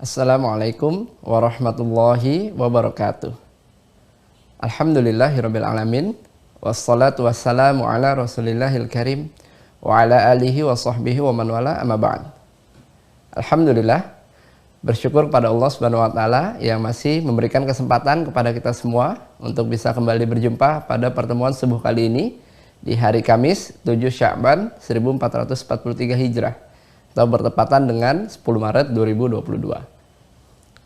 Assalamualaikum warahmatullahi wabarakatuh. Alhamdulillahirabbil alamin, wassalatu wassalamu ala Rasulillahil karim wa ala alihi wa sahbihi wa man wala, amma ba'd. Alhamdulillah, bersyukur pada Allah Subhanahu wa taala yang masih memberikan kesempatan kepada kita semua untuk bisa kembali berjumpa pada pertemuan subuh kali ini di hari Kamis 7 Sya'ban 1443 Hijrah atau bertepatan dengan 10 Maret 2022.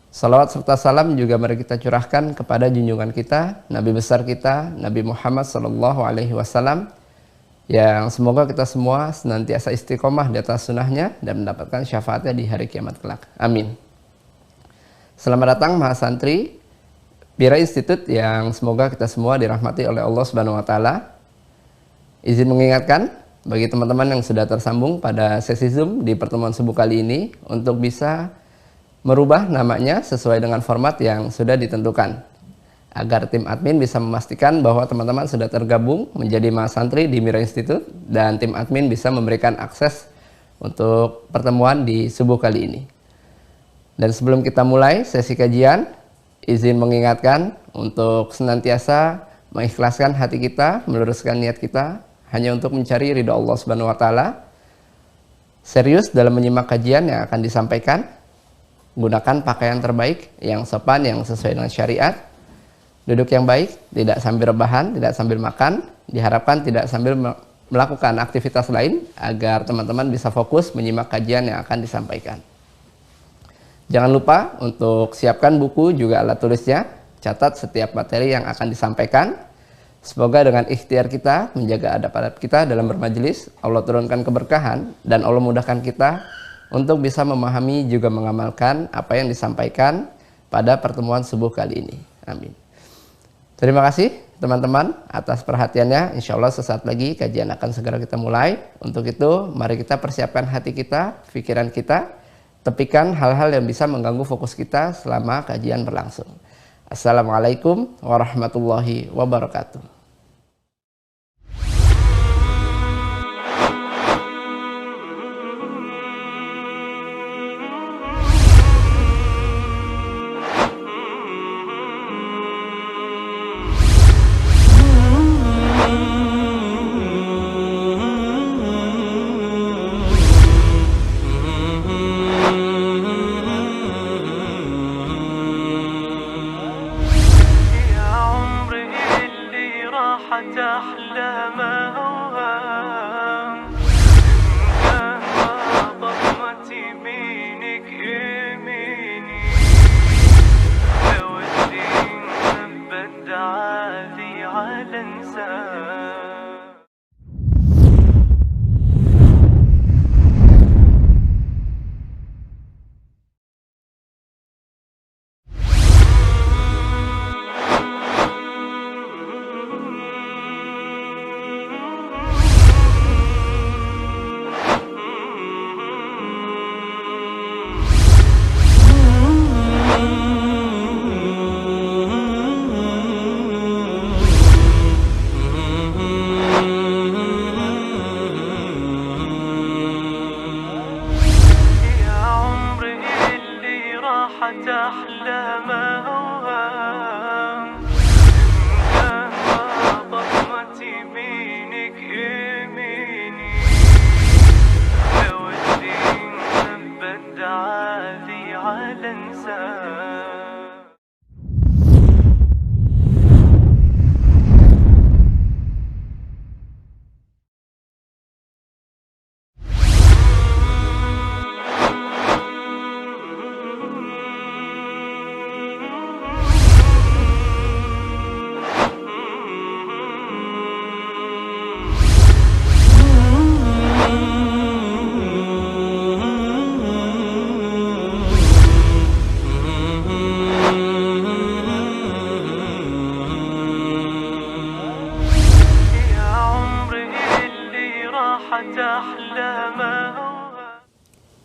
Salawat serta salam juga mari kita curahkan kepada junjungan kita, Nabi besar kita, Nabi Muhammad SAW, yang semoga kita semua senantiasa istiqomah di atas sunnahnya dan mendapatkan syafaatnya di hari kiamat kelak. Amin. Selamat datang mahasantri Pira Institute yang semoga kita semua dirahmati oleh Allah Subhanahu wa taala. Izin mengingatkan bagi teman-teman yang sudah tersambung pada sesi Zoom di pertemuan subuh kali ini untuk bisa merubah namanya sesuai dengan format yang sudah ditentukan, agar tim admin bisa memastikan bahwa teman-teman sudah tergabung menjadi mahasantri di Mira Institute dan tim admin bisa memberikan akses untuk pertemuan di subuh kali ini. Dan sebelum kita mulai sesi kajian, izin mengingatkan untuk senantiasa mengikhlaskan hati kita, meluruskan niat kita hanya untuk mencari ridha Allah Subhanahu wa taala. Serius dalam menyimak kajian yang akan disampaikan. Gunakan pakaian terbaik yang sopan, yang sesuai dengan syariat. Duduk yang baik, tidak sambil rebahan, tidak sambil makan. Diharapkan tidak sambil melakukan aktivitas lain agar teman-teman bisa fokus menyimak kajian yang akan disampaikan. Jangan lupa untuk siapkan buku juga alat tulisnya. Catat setiap materi yang akan disampaikan. Semoga dengan ikhtiar kita menjaga adab-adab kita dalam bermajelis, Allah turunkan keberkahan dan Allah mudahkan kita untuk bisa memahami juga mengamalkan apa yang disampaikan pada pertemuan subuh kali ini. Amin. Terima kasih teman-teman atas perhatiannya. Insya Allah sesaat lagi kajian akan segera kita mulai. Untuk itu mari kita persiapkan hati kita, pikiran kita, tepikan hal-hal yang bisa mengganggu fokus kita selama kajian berlangsung. Assalamualaikum warahmatullahi wabarakatuh.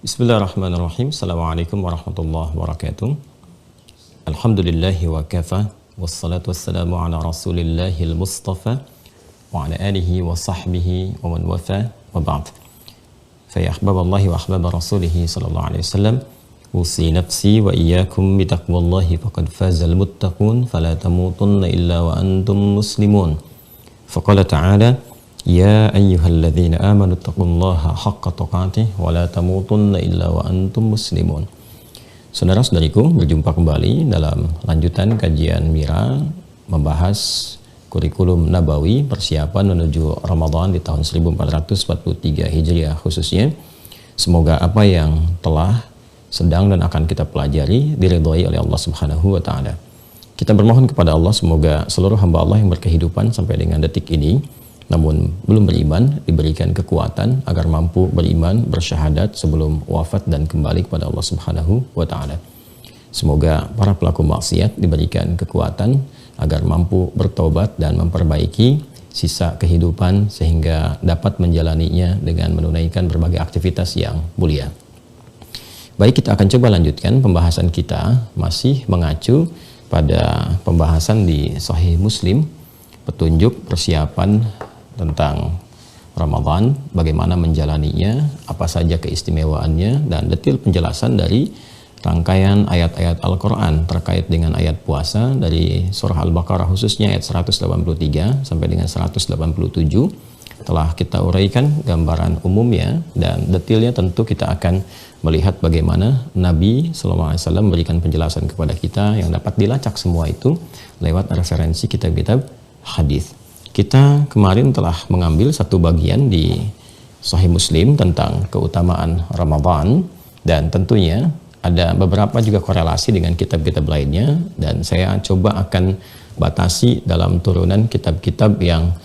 Bismillahirrahmanirrahim. Assalamualaikum warahmatullahi wabarakatuh. Alhamdulillahi wa kafa, wassalatu wassalamu ala rasulillahil mustafa wa ala alihi wa sahbihi wa man wafa wa ba'd. Fa ya ahbaballahi wa ahbaba rasulihi sallallahu alaihi wasallam, usi nafsi wa iyyakum bitaqwallahi faqad fazal muttaqun fala tamutunna illa wa antum muslimun. Faqala ta'ala ya ayyuhalladzina amanu taqullaha haqqa tuqatih wa la tamutunna illa wa antum muslimun. Saudara-saudariku, berjumpa kembali dalam lanjutan kajian Mira membahas kurikulum Nabawi persiapan menuju Ramadan di tahun 1443 Hijriah khususnya. Semoga apa yang telah, sedang dan akan kita pelajari diridhai oleh Allah Subhanahu wa taala. Kita bermohon kepada Allah semoga seluruh hamba Allah yang berkehidupan sampai dengan detik ini namun belum beriman diberikan kekuatan agar mampu beriman, bersyahadat sebelum wafat dan kembali kepada Allah Subhanahu wa taala. Semoga para pelaku maksiat diberikan kekuatan agar mampu bertobat dan memperbaiki sisa kehidupan sehingga dapat menjalaninya dengan menunaikan berbagai aktivitas yang mulia. Baik, kita akan coba lanjutkan pembahasan kita masih mengacu pada pembahasan di Sahih Muslim, petunjuk persiapan tentang Ramadan, bagaimana menjalaninya, apa saja keistimewaannya, dan detail penjelasan dari rangkaian ayat-ayat Al-Quran terkait dengan ayat puasa dari surah Al-Baqarah khususnya ayat 183 sampai dengan 187 telah kita uraikan gambaran umumnya, dan detailnya tentu kita akan melihat bagaimana Nabi SAW memberikan penjelasan kepada kita yang dapat dilacak semua itu lewat referensi kitab-kitab hadis. Kita kemarin telah mengambil satu bagian di Sahih Muslim tentang keutamaan Ramadan, dan tentunya ada beberapa juga korelasi dengan kitab-kitab lainnya, dan saya coba akan batasi dalam turunan kitab-kitab yang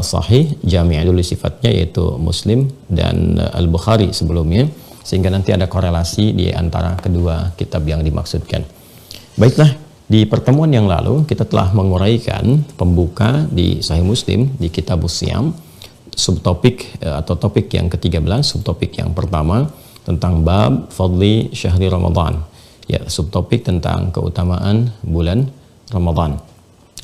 sahih jami' dulu sifatnya, yaitu Muslim dan Al-Bukhari sebelumnya, sehingga nanti ada korelasi di antara kedua kitab yang dimaksudkan. Baiklah, di pertemuan yang lalu kita telah menguraikan pembuka di Sahih Muslim di Kitabus Shiyam, subtopik atau topik yang ke-13, subtopik yang pertama tentang bab fadli syahri Ramadan, ya, subtopik tentang keutamaan bulan Ramadan.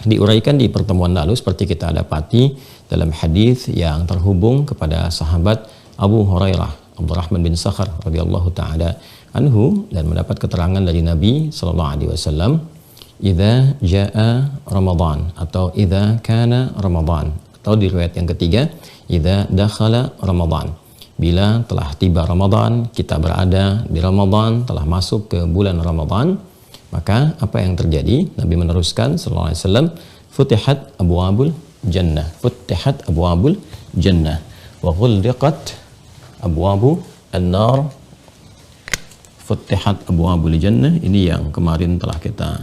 Diuraikan di pertemuan lalu seperti kita dapati dalam hadis yang terhubung kepada sahabat Abu Hurairah Abdurrahman bin Sakhar radhiyallahu taala anhu, dan mendapat keterangan dari Nabi sallallahu alaihi wasallam, idza jaa Ramadan atau idza kana Ramadan, atau di riwayat yang ketiga idza dakhala Ramadan, bila telah tiba Ramadan, kita berada di Ramadan, telah masuk ke bulan Ramadan, maka apa yang terjadi? Nabi meneruskan sallallahu alaihi wasallam, futihat abwabul jannah, futihat abwabul jannah wa ghulqat abwabu an-nar. Futihat abwabul jannah ini yang kemarin telah kita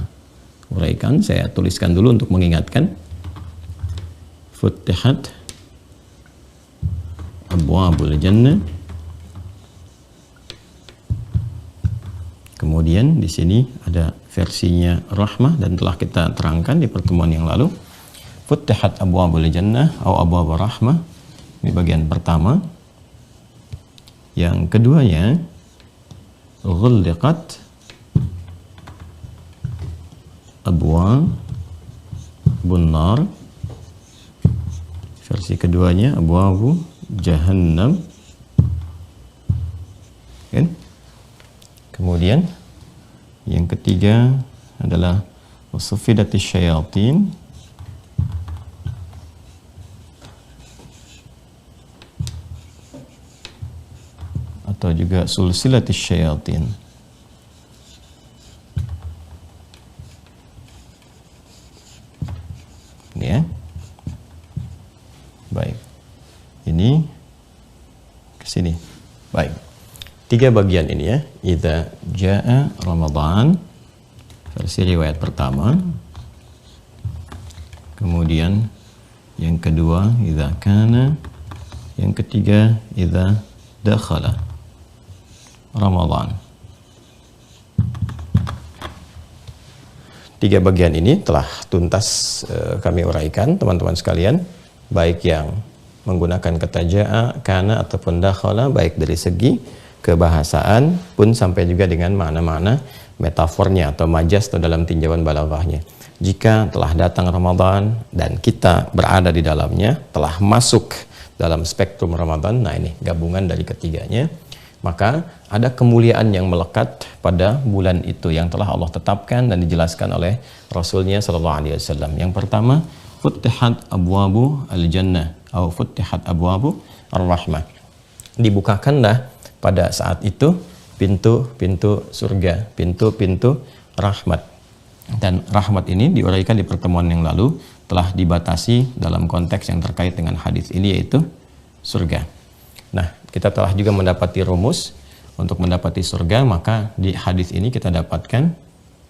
uraikan, saya tuliskan dulu untuk mengingatkan. Futihat abwabul jannah. Kemudian di sini ada versinya rahmah dan telah kita terangkan di pertemuan yang lalu. Futihat abwabul jannah atau abwab rahmah. Ini bagian pertama. Yang keduanya ghulqat abwabun nar. Versi keduanya abwabu jahannam. Kan? Kemudian yang ketiga adalah wasuffidatis syayatin, atau juga sulsilatis syayatin. Ini ya. Baik. Ini ke sini. Baik. 3 bagian ini ya. Idza jaa Ramadan, versi riwayat pertama. Kemudian yang kedua idza kana, yang ketiga idza dakhala Ramadan. 3 bagian ini telah tuntas kami uraikan teman-teman sekalian, baik yang menggunakan kata jaa, kana ataupun dakhala, baik dari segi kebahasaan pun sampai juga dengan makna-makna metafornya atau majas atau dalam tinjauan balaghahnya. Jika telah datang Ramadan dan kita berada di dalamnya, telah masuk dalam spektrum Ramadan, nah ini gabungan dari ketiganya, maka ada kemuliaan yang melekat pada bulan itu yang telah Allah tetapkan dan dijelaskan oleh Rasulnya Sallallahu Alaihi Wasallam. Yang pertama, futtihat abwabu al-jannah atau futtihat abwabu ar-rahmah. Dibukakanlah pada saat itu pintu-pintu surga, pintu-pintu rahmat. Dan rahmat ini diuraikan di pertemuan yang lalu telah dibatasi dalam konteks yang terkait dengan hadis ini, yaitu surga. Nah, kita telah juga mendapati rumus untuk mendapati surga, maka di hadis ini kita dapatkan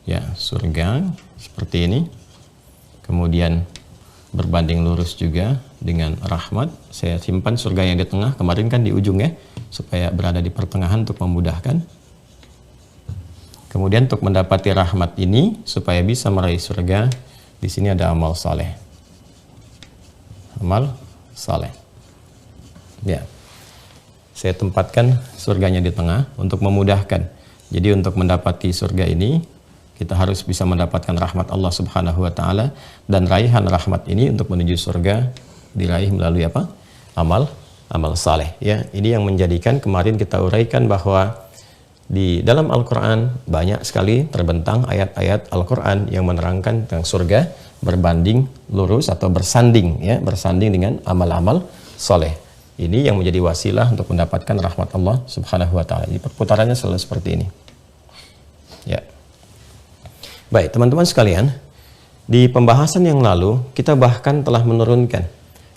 ya surga seperti ini. Kemudian berbanding lurus juga dengan rahmat. Saya simpan surga yang di tengah, kemarin kan di ujung ya, supaya berada di pertengahan untuk memudahkan. Kemudian untuk mendapati rahmat ini supaya bisa meraih surga, di sini ada amal saleh. Amal saleh. Ya. Saya tempatkan surganya di tengah untuk memudahkan. Jadi untuk mendapati surga ini kita harus bisa mendapatkan rahmat Allah Subhanahu wa taala, dan raihan rahmat ini untuk menuju surga diraih melalui apa? Amal saleh ya. Ini yang menjadikan kemarin kita uraikan bahwa di dalam Al-Qur'an banyak sekali terbentang ayat-ayat Al-Qur'an yang menerangkan tentang surga berbanding lurus atau bersanding ya, bersanding dengan amal-amal saleh. Ini yang menjadi wasilah untuk mendapatkan rahmat Allah Subhanahu wa taala. Jadi perputarannya selalu seperti ini. Ya. Baik, teman-teman sekalian, di pembahasan yang lalu kita bahkan telah menurunkan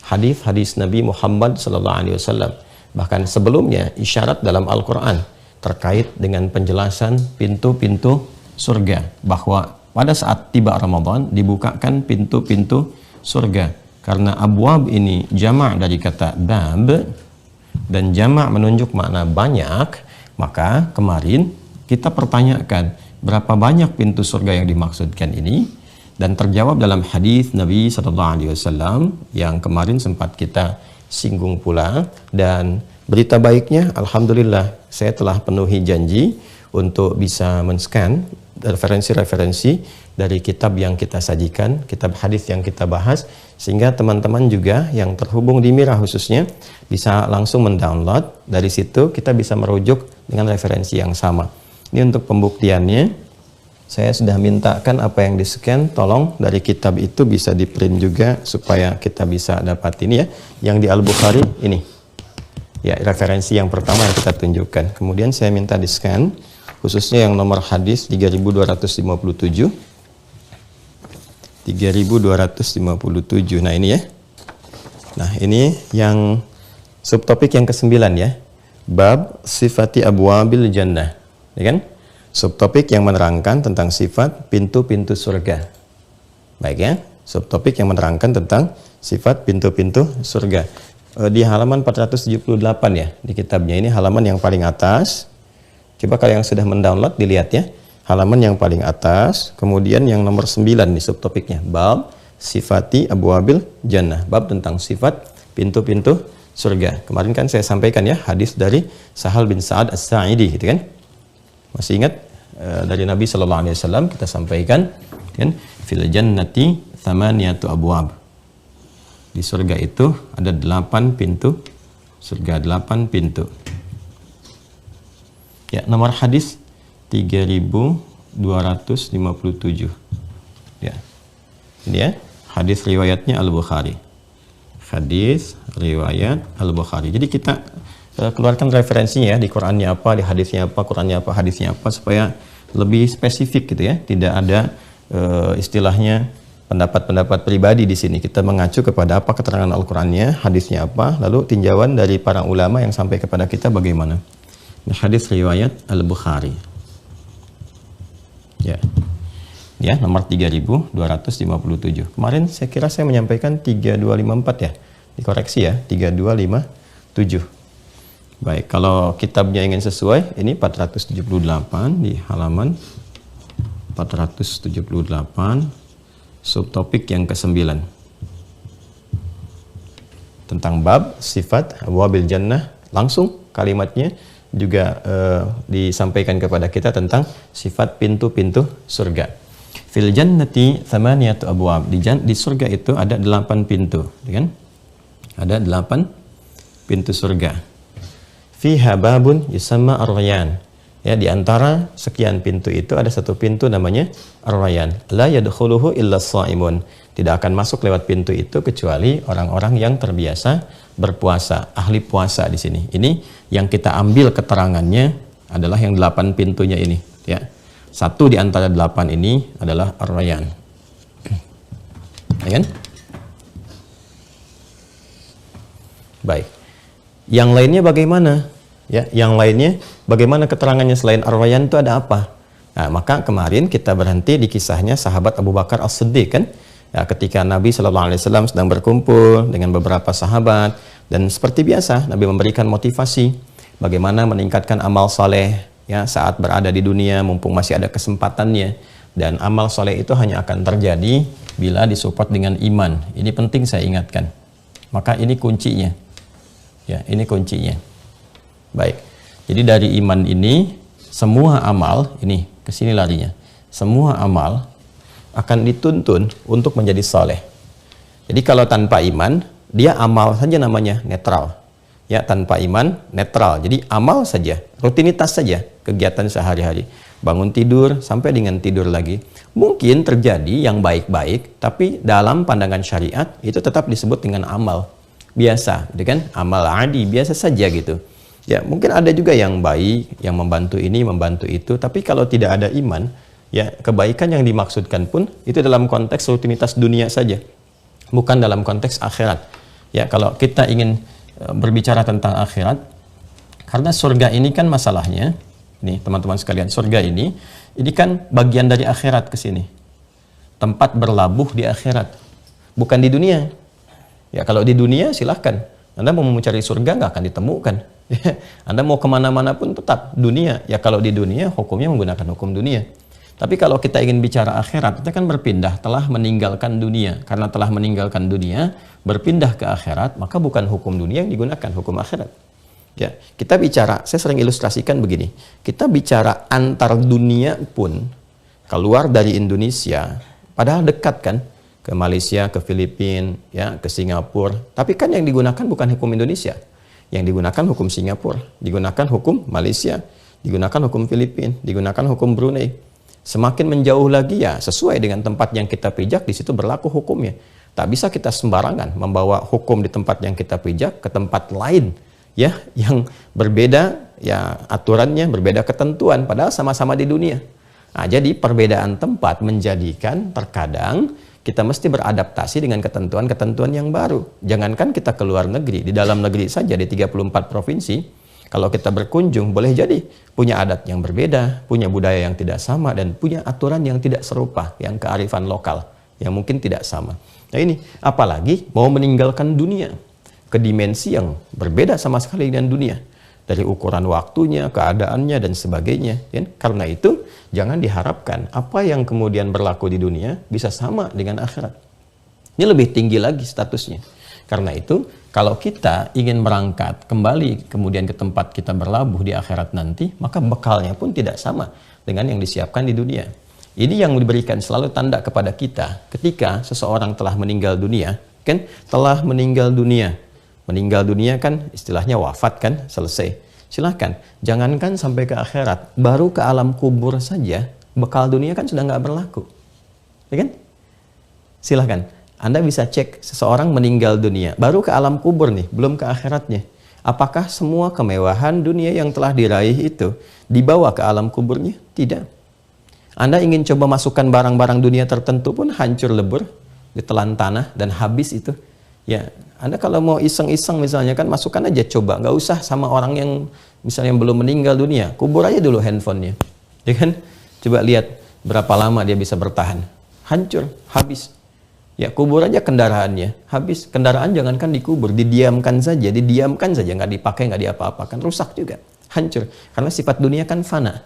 hadis-hadis Nabi Muhammad sallallahu alaihi wasallam. Bahkan sebelumnya isyarat dalam Al-Qur'an terkait dengan penjelasan pintu-pintu surga, bahwa pada saat tiba Ramadan dibukakan pintu-pintu surga. Karena abwab ini jamak dari kata bab, dan jamak menunjuk makna banyak, maka kemarin kita pertanyakan berapa banyak pintu surga yang dimaksudkan ini, dan terjawab dalam hadis Nabi SAW yang kemarin sempat kita singgung pula. Dan berita baiknya, alhamdulillah, saya telah penuhi janji untuk bisa men-scan referensi-referensi dari kitab yang kita sajikan, kitab hadis yang kita bahas, sehingga teman-teman juga yang terhubung di Mira khususnya bisa langsung mendownload. Dari situ kita bisa merujuk dengan referensi yang sama. Ini untuk pembuktiannya, saya sudah mintakan apa yang di-scan, tolong dari kitab itu bisa di-print juga supaya kita bisa dapat ini ya. Yang di Al-Bukhari ini ya, referensi yang pertama yang kita tunjukkan. Kemudian saya minta di-scan khususnya yang nomor hadis 3257. 3257. Nah ini ya. Nah ini yang subtopik yang ke-9 ya. Bab sifati abwabil jannah. Ya kan? Subtopik yang menerangkan tentang sifat pintu-pintu surga. Baik ya. Subtopik yang menerangkan tentang sifat pintu-pintu surga. Di halaman 478 ya di kitabnya, ini halaman yang paling atas. Coba kalau yang sudah mendownload dilihat ya. Halaman yang paling atas, kemudian yang nomor 9 di subtopiknya, bab sifati abwabil jannah, bab tentang sifat pintu-pintu surga. Kemarin kan saya sampaikan ya hadis dari Sahal bin Sa'ad As-Sa'idi gitu kan. Masih ingat dari Nabi sallallahu alaihi wasallam kita sampaikan kan, fil jannati thamaniyatu abwab. Di surga itu ada 8 pintu surga, 8 pintu. Ya, nomor hadis 3257. Ya. Ini ya, hadis riwayatnya Al-Bukhari. Hadis riwayat Al-Bukhari. Jadi kita keluarkan referensinya ya, di Qur'annya apa, di hadisnya apa, Qur'annya apa, hadisnya apa, supaya lebih spesifik gitu ya. Tidak ada istilahnya pendapat-pendapat pribadi di sini. Kita mengacu kepada apa keterangan Al-Qur'annya, hadisnya apa, lalu tinjauan dari para ulama yang sampai kepada kita bagaimana. Ini hadis riwayat Al-Bukhari. Ya. Ya, nomor 3257. Kemarin saya kira saya menyampaikan 3254 ya. Dikoreksi ya, 3257. Baik, kalau kitabnya ingin sesuai, ini 478 di halaman 478, subtopik yang ke-9. Tentang bab sifat abwabil jannah, langsung kalimatnya juga disampaikan kepada kita tentang sifat pintu-pintu surga. Fil jannati thamaniyatu abwab. Di surga itu ada 8 pintu, kan? Ada 8 pintu surga. fiha babun yusamma ar-rayyan. Ya, di antara sekian pintu itu ada satu pintu namanya ar-rayyan. La yadkhuluhu illa shaimun. Tidak akan masuk lewat pintu itu kecuali orang-orang yang terbiasa berpuasa, ahli puasa di sini. Ini yang kita ambil keterangannya adalah yang 8 pintunya ini, ya. Satu di antara 8 ini adalah ar-rayyan. Ya kan? Baik. Yang lainnya bagaimana? Ya, yang lainnya bagaimana keterangannya selain ar-rayyan itu ada apa? Nah, maka kemarin kita berhenti di kisahnya sahabat Abu Bakar As-Siddiq kan? Ya, ketika Nabi Shallallahu Alaihi Wasallam sedang berkumpul dengan beberapa sahabat dan seperti biasa Nabi memberikan motivasi bagaimana meningkatkan amal soleh ya saat berada di dunia mumpung masih ada kesempatannya, dan amal soleh itu hanya akan terjadi bila disupport dengan iman. Ini penting saya ingatkan. Maka ini kuncinya. Ya, ini kuncinya. Baik, jadi dari iman ini semua amal, ini kesini larinya, semua amal akan dituntun untuk menjadi soleh. Jadi kalau tanpa iman, dia amal saja namanya, netral. Ya, tanpa iman, netral. Jadi amal saja, rutinitas saja, kegiatan sehari-hari. Bangun tidur, sampai dengan tidur lagi. Mungkin terjadi yang baik-baik, tapi dalam pandangan syariat, itu tetap disebut dengan amal. Biasa, gitu kan? Amal adi, biasa saja gitu. Ya, mungkin ada juga yang baik, yang membantu ini, membantu itu, tapi kalau tidak ada iman, ya kebaikan yang dimaksudkan pun itu dalam konteks rutinitas dunia saja, bukan dalam konteks akhirat. Ya, kalau kita ingin berbicara tentang akhirat, karena surga ini kan masalahnya, nih teman-teman sekalian, surga ini kan bagian dari akhirat ke sini. Tempat berlabuh di akhirat, bukan di dunia. Ya, kalau di dunia silahkan. Anda mau mencari surga nggak akan ditemukan. Anda mau kemana-mana pun tetap dunia. Ya kalau di dunia hukumnya menggunakan hukum dunia. Tapi kalau kita ingin bicara akhirat, kita kan berpindah, telah meninggalkan dunia. Karena telah meninggalkan dunia, berpindah ke akhirat, maka bukan hukum dunia yang digunakan, hukum akhirat. Ya, kita bicara, saya sering ilustrasikan begini. Kita bicara antar dunia pun, keluar dari Indonesia, padahal dekat kan, ke Malaysia, ke Filipina, ya, ke Singapura. Tapi kan yang digunakan bukan hukum Indonesia. Yang digunakan hukum Singapura, digunakan hukum Malaysia, digunakan hukum Filipina, digunakan hukum Brunei. Semakin menjauh lagi ya sesuai dengan tempat yang kita pijak, di situ berlaku hukumnya. Tak bisa kita sembarangan membawa hukum di tempat yang kita pijak ke tempat lain ya yang berbeda ya aturannya, berbeda ketentuan, padahal sama-sama di dunia. Nah, jadi perbedaan tempat menjadikan terkadang kita mesti beradaptasi dengan ketentuan-ketentuan yang baru. Jangankan kita ke luar negeri, di dalam negeri saja di 34 provinsi, kalau kita berkunjung boleh jadi punya adat yang berbeda, punya budaya yang tidak sama, dan punya aturan yang tidak serupa, yang kearifan lokal, yang mungkin tidak sama. Nah ini, apalagi mau meninggalkan dunia, ke dimensi yang berbeda sama sekali dengan dunia. Dari ukuran waktunya, keadaannya, dan sebagainya. Ya? Karena itu, jangan diharapkan apa yang kemudian berlaku di dunia bisa sama dengan akhirat. Ini lebih tinggi lagi statusnya. Karena itu, kalau kita ingin berangkat kembali kemudian ke tempat kita berlabuh di akhirat nanti, maka bekalnya pun tidak sama dengan yang disiapkan di dunia. Ini yang diberikan selalu tanda kepada kita ketika seseorang telah meninggal dunia, kan? Telah meninggal dunia. Meninggal dunia kan istilahnya wafat kan, selesai. Silahkan, jangankan sampai ke akhirat, baru ke alam kubur saja, bekal dunia kan sudah nggak berlaku. Ya kan? Silahkan, Anda bisa cek seseorang meninggal dunia, baru ke alam kubur nih, belum ke akhiratnya. Apakah semua kemewahan dunia yang telah diraih itu dibawa ke alam kuburnya? Tidak. Anda ingin coba masukkan barang-barang dunia tertentu pun hancur lebur, ditelan tanah dan habis itu. Ya, Anda kalau mau iseng-iseng misalnya kan masukkan aja coba, nggak usah sama orang yang misalnya yang belum meninggal dunia, kubur aja dulu handphonenya, ya kan? Coba lihat berapa lama dia bisa bertahan, hancur, habis. Ya kubur aja kendaraannya, habis. Kendaraan jangankan dikubur, didiamkan saja, nggak dipakai, nggak diapa-apakan, rusak juga, hancur. Karena sifat dunia kan fana,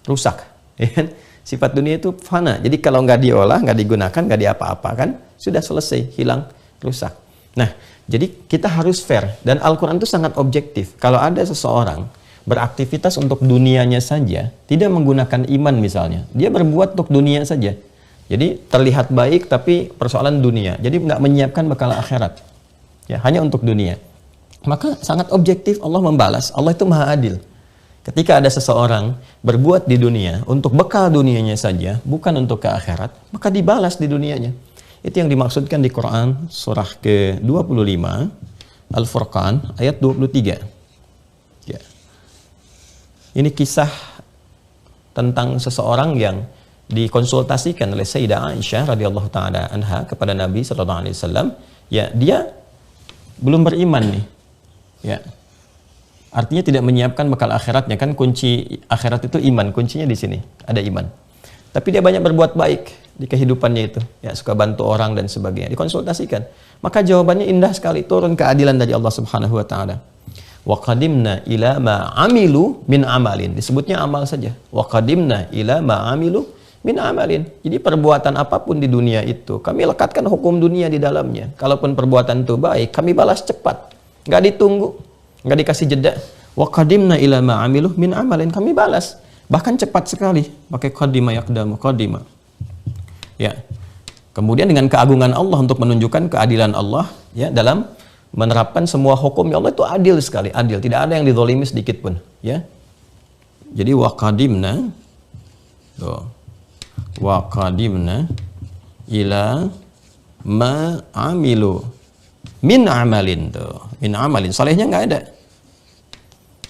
rusak, ya kan? Sifat dunia itu fana, jadi kalau nggak diolah, nggak digunakan, nggak diapa-apakan, sudah selesai, hilang, rusak. Nah, jadi kita harus fair, dan Al-Quran itu sangat objektif. Kalau ada seseorang beraktivitas untuk dunianya saja, tidak menggunakan iman misalnya, dia berbuat untuk dunia saja, jadi terlihat baik tapi persoalan dunia, jadi nggak menyiapkan bekal akhirat, ya hanya untuk dunia. Maka sangat objektif Allah membalas. Allah itu maha adil. Ketika ada seseorang berbuat di dunia untuk bekal dunianya saja, bukan untuk ke akhirat, maka dibalas di dunianya. Itu yang dimaksudkan di Quran surah ke-25 Al-Furqan ayat 23. Ya. Ini kisah tentang seseorang yang dikonsultasikan oleh Sayyidah Aisyah radhiyallahu taala anha kepada Nabi sallallahu alaihi wasallam. Ya, dia belum beriman nih. Ya. Artinya tidak menyiapkan bekal akhiratnya, kan kunci akhirat itu iman, kuncinya di sini, ada iman. Tapi dia banyak berbuat baik di kehidupannya itu, ya, suka bantu orang dan sebagainya. Dikonsultasikan, maka jawabannya indah sekali, turun keadilan dari Allah Subhanahu wa taala. Wa qadimna ila ma amilu min amalin. Disebutnya amal saja. Wa qadimna ila ma amilu min amalin. Jadi perbuatan apapun di dunia itu, kami lekatkan hukum dunia di dalamnya. Kalaupun perbuatan itu baik, kami balas cepat. Nggak ditunggu, nggak dikasih jeda. Wa qadimna ila ma amilu min amalin. Kami balas. Bahkan cepat sekali. Pakai qadima yaqdamu qadima. Ya. Kemudian dengan keagungan Allah untuk menunjukkan keadilan Allah, ya, dalam menerapkan semua hukum ya Allah itu adil sekali, adil, tidak ada yang dizalimi sedikit pun, ya. Jadi wa qadimna ila ma amilu min amalin tuh. Min amalin, salehnya nggak ada.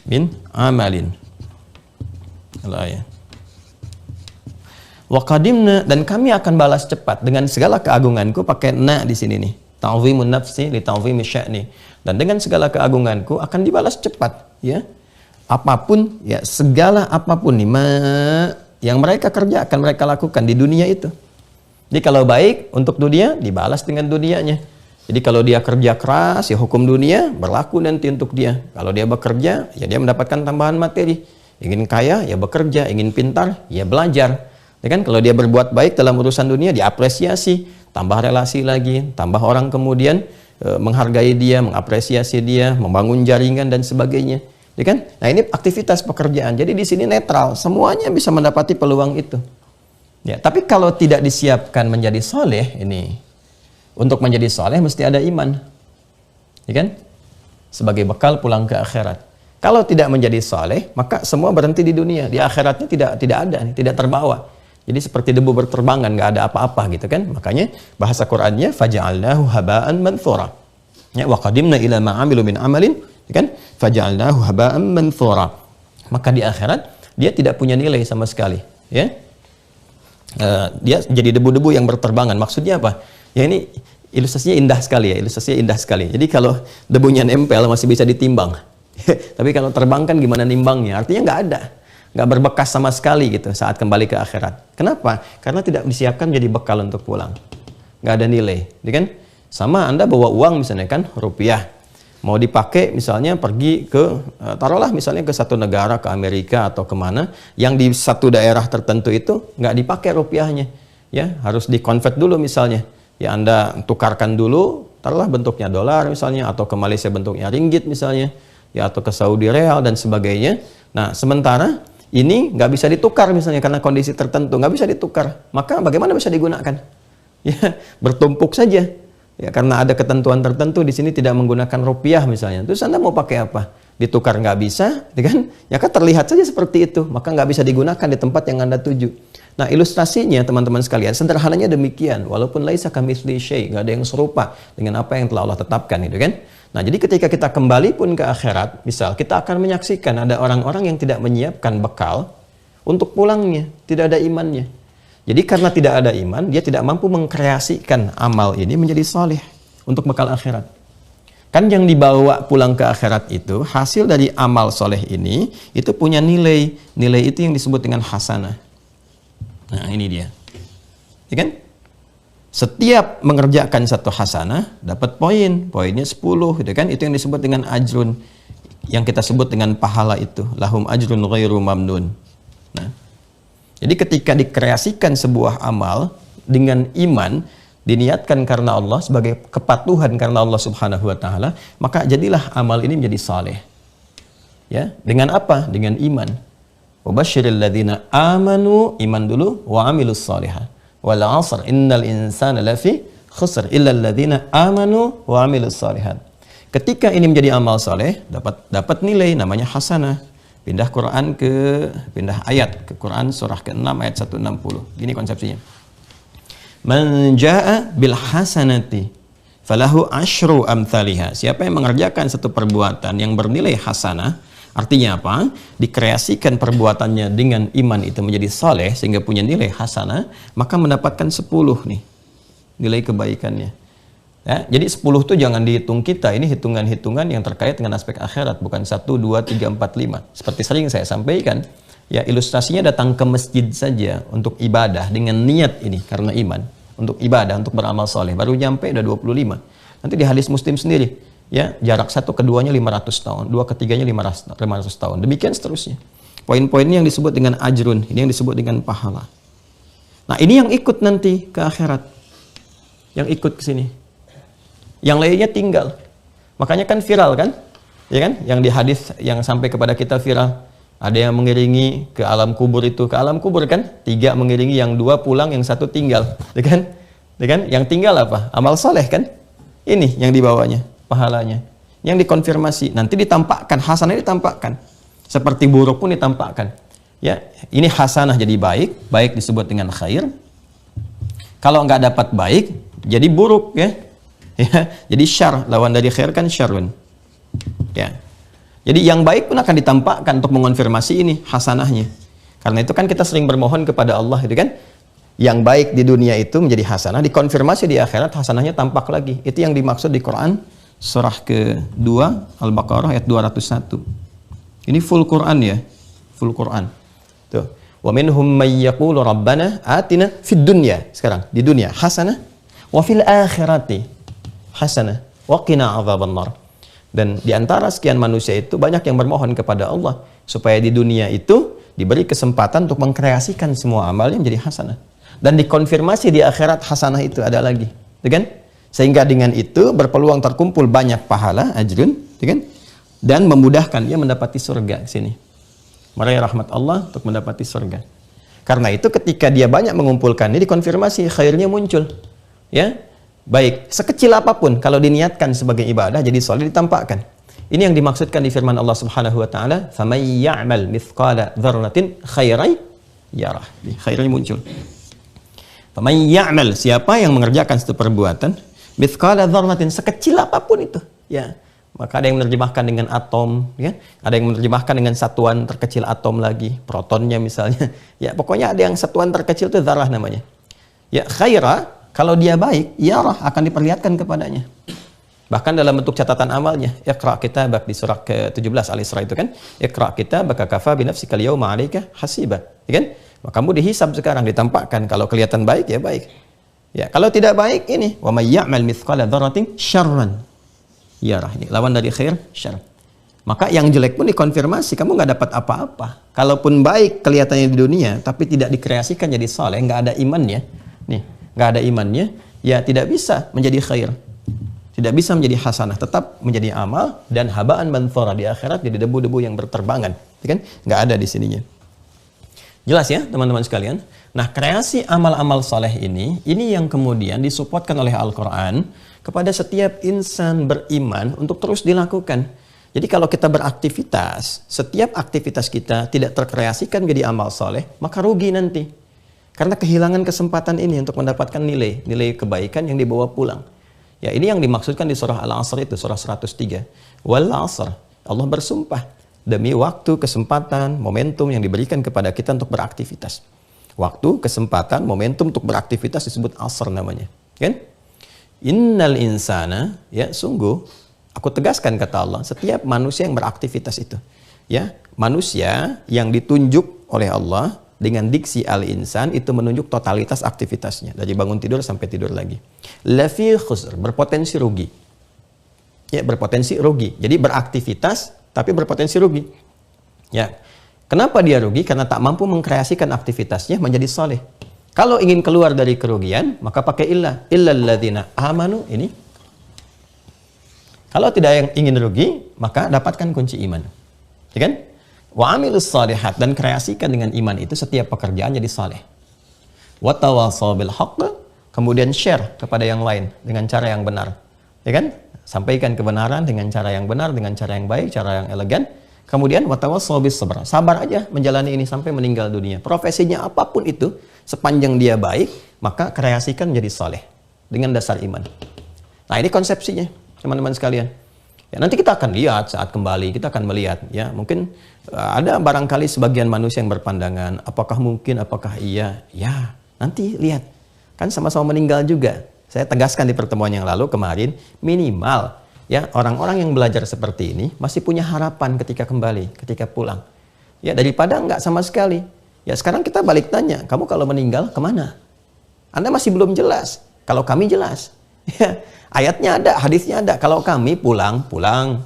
Min amalin. Allah ya. Wa qadimna, dan kami akan balas cepat dengan segala keagunganku, pakai na di sini nih. Ta'zimun nafsi li ta'zimi sya'ni. Dan dengan segala keagunganku akan dibalas cepat, ya. Apapun, ya, segala apapun nih yang mereka kerjakan, mereka lakukan di dunia itu. Jadi kalau baik untuk dunia, dibalas dengan dunianya. Jadi kalau dia kerja keras, ya hukum dunia berlaku nanti untuk dia. Kalau dia bekerja, ya dia mendapatkan tambahan materi. Ingin kaya, ya bekerja. Ingin pintar, ya belajar. Ya kan? Kalau dia berbuat baik dalam urusan dunia, diapresiasi. Tambah relasi lagi, tambah orang kemudian menghargai dia, mengapresiasi dia, membangun jaringan dan sebagainya. Ya kan? Nah, ini aktivitas pekerjaan. Jadi di sini netral, semuanya bisa mendapati peluang itu. Ya, tapi kalau tidak disiapkan menjadi soleh, ini untuk menjadi soleh mesti ada iman. Ya kan? Sebagai bekal pulang ke akhirat. Kalau tidak menjadi soleh, maka semua berhenti di dunia. Di akhiratnya tidak ada, tidak terbawa. Jadi seperti debu berterbangan, nggak ada apa-apa gitu kan. Makanya bahasa Qur'annya faja'alnahu haba'an manthura. Ya, wa qadimna ila ma 'amilu min amalin, ya kan? Faja'alnahu haba'an manthura. Maka di akhirat dia tidak punya nilai sama sekali, ya. Dia jadi debu-debu yang berterbangan. Maksudnya apa? Ya ini ilustrasinya indah sekali ya, ilustrasinya indah sekali. Jadi kalau debunya nempel masih bisa ditimbang. Tapi kalau terbang kan gimana nimbangnya? Artinya nggak ada. Nggak berbekas sama sekali gitu saat kembali ke akhirat. Kenapa? Karena tidak disiapkan menjadi bekal untuk pulang. Nggak ada nilai, ya kan? Sama Anda bawa uang misalnya kan, rupiah. Mau dipakai misalnya pergi ke, taruhlah misalnya ke satu negara, ke Amerika atau kemana, yang di satu daerah tertentu itu nggak dipakai rupiahnya. Ya, harus dikonvert dulu misalnya. Ya Anda tukarkan dulu, taruhlah bentuknya dolar misalnya, atau ke Malaysia bentuknya ringgit misalnya, ya atau ke Saudi real dan sebagainya. Nah, sementara ini nggak bisa ditukar misalnya karena kondisi tertentu, nggak bisa ditukar. Maka bagaimana bisa digunakan? Ya, bertumpuk saja. Ya, karena ada ketentuan tertentu di sini tidak menggunakan rupiah misalnya. Terus Anda mau pakai apa? Ditukar nggak bisa, ya kan? Ya kan terlihat saja seperti itu. Maka nggak bisa digunakan di tempat yang Anda tuju. Nah, ilustrasinya teman-teman sekalian, sederhananya demikian. Walaupun laisa kamitslihi syai', nggak ada yang serupa dengan apa yang telah Allah tetapkan, itu kan? Nah, jadi ketika kita kembali pun ke akhirat, misal kita akan menyaksikan ada orang-orang yang tidak menyiapkan bekal untuk pulangnya, tidak ada imannya. Jadi karena tidak ada iman, dia tidak mampu mengkreasikan amal ini menjadi soleh untuk bekal akhirat. Kan yang dibawa pulang ke akhirat itu, hasil dari amal soleh ini, itu punya nilai. Nilai itu yang disebut dengan hasanah. Nah, ini dia. Ya kan? Setiap mengerjakan satu hasanah dapat poin, poinnya 10, gitu kan? Itu yang disebut dengan ajrun, yang kita sebut dengan pahala itu, lahum ajrun ghairu mamnun. Nah, jadi ketika dikreasikan sebuah amal dengan iman, diniatkan karena Allah sebagai kepatuhan karena Allah Subhanahu wa taala, maka jadilah amal ini menjadi saleh. Ya, dengan apa? Dengan iman. Wabasyiril ladzina amanu, iman dulu, wa amilus shalihat. Wal 'asr innal insana lafi khusr illa alladzina amanu wa 'amilus shalihat. Ketika ini menjadi amal soleh, dapat nilai namanya hasanah. Pindah ayat ke Quran surah ke-6 ayat 160. Gini konsepsinya. Man jaa bil hasanati falahu asyru amthaliha. Siapa yang mengerjakan satu perbuatan yang bernilai hasanah, artinya apa? Dikreasikan perbuatannya dengan iman itu menjadi saleh sehingga punya nilai hasanah, maka mendapatkan 10 nih nilai kebaikannya. Ya, jadi 10 itu jangan dihitung kita, ini hitungan-hitungan yang terkait dengan aspek akhirat, bukan 1, 2, 3, 4, 5. Seperti sering saya sampaikan, ya ilustrasinya datang ke masjid saja untuk ibadah dengan niat ini karena iman, untuk ibadah, untuk beramal soleh, baru nyampe udah 25. Nanti di hadis Muslim sendiri, ya jarak satu keduanya 500 tahun, dua ketiganya 500 tahun, demikian seterusnya. Poin-poinnya yang disebut dengan ajrun, ini yang disebut dengan pahala. Nah ini yang ikut nanti ke akhirat, yang ikut ke sini. Yang lainnya tinggal. Makanya kan viral kan? Ya kan? Yang di hadis yang sampai kepada kita viral. Ada yang mengiringi ke alam kubur itu. Ke alam kubur kan? 3 mengiringi, yang 2 pulang, yang 1 tinggal. Ya kan? Ya kan? Yang tinggal apa? Amal soleh kan? Ini yang dibawanya, pahalanya. Yang dikonfirmasi. Nanti ditampakkan, hasanah ditampakkan. Seperti buruk pun ditampakkan. Ya, ini hasanah jadi baik. Baik disebut dengan khair. Kalau nggak dapat baik, jadi buruk ya. Ya, jadi syar, lawan dari khair kan syarun. Ya. Jadi yang baik pun akan ditampakkan untuk mengonfirmasi ini hasanahnya. Karena itu kan kita sering bermohon kepada Allah itu kan. Yang baik di dunia itu menjadi hasanah, dikonfirmasi di akhirat hasanahnya tampak lagi. Itu yang dimaksud di Quran surah ke-2 Al-Baqarah ayat 201. Ini full Quran ya. Full Quran. Tuh. Wa minhum may yaqulu rabbana atina fid dunya. Sekarang di dunia hasanah wa fil akhirati hasanah wa qina adzabannar. Dan di antara sekian manusia itu banyak yang bermohon kepada Allah supaya di dunia itu diberi kesempatan untuk mengkreasikan semua amalnya menjadi hasanah, dan dikonfirmasi di akhirat hasanah itu ada lagi, kan? Sehingga dengan itu berpeluang terkumpul banyak pahala ajrun, kan? Dan memudahkan dia mendapati surga di sini. Meraih rahmat Allah untuk mendapati surga. Karena itu ketika dia banyak mengumpulkan ini, dikonfirmasi khairnya muncul, ya. Baik, sekecil apapun kalau diniatkan sebagai ibadah jadi soleh ditampakkan. Ini yang dimaksudkan di firman Allah Subhanahu wa taala, "Faman ya'mal mithqala dzarratin khairan yarah." Khairnya muncul. Faman ya'mal, siapa yang mengerjakan satu perbuatan mithqala dzarratin, sekecil apapun itu, ya. Maka ada yang menerjemahkan dengan atom, ya. Ada yang menerjemahkan dengan satuan terkecil atom lagi, protonnya misalnya. Ya, pokoknya ada yang satuan terkecil itu dzarrah namanya. Ya, khaira, kalau dia baik, yarah, akan diperlihatkan kepadanya. Bahkan dalam bentuk catatan amalnya. Iqra kitabak di surah ke-17 Al-Isra itu kan. Iqra kitabaka kafa binafsika al-yawma 'alaika hasiba. Ya kan? Maka kamu dihisab sekarang, ditampakkan. Kalau kelihatan baik, ya baik. Ya, kalau tidak baik ini, wa may ya'mal mithqala dzarratin syarran yarah. Ini lawan dari khair, syarr. Maka yang jelek pun dikonfirmasi, kamu nggak dapat apa-apa. Kalaupun baik kelihatannya di dunia, tapi tidak dikreasikan jadi saleh, nggak ada imannya. Nih, nggak ada imannya, ya tidak bisa menjadi khair, tidak bisa menjadi hasanah, tetap menjadi amal dan habaan manthura di akhirat, jadi debu-debu yang berterbangan, kan? Nggak ada di sininya. Jelas ya teman-teman sekalian. Nah, kreasi amal-amal soleh ini yang kemudian disuppotkan oleh Al-Quran kepada setiap insan beriman untuk terus dilakukan. Jadi kalau kita beraktivitas, setiap aktivitas kita tidak terkreasikan menjadi amal soleh, maka rugi nanti. Karena kehilangan kesempatan ini untuk mendapatkan nilai kebaikan yang dibawa pulang. Ya, ini yang dimaksudkan di surah Al-Asr itu, surah 103. Wal 'asr. Allah bersumpah demi waktu, kesempatan, momentum yang diberikan kepada kita untuk beraktivitas. Waktu, kesempatan, momentum untuk beraktivitas disebut asr namanya. Kan? Innal insana, ya sungguh, aku tegaskan kata Allah, setiap manusia yang beraktivitas itu. Ya, manusia yang ditunjuk oleh Allah dengan diksi al-insan itu menunjuk totalitas aktivitasnya dari bangun tidur sampai tidur lagi. Lafi khusr, berpotensi rugi. Ya, berpotensi rugi. Jadi beraktivitas tapi berpotensi rugi. Ya. Kenapa dia rugi? Karena tak mampu mengkreasikan aktivitasnya menjadi soleh. Kalau ingin keluar dari kerugian, maka pakai illal ladzina amanu ini. Kalau tidak ingin rugi, maka dapatkan kunci iman. Ya kan? Wa amilus shalihat, dan kreasikan dengan iman itu setiap pekerjaan jadi saleh. Wa tawasaw bil haqq, kemudian share kepada yang lain dengan cara yang benar. Ya kan? Sampaikan kebenaran dengan cara yang benar, dengan cara yang baik, cara yang elegan. Kemudian watawassaw bis sabr. Sabar aja menjalani ini sampai meninggal dunia. Profesinya apapun itu, sepanjang dia baik, maka kreasikan menjadi saleh dengan dasar iman. Nah, ini konsepsinya, teman-teman sekalian. Ya, nanti kita akan lihat saat kembali, kita akan melihat ya, mungkin ada barangkali sebagian manusia yang berpandangan, apakah mungkin, apakah iya? Ya, nanti lihat. Kan sama-sama meninggal juga. Saya tegaskan di pertemuan yang lalu kemarin, minimal ya, orang-orang yang belajar seperti ini masih punya harapan ketika kembali, ketika pulang. Ya, daripada enggak sama sekali. Ya, sekarang kita balik tanya, kamu kalau meninggal kemana? Anda masih belum jelas. Kalau kami jelas. Ya, ayatnya ada, hadisnya ada. Kalau kami pulang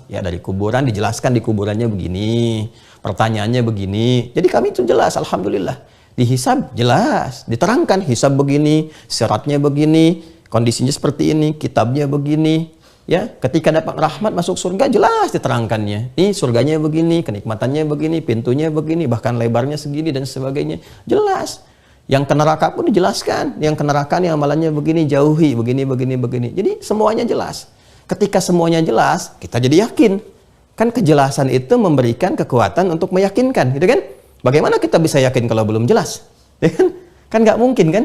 ya dari kuburan, dijelaskan di kuburannya begini, pertanyaannya begini. Jadi kami itu jelas, alhamdulillah. Dihisab jelas, diterangkan hisab begini, syaratnya begini, kondisinya seperti ini, kitabnya begini. Ya, ketika dapat rahmat masuk surga jelas diterangkannya. Ini surganya begini, kenikmatannya begini, pintunya begini, bahkan lebarnya segini dan sebagainya. Jelas. Yang ke neraka pun dijelaskan. Yang ke neraka yang amalannya begini, jauhi, begini. Jadi semuanya jelas. Ketika semuanya jelas, kita jadi yakin. Kan kejelasan itu memberikan kekuatan untuk meyakinkan, gitu kan? Bagaimana kita bisa yakin kalau belum jelas? Ya kan? Kan nggak mungkin kan?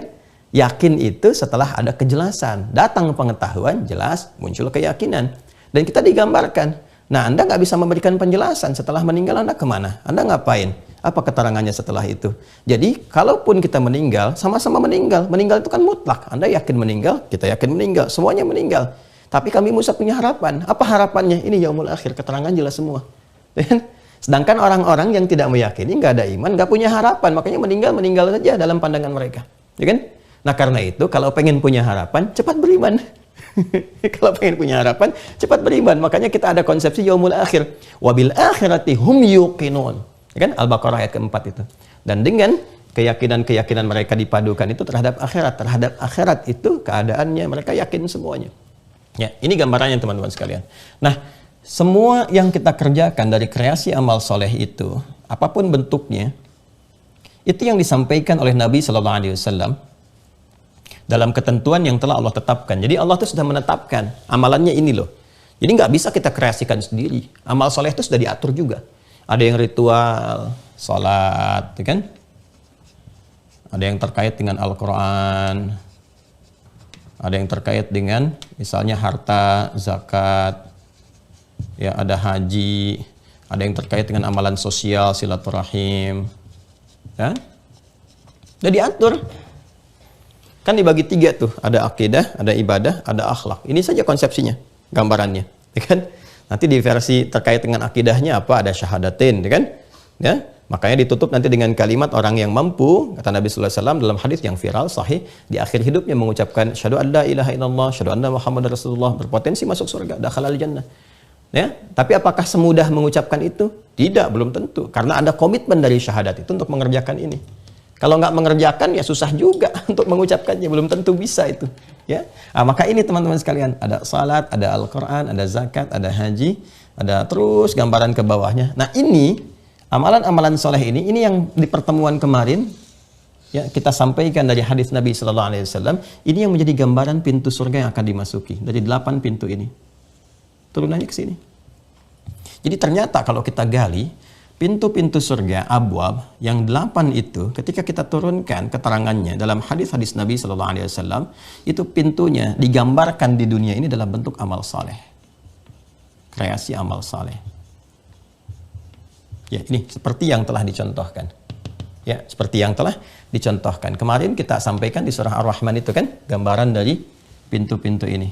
Yakin itu setelah ada kejelasan. Datang pengetahuan, jelas, muncul keyakinan. Dan kita digambarkan. Nah, Anda nggak bisa memberikan penjelasan. Setelah meninggal Anda kemana? Anda ngapain? Apa keterangannya setelah itu? Jadi, kalaupun kita meninggal, sama-sama meninggal. Meninggal itu kan mutlak. Anda yakin meninggal, kita yakin meninggal. Semuanya meninggal. Tapi kami Musa punya harapan. Apa harapannya? Ini yaumul akhir. Keterangan jelas semua. Sedangkan orang-orang yang tidak meyakini, nggak ada iman, nggak punya harapan. Makanya meninggal saja dalam pandangan mereka. Ya kan? Nah, karena itu kalau pengen punya harapan, cepat beriman. Kalau pengen punya harapan, cepat beriman. Makanya kita ada konsepsi yaumul akhir. Wabil akhirati hum yuqinun. Ya kan? Al-Baqarah ayat keempat itu. Dan dengan keyakinan-keyakinan mereka dipadukan itu terhadap akhirat. Terhadap akhirat itu keadaannya mereka yakin semuanya. Ya, ini gambarannya teman-teman sekalian. Nah, semua yang kita kerjakan dari kreasi amal soleh itu, apapun bentuknya, itu yang disampaikan oleh Nabi SAW dalam ketentuan yang telah Allah tetapkan. Jadi Allah itu sudah menetapkan amalannya ini loh. Jadi nggak bisa kita kreasikan sendiri. Amal soleh itu sudah diatur juga. Ada yang ritual, sholat, ya kan? Ada yang terkait dengan Al-Quran. Ada yang terkait dengan misalnya harta, zakat. Ya, ada haji. Ada yang terkait dengan amalan sosial, silaturahim. Ya? Sudah diatur. Kan dibagi tiga tuh, ada akidah, ada ibadah, ada akhlak. Ini saja konsepsinya, gambarannya, ya kan? Nanti di versi terkait dengan akidahnya apa? Ada syahadatin, ya kan? Ya, makanya ditutup nanti dengan kalimat orang yang mampu, kata Nabi sallallahu alaihi wasallam dalam hadis yang viral sahih, di akhir hidupnya mengucapkan syahadu an la ilaha illallah, syahadu anna muhammadar rasulullah, berpotensi masuk surga, dakhalal jannah. Ya, tapi apakah semudah mengucapkan itu? Tidak, belum tentu. Karena ada komitmen dari syahadat itu untuk mengerjakan ini. Kalau nggak mengerjakan ya susah juga untuk mengucapkannya, belum tentu bisa itu. Ya, maka ini teman-teman sekalian, ada salat, ada Al-Quran, ada zakat, ada haji, ada terus gambaran ke bawahnya. Nah ini amalan-amalan soleh ini yang di pertemuan kemarin ya kita sampaikan dari hadis Nabi Sallallahu Alaihi Wasallam. Ini yang menjadi gambaran pintu surga yang akan dimasuki dari 8 pintu ini. Turunannya ke sini. Jadi ternyata kalau kita gali pintu-pintu surga, abwab, yang 8 itu, ketika kita turunkan keterangannya dalam hadis-hadis Nabi Sallallahu Alaihi Wasallam, itu pintunya digambarkan di dunia ini dalam bentuk amal saleh. Kreasi amal saleh. Ya, ini seperti yang telah dicontohkan. Ya, seperti yang telah dicontohkan. Kemarin kita sampaikan di surah Ar-Rahman itu kan, gambaran dari pintu-pintu ini.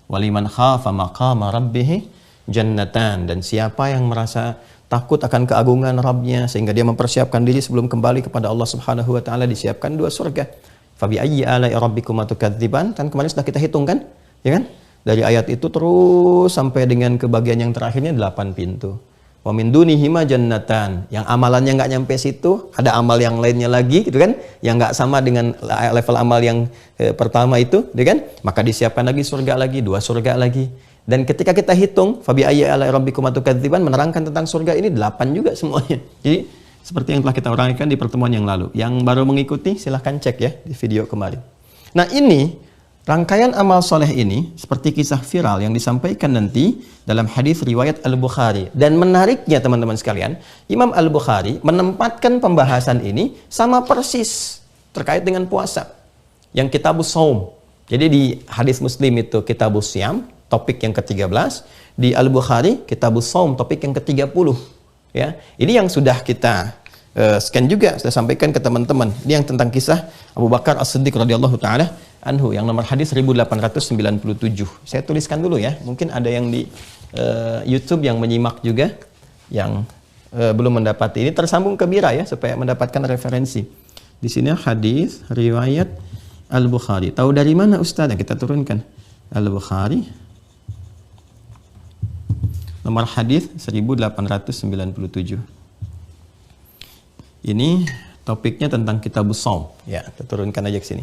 Waliman khafa maqama rabbih jannatan. Dan siapa yang merasa takut akan keagungan Rabbnya sehingga dia mempersiapkan diri sebelum kembali kepada Allah Subhanahu wa taala, disiapkan 2 surga. Fabi ayyi ala'i rabbikuma tukadziban. Kan kemarin sudah kita hitung kan? Ya kan? Dari ayat itu terus sampai dengan ke bagian yang terakhirnya 8 pintu. Wa min dunihima jannatan. Yang amalannya nggak nyampe situ, ada amal yang lainnya lagi gitu kan? Yang nggak sama dengan level amal yang pertama itu, gitu kan? Maka disiapkan lagi surga lagi, 2 surga lagi. Dan ketika kita hitung, fabi ayyi ala'i rabbikuma tukadziban, menerangkan tentang surga ini 8 juga semuanya. Jadi seperti yang telah kita uraikan di pertemuan yang lalu. Yang baru mengikuti silahkan cek ya di video kemarin. Nah ini Rangkaian amal soleh ini seperti kisah viral yang disampaikan nanti dalam hadis riwayat Al-Bukhari. Dan menariknya teman-teman sekalian, Imam Al-Bukhari menempatkan pembahasan ini sama persis terkait dengan puasa. Yang kitabus saum. Jadi di hadis Muslim itu kitabus siam, topik yang ke-13. Di Al-Bukhari kitabus saum, topik yang ke-30. Ya, ini yang sudah kita scan juga, sudah sampaikan ke teman-teman. Ini yang tentang kisah Abu Bakar As-Siddiq radhiyallahu taala anhu yang nomor hadis 1897. Saya tuliskan dulu ya. Mungkin ada yang di YouTube yang menyimak juga yang belum mendapati. Ini tersambung ke Bira ya supaya mendapatkan referensi. Di sini hadis riwayat Al-Bukhari. Tahu dari mana Ustaz? Kita turunkan. Al-Bukhari nomor hadis 1897. Ini topiknya tentang kitabus shaum. Ya, kita turunkan aja ke sini.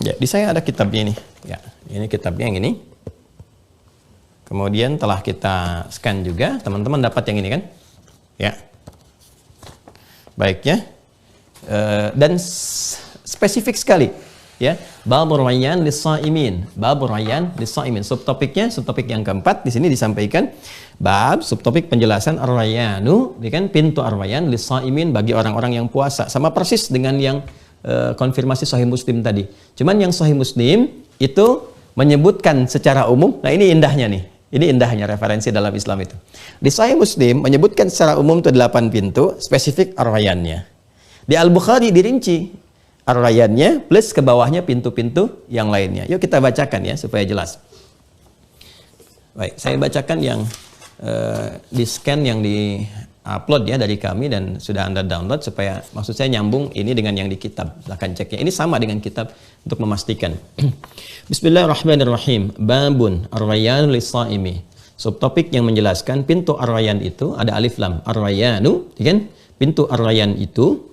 Ya, di saya ada kitabnya ini. Ya, ini kitabnya yang ini. Kemudian telah kita scan juga, teman-teman dapat yang ini kan? Ya. Baik ya. Dan spesifik sekali. Ya, babur rayyan lis-shaimin. Babur rayyan lis-shaimin. Subtopiknya, subtopik yang keempat di sini disampaikan bab subtopik penjelasan ar-rayyanu, kan pintu ar-rayyan lis-shaimin bagi orang-orang yang puasa. Sama persis dengan yang konfirmasi Sahih Muslim tadi. Cuman yang Sahih Muslim itu menyebutkan secara umum. Nah, ini indahnya nih. Ini indahnya referensi dalam Islam itu. Di Sahih Muslim menyebutkan secara umum itu 8 pintu, spesifik ar-rayyannya. Di Al-Bukhari dirinci ar-rayyannya plus ke bawahnya pintu-pintu yang lainnya. Yuk kita bacakan ya supaya jelas. Baik, saya bacakan yang di scan yang di upload ya dari kami dan sudah Anda download supaya maksud saya nyambung ini dengan yang di kitab. Silahkan ceknya. Ini sama dengan kitab untuk memastikan. Bismillahirrahmanirrahim. Babun ar-rayyan lis-shaimi. Subtopik yang menjelaskan pintu ar-rayyan itu ada alif lam. Ar-rayyanu, kan? Pintu ar-rayyan itu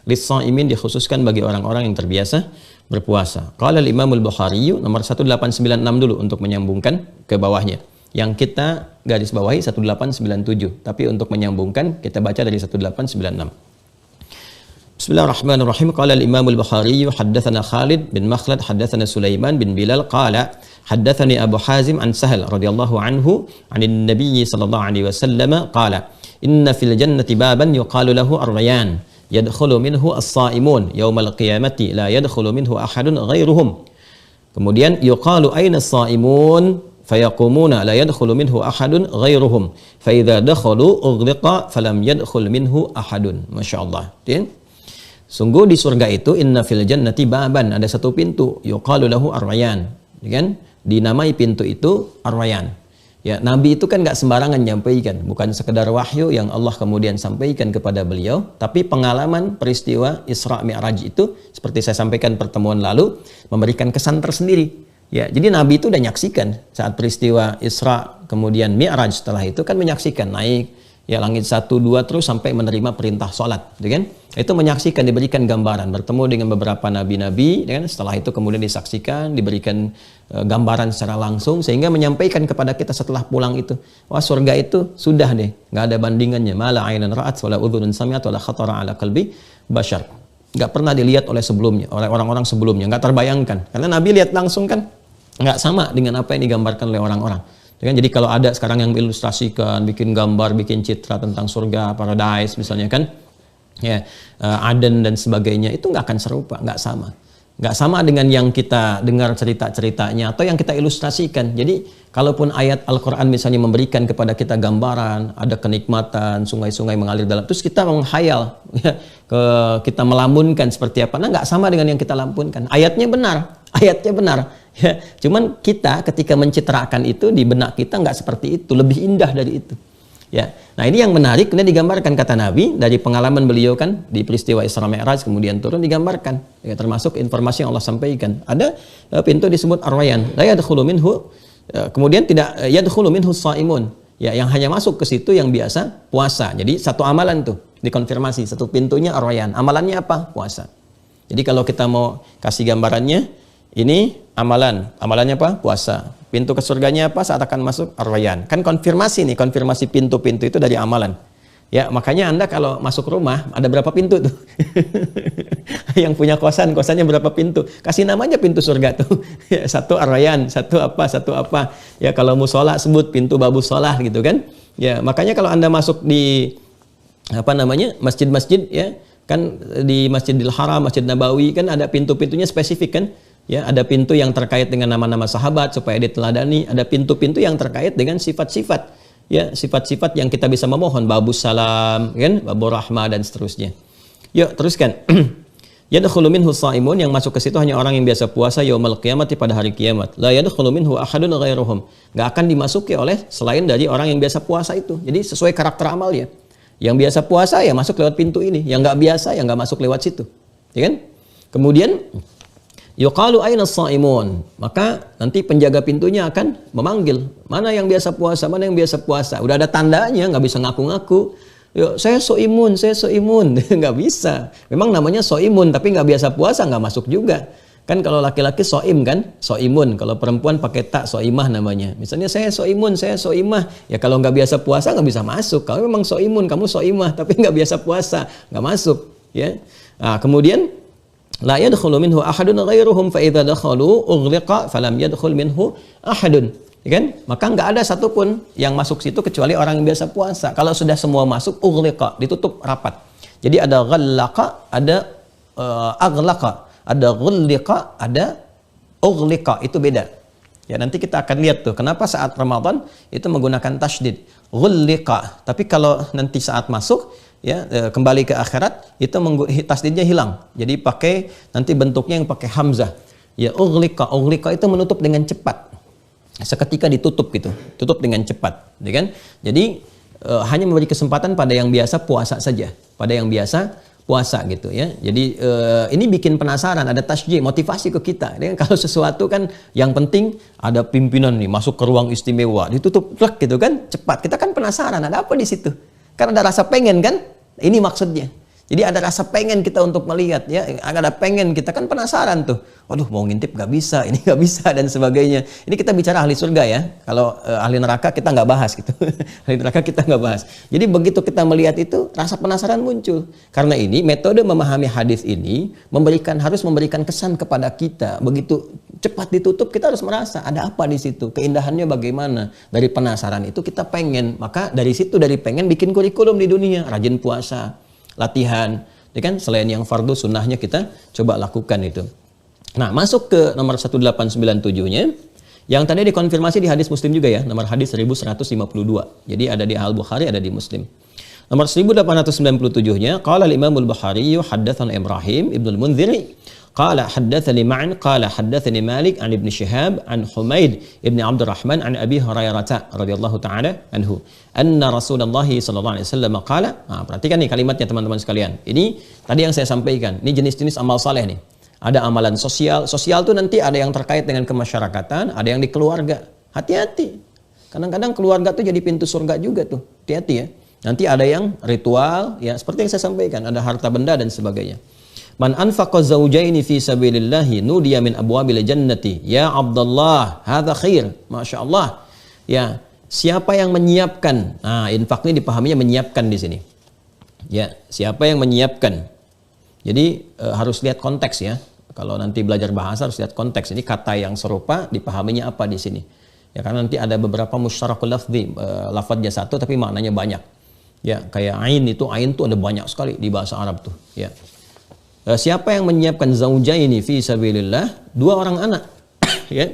lis-shaimin dikhususkan bagi orang-orang yang terbiasa berpuasa. Qala al-Imam al-Bukhari nomor 1896 dulu untuk menyambungkan ke bawahnya. Yang kita garis bawahi 1897, tapi untuk menyambungkan kita baca dari 1896. Bismillahirrahmanirrahim. Qala al-Imam al-Bukhari haddatsana Khalid bin Makhlad haddatsana Sulaiman bin Bilal qala haddatsani Abu Hazim an Sahal radhiyallahu anhu 'anil Nabiy sallallahu alaihi wasallam qala inna fil jannati baban yuqalu lahu ar-rayyan yadkhulu minhu as-shaimun yaumal qiyamati la yadkhulu minhu ahadun ghairuhum. Kemudian yuqalu aina as-shaimun fayaqumuna la yadkhulu minhu ahadun ghairuhum fa idza dakhalu ughliqa falam yadkhul minhu ahadun. Masyaallah. Sungguh di surga itu inna fil jannati baban, ada satu pintu yuqalu lahu ar-rayyan, kan? Dinamai pintu itu ar-rayyan. Ya, Nabi itu kan nggak sembarangan nyampaikan, bukan sekedar wahyu yang Allah kemudian sampaikan kepada beliau, tapi pengalaman peristiwa Isra Mi'raj itu seperti saya sampaikan pertemuan lalu memberikan kesan tersendiri. Ya, jadi Nabi itu udah nyaksikan saat peristiwa Isra kemudian Mi'raj, setelah itu kan menyaksikan naik ya langit 1, 2 terus sampai menerima perintah sholat, gitu kan? Itu menyaksikan, diberikan gambaran, bertemu dengan beberapa nabi-nabi, kan? Setelah itu kemudian disaksikan, diberikan gambaran secara langsung sehingga menyampaikan kepada kita setelah pulang itu, wah surga itu sudah deh, nggak ada bandingannya, mala ainan ra'at wala udhunun sami'at wala khatara ala qalbi bashar. Nggak pernah dilihat oleh sebelumnya, oleh orang-orang sebelumnya, nggak terbayangkan. Karena Nabi lihat langsung kan, nggak sama dengan apa yang digambarkan oleh orang-orang. Jadi kalau ada sekarang yang mengilustrasikan, bikin gambar, bikin citra tentang surga, paradise misalnya kan, ya Aden dan sebagainya, itu nggak akan serupa, nggak sama. Nggak sama dengan yang kita dengar cerita-ceritanya atau yang kita ilustrasikan. Jadi kalaupun ayat Al-Quran misalnya memberikan kepada kita gambaran, ada kenikmatan, sungai-sungai mengalir dalam, terus kita menghayal, ya, kita melamunkan seperti apa, nah nggak sama dengan yang kita lampunkan. Ayatnya benar. Ya, cuman kita ketika mencitrakan itu di benak kita nggak seperti itu, lebih indah dari itu. Ya, nah ini yang menarik, ini digambarkan kata Nabi dari pengalaman beliau kan di peristiwa Isra Mi'raj kemudian turun digambarkan, ya, termasuk informasi yang Allah sampaikan. Ada pintu disebut ar-rayyan, la yadkhulu minhu, kemudian tidak yadkhulu minhu shaimun, ya, yang hanya masuk ke situ yang biasa puasa. Jadi satu amalan tuh dikonfirmasi, satu pintunya ar-rayyan. Amalannya apa? Puasa. Jadi kalau kita mau kasih gambarannya, ini amalannya apa? Puasa. Pintu ke surganya apa? Saat akan masuk ar-rayyan. Kan konfirmasi nih, konfirmasi pintu-pintu itu dari amalan. Ya, makanya Anda kalau masuk rumah ada berapa pintu tuh? Yang punya kosan, kosannya berapa pintu? Kasih namanya pintu surga tuh. Ya, satu Ar-Rayyan, satu apa. Ya kalau musola sebut pintu babu sholah gitu kan. Ya makanya kalau Anda masuk di masjid-masjid ya kan, di Masjidil Haram, Masjid Nabawi kan ada pintu-pintunya spesifik kan. Ya, ada pintu yang terkait dengan nama-nama sahabat supaya diteladani, ada pintu-pintu yang terkait dengan sifat-sifat. Ya, sifat-sifat yang kita bisa memohon, babus salam, kan, babu rahmah dan seterusnya. Yuk, teruskan. Yadkhulu minhu shaimun, yang masuk ke situ hanya orang yang biasa puasa yaumul qiyamati, pada hari kiamat. La yadkhulu minhu ahadun ghairuhum. Enggak akan dimasuki oleh selain dari orang yang biasa puasa itu. Jadi sesuai karakter amalnya. Yang biasa puasa ya masuk lewat pintu ini, yang enggak biasa ya enggak masuk lewat situ. Ya kan? Kemudian yuqalu aina shaimun, maka nanti penjaga pintunya akan memanggil, mana yang biasa puasa, mana yang biasa puasa. Udah ada tandanya, nggak bisa ngaku-ngaku. Yuk, saya soimun, nggak bisa. Memang namanya soimun, tapi nggak biasa puasa, nggak masuk juga. Kan kalau laki-laki soim kan, soimun. Kalau perempuan pakai tak, soimah namanya. Misalnya saya soimun, saya soimah. Ya kalau nggak biasa puasa nggak bisa masuk. Kalau memang soimun, kamu soimah, tapi nggak biasa puasa, nggak masuk. Ya. Nah, kemudian la yadkhulu minhu ahadun ghairuhum fa idza dakhalu ughliqa falam yadkhul minhu ahadun. Ya kan? Maka enggak ada satupun yang masuk situ kecuali orang yang biasa puasa. Kalau sudah semua masuk, ughliqa, ditutup rapat. Jadi ada ghallaqa, ada aghlaqa, ada ghulliqa, ada ughliqa, itu beda. Ya, nanti kita akan lihat tuh kenapa saat Ramadan itu menggunakan tasydid, ghulliqa. Tapi kalau nanti saat masuk ya kembali ke akhirat itu tasdidnya hilang, jadi pakai nanti bentuknya yang pakai hamzah. Ya ughliqa, ughliqa itu menutup dengan cepat, seketika ditutup gitu, tutup dengan cepat, ya kan? Jadi hanya memberi kesempatan pada yang biasa puasa saja, pada yang biasa puasa gitu ya. Jadi ini bikin penasaran, ada tasjih, motivasi ke kita. Ya, kalau sesuatu kan yang penting ada pimpinan nih masuk ke ruang istimewa, ditutup gitu kan, cepat. Kita kan penasaran ada apa di situ. Kan ada rasa pengen kan? Ini maksudnya. Jadi ada rasa pengen kita untuk melihat ya, ada pengen kita kan penasaran tuh. Waduh, mau ngintip gak bisa, ini gak bisa dan sebagainya. Ini kita bicara ahli surga ya. Kalau ahli neraka kita nggak bahas gitu. Ahli neraka kita nggak bahas. Jadi begitu kita melihat itu, rasa penasaran muncul. Karena ini metode memahami hadis ini harus memberikan kesan kepada kita. Begitu cepat ditutup, kita harus merasa ada apa di situ, keindahannya bagaimana. Dari penasaran itu kita pengen, maka dari situ, dari pengen bikin kurikulum di dunia, rajin puasa, latihan, ya kan? Selain yang fardu, sunnahnya kita coba lakukan itu. Nah, masuk ke nomor 1897-nya, yang tadi dikonfirmasi di hadis Muslim juga ya, nomor hadis 1152. Jadi ada di Al-Bukhari, ada di Muslim. Nomor 1897-nya, qala al-Imam al-Bukhari haddatsana Ibrahim ibn al-Munziri qala haddatsani Ma'an qala haddatsani Malik an Ibn Shihab an Humaid ibn Abdurrahman an Abi Hurairah radhiyallahu taala anhu anna Rasulullah sallallahu alaihi wasallam qala. Nah, perhatikan nih kalimatnya teman-teman sekalian. Ini tadi yang saya sampaikan. Ini jenis-jenis amal saleh nih. Ada amalan sosial. Sosial tuh nanti ada yang terkait dengan kemasyarakatan, ada yang di keluarga. Hati-hati. Kadang-kadang keluarga tuh jadi pintu surga juga tuh. Hati-hati ya. Nanti ada yang ritual, ya seperti yang saya sampaikan, ada harta benda dan sebagainya. Man anfaqa zawjaini fi sabilillahi nudiya min abwabil jannati. Ya Abdullah, hadza khair. Masya Allah. Ya, siapa yang menyiapkan? Nah, infak ini dipahaminya menyiapkan di sini. Ya, siapa yang menyiapkan? Jadi harus lihat konteks ya. Kalau nanti belajar bahasa harus lihat konteks. Ini kata yang serupa dipahaminya apa di sini. Ya, karena nanti ada beberapa musyarakul lafzi, lafadznya satu tapi maknanya banyak. Ya, kayak ain tuh ada banyak sekali di bahasa Arab tuh. Ya. Siapa yang menyiapkan zaujaini fi sabilillah, dua orang anak, ya.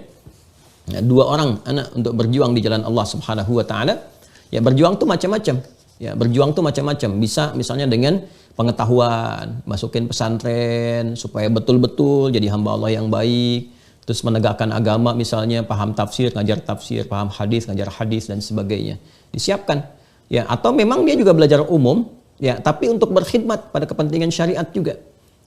Dua orang anak untuk berjuang di jalan Allah Subhanahu wa taala. Ya, berjuang tuh macam-macam. Ya, berjuang tuh macam-macam. Bisa misalnya dengan pengetahuan, masukin pesantren supaya betul-betul jadi hamba Allah yang baik, terus menegakkan agama misalnya, paham tafsir, ngajar tafsir, paham hadis, ngajar hadis dan sebagainya. Disiapkan. Ya, atau memang dia juga belajar umum, ya, tapi untuk berkhidmat pada kepentingan syariat juga.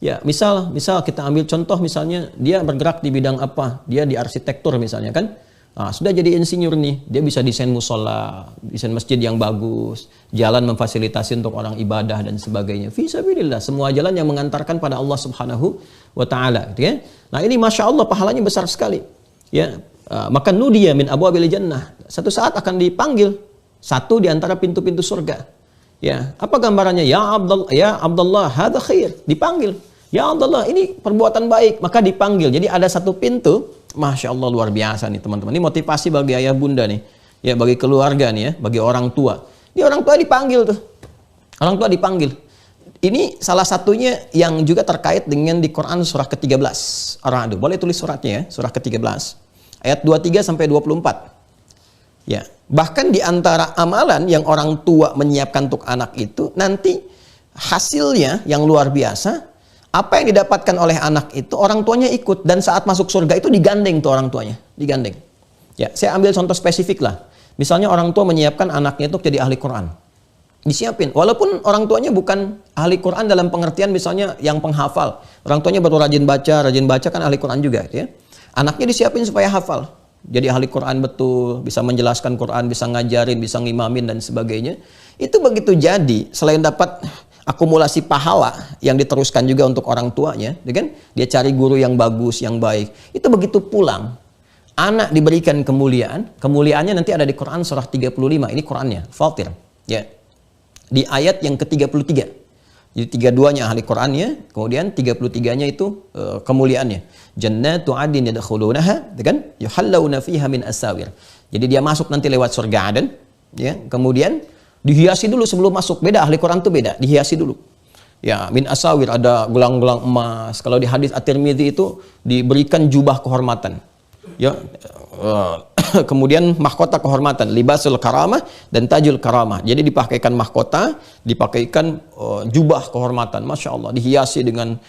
Ya, misal kita ambil contoh misalnya dia bergerak di bidang apa? Dia di arsitektur misalnya kan. Nah, sudah jadi insinyur nih, dia bisa desain musola, desain masjid yang bagus, jalan memfasilitasi untuk orang ibadah dan sebagainya. Fisabilillah, semua jalan yang mengantarkan pada Allah Subhanahu wa taala, gitu ya. Nah, ini Masya Allah pahalanya besar sekali. Ya, maka nudiya min abwabil jannah. Satu saat akan dipanggil satu di antara pintu-pintu surga. Ya, apa gambarannya? Ya Abdullah, hadza khair. Dipanggil. Ya Allah, ini perbuatan baik, maka dipanggil. Jadi ada satu pintu, Masya Allah luar biasa nih teman-teman. Ini motivasi bagi ayah bunda nih, ya bagi keluarga nih ya, bagi orang tua. Ini orang tua dipanggil tuh, orang tua dipanggil. Ini salah satunya yang juga terkait dengan di Quran surah ke-13. Ar-Ra'd. Boleh tulis suratnya ya, surah ke-13. Ayat 23 sampai 24. Ya, bahkan di antara amalan yang orang tua menyiapkan untuk anak itu, nanti hasilnya yang luar biasa. Apa yang didapatkan oleh anak itu, orang tuanya ikut. Dan saat masuk surga itu digandeng tuh orang tuanya. Digandeng. Ya, saya ambil contoh spesifik lah. Misalnya orang tua menyiapkan anaknya itu jadi ahli Quran. Disiapin. Walaupun orang tuanya bukan ahli Quran dalam pengertian misalnya yang penghafal. Orang tuanya baru rajin baca kan ahli Quran juga. Ya. Anaknya disiapin supaya hafal. Jadi ahli Quran betul, bisa menjelaskan Quran, bisa ngajarin, bisa ngimamin dan sebagainya. Itu begitu jadi, selain dapat akumulasi pahala yang diteruskan juga untuk orang tuanya, ya kan? Dia cari guru yang bagus, yang baik. Itu begitu pulang, anak diberikan kemuliaan. Kemuliaannya nanti ada di Quran surah 35. Ini Qurannya, Fatir. Ya. Di ayat yang ke-33. Jadi 32-nya ahli Qurannya, kemudian 33-nya itu kemuliaannya. Jannatu 'adnin yadkhulunaha, ya kan? Yuhallawna fiha min asawir. Jadi dia masuk nanti lewat surga Aden, ya. Kemudian dihiasi dulu sebelum masuk. Beda, ahli Quran tuh beda, dihiasi dulu. Ya, min asawir, ada gelang-gelang emas. Kalau di hadis At-Tirmidzi itu diberikan jubah kehormatan. Ya, kemudian mahkota kehormatan, libasul karamah dan tajul karamah. Jadi dipakaikan mahkota, dipakaikan jubah kehormatan. Masya Allah, dihiasi dengan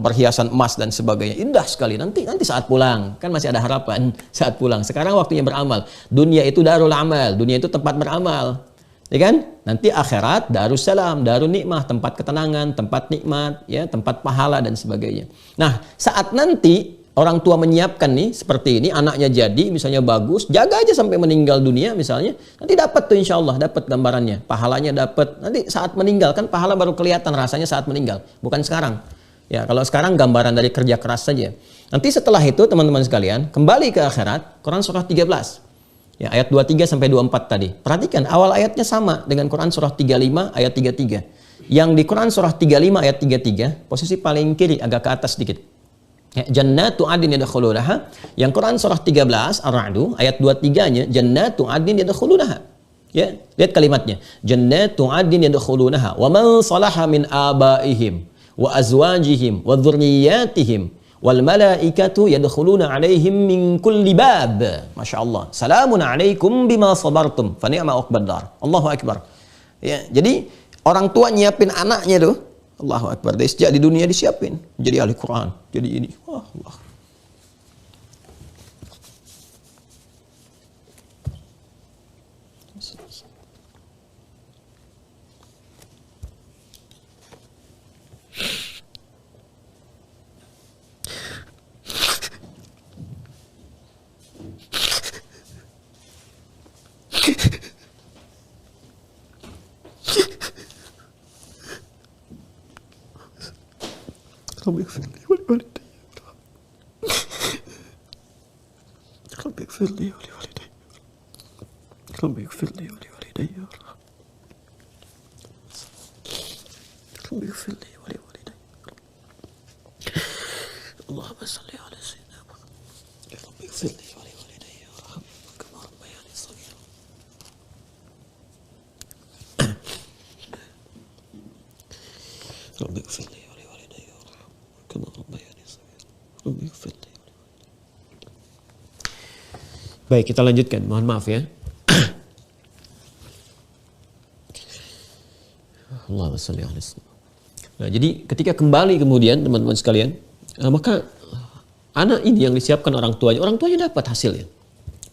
perhiasan emas dan sebagainya. Indah sekali. Nanti saat pulang, kan masih ada harapan saat pulang. Sekarang waktunya beramal. Dunia itu darul amal, dunia itu tempat beramal. Ya kan? Nanti akhirat darussalam, darun nikmah, tempat ketenangan, tempat nikmat, ya, tempat pahala dan sebagainya. Nah, saat nanti orang tua menyiapkan nih seperti ini, anaknya jadi misalnya bagus, jaga aja sampai meninggal dunia misalnya, nanti dapat tuh insya Allah, dapat gambarannya, pahalanya dapat. Nanti saat meninggal kan pahala baru kelihatan rasanya saat meninggal, bukan sekarang. Ya, kalau sekarang gambaran dari kerja keras saja. Nanti setelah itu teman-teman sekalian, kembali ke akhirat, Quran surah 13. Ya, ayat 23 sampai 24 tadi. Perhatikan awal ayatnya sama dengan Quran surah 35 ayat 33. Yang di Quran surah 35 ayat 33, posisi paling kiri agak ke atas sedikit. Ya, Jannatu 'adnin yadkhulunaha. Yang Quran surah 13 Ar-Ra'd ayat 23-nya Jannatu 'adnin yadkhulunaha. Ya, lihat kalimatnya. Jannatu 'adnin yadkhulunaha wa man salaha min abaihim wa azwajihim wa dzurriyyatihim wal malaikatu yadkhuluna 'alaihim min kulli bab. Masya Allah. Salamun 'alaikum bima sabartum fa ni'ma uqbad dar. Allahu akbar. Ya, jadi orang tua nyiapin anaknya tuh. Allahu akbar. Dari sejak di dunia disiapin. Jadi ahli Quran. Jadi ini. Wah, Allah. رب اغفر لي ولوالدي رب اغفر لي ولوالدي رب اغفر لي ولوالدي رب اغفر لي ولوالدي اللهم صل على سيدنا محمد رب اغفر لي ولوالدي وارحمهما كما ربياني صغيرا رب اغفر لي Baik, kita lanjutkan. Mohon maaf ya. Allahumma shalli ala sayyidina. Nah, jadi ketika kembali kemudian teman-teman sekalian, maka anak ini yang disiapkan orang tuanya dapat hasilnya.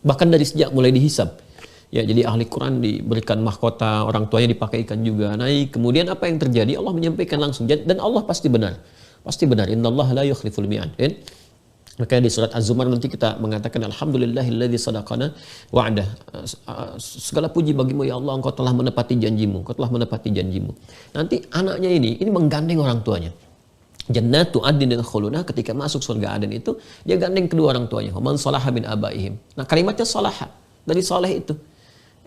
Bahkan dari sejak mulai dihisab. Ya, jadi ahli Quran diberikan mahkota, orang tuanya dipakaikan juga naik. Kemudian apa yang terjadi? Allah menyampaikan langsung dan Allah pasti benar. Pasti benar. Innallaha la yukhliful mi'ad. Maka di surat Az-Zumar nanti kita mengatakan alhamdulillahilladzi sadaqana wa'dah. Segala puji bagimu ya Allah, engkau telah menepati janjimu. Engkau telah menepati janjimu. Nanti anaknya ini menggandeng orang tuanya. Jannatu 'adnin yadkhuluna, ketika masuk surga Aden itu dia gandeng kedua orang tuanya. Wa man salaha min abaihim. Nah, kalimatnya salaha, dari saleh itu.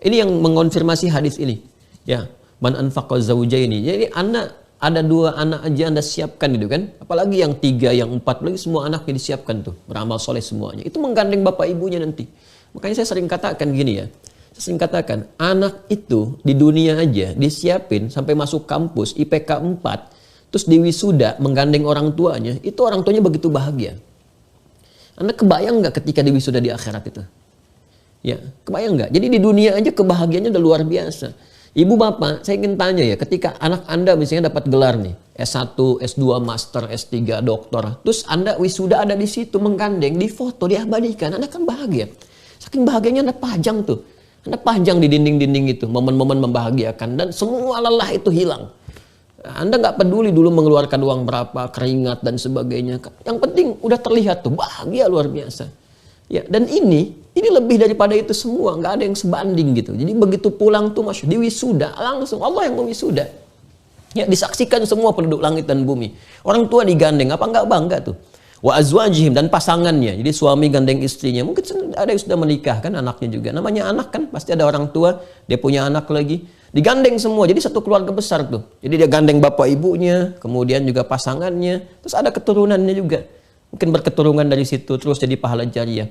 Ini yang mengonfirmasi hadis ini. Ya, man anfaqa zawjaini. Jadi anak ada 2 anak aja Anda siapkan itu kan. Apalagi yang 3, yang 4, apalagi semua anaknya disiapkan tuh. Beramal soleh semuanya. Itu menggandeng bapak ibunya nanti. Makanya saya sering katakan gini ya. Saya sering katakan, anak itu di dunia aja disiapin sampai masuk kampus IPK 4, terus di wisuda menggandeng orang tuanya, itu orang tuanya begitu bahagia. Anda kebayang nggak ketika di wisuda di akhirat itu? Ya, kebayang nggak? Jadi di dunia aja kebahagiaannya udah luar biasa. Ibu bapak, saya ingin tanya ya, ketika anak Anda misalnya dapat gelar nih, S1, S2, Master, S3, Doktor, terus Anda wisuda ada di situ menggandeng, difoto, diabadikan, Anda kan bahagia. Saking bahagianya Anda pajang tuh. Anda pajang di dinding-dinding itu, momen-momen membahagiakan, dan semua lelah itu hilang. Anda nggak peduli dulu mengeluarkan uang berapa, keringat dan sebagainya. Yang penting udah terlihat tuh, bahagia luar biasa. Ya, dan ini lebih daripada itu semua, nggak ada yang sebanding gitu. Jadi begitu pulang tuh Mas, di wisuda langsung Allah yang mewisuda. Ya, disaksikan semua penduduk langit dan bumi. Orang tua digandeng, apa nggak bangga tuh? Wa azwajihim, dan pasangannya. Jadi suami gandeng istrinya. Mungkin ada yang sudah menikah kan, anaknya juga. Namanya anak kan, pasti ada orang tua, dia punya anak lagi. Digandeng semua, jadi satu keluarga besar tuh. Jadi dia gandeng bapak ibunya, kemudian juga pasangannya, terus ada keturunannya juga. Mungkin berketurunan dari situ, terus jadi pahala jariah.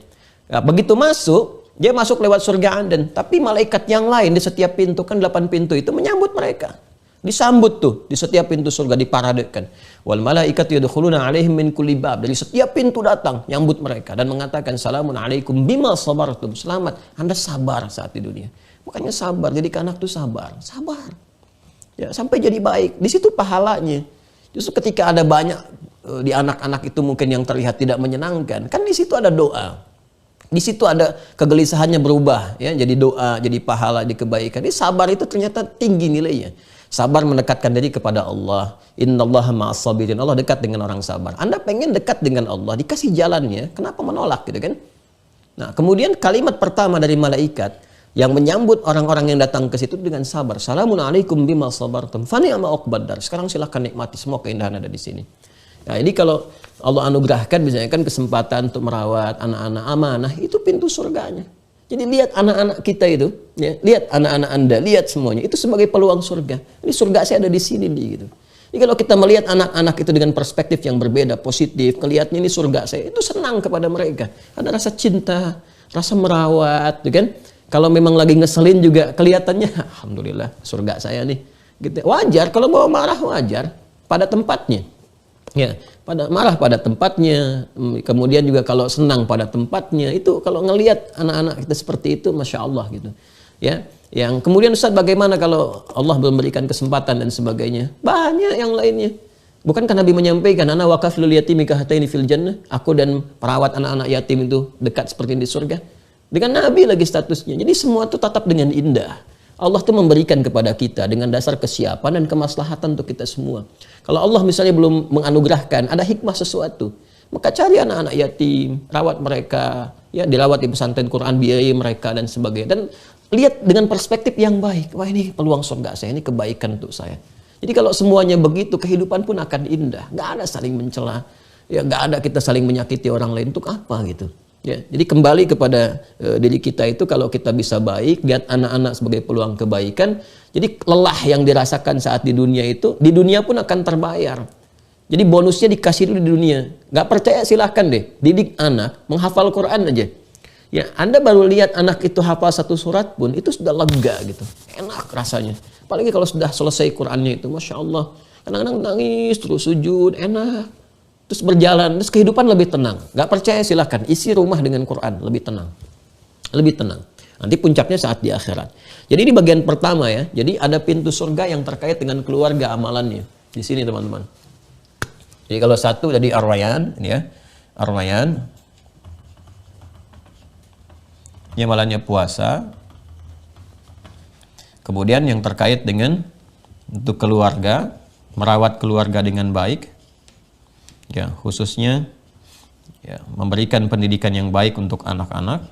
Nah, begitu masuk, dia masuk lewat surga Aden. Tapi malaikat yang lain di setiap pintu, kan 8 pintu itu menyambut mereka. Disambut tuh di setiap pintu surga, diparadekan. Wal malaikatu yadkhuluna alaihim min kulli bab. Dari setiap pintu datang nyambut mereka dan mengatakan salamun alaikum bima sabartum. Selamat, Anda sabar saat di dunia. Makanya sabar, jadi anak tuh sabar. Sabar. Ya, sampai jadi baik. Di situ pahalanya. Justru ketika ada banyak di anak-anak itu mungkin yang terlihat tidak menyenangkan, kan di situ ada doa. Di situ ada kegelisahannya berubah ya, jadi doa, jadi pahala, di kebaikan. Ini sabar itu ternyata tinggi nilainya. Sabar mendekatkan diri kepada Allah. Innallaha ma'as sabirin. Allah dekat dengan orang sabar. Anda pengen dekat dengan Allah, dikasih jalannya, kenapa menolak gitu kan? Nah, kemudian kalimat pertama dari malaikat yang menyambut orang-orang yang datang ke situ dengan sabar. Salamun alaikum bima sabartum. Fa ni'ma uqbadar. Sekarang silahkan nikmati semua keindahan ada di sini. Nah, ini kalau Allah anugerahkan misalnya kan kesempatan untuk merawat anak-anak amanah, itu pintu surganya. Jadi lihat anak-anak kita itu, ya, lihat anak-anak Anda, lihat semuanya. Itu sebagai peluang surga. Ini surga saya ada di sini nih gitu. Jadi kalau kita melihat anak-anak itu dengan perspektif yang berbeda, positif, kelihatannya ini surga saya, itu senang kepada mereka. Ada rasa cinta, rasa merawat, gitu kan? Kalau memang lagi ngeselin juga kelihatannya, alhamdulillah surga saya nih. Gitu. Wajar kalau mau marah, wajar pada tempatnya. Ya, marah pada tempatnya, kemudian juga kalau senang pada tempatnya. Itu kalau ngelihat anak-anak kita seperti itu, masya Allah gitu. Ya, yang kemudian Ustaz, bagaimana kalau Allah belum memberikan kesempatan dan sebagainya? Banyak yang lainnya. Bukankah Nabi menyampaikan, ana wakafilul yatimi kahataini fil jannah, aku dan perawat anak-anak yatim itu dekat seperti di surga. Dengan Nabi lagi statusnya. Jadi semua itu tetap dengan indah. Allah tuh memberikan kepada kita dengan dasar kesiapan dan kemaslahatan untuk kita semua. Kalau Allah misalnya belum menganugerahkan, ada hikmah sesuatu, maka cari anak-anak yatim, rawat mereka, ya dirawat di pesantren Quran, biayai mereka dan sebagainya. Dan lihat dengan perspektif yang baik. Wah, ini peluang surga saya, ini kebaikan untuk saya. Jadi kalau semuanya begitu, kehidupan pun akan indah. Gak ada saling mencela, ya gak ada kita saling menyakiti orang lain. Untuk apa gitu? Ya, jadi kembali kepada diri kita itu, kalau kita bisa baik, lihat anak-anak sebagai peluang kebaikan. Jadi lelah yang dirasakan saat di dunia itu, di dunia pun akan terbayar. Jadi bonusnya dikasih dulu di dunia. Gak percaya silahkan deh, didik anak, menghafal Quran aja. Ya, Anda baru lihat anak itu hafal 1 surat pun, itu sudah lega gitu. Enak rasanya. Apalagi kalau sudah selesai Qurannya itu, Masya Allah. Kadang-kadang nangis, terus sujud, enak. Terus berjalan, terus kehidupan lebih tenang. Gak percaya silahkan, isi rumah dengan Quran, lebih tenang. Lebih tenang. Nanti puncaknya saat di akhirat. Jadi ini bagian pertama ya. Jadi ada pintu surga yang terkait dengan keluarga amalannya. Di sini teman-teman. Jadi kalau satu tadi Ar-Rayyan, ini ya. Ar-Rayyan. Ini amalannya puasa. Kemudian yang terkait dengan untuk keluarga, merawat keluarga dengan baik. Ya, khususnya ya, memberikan pendidikan yang baik untuk anak-anak.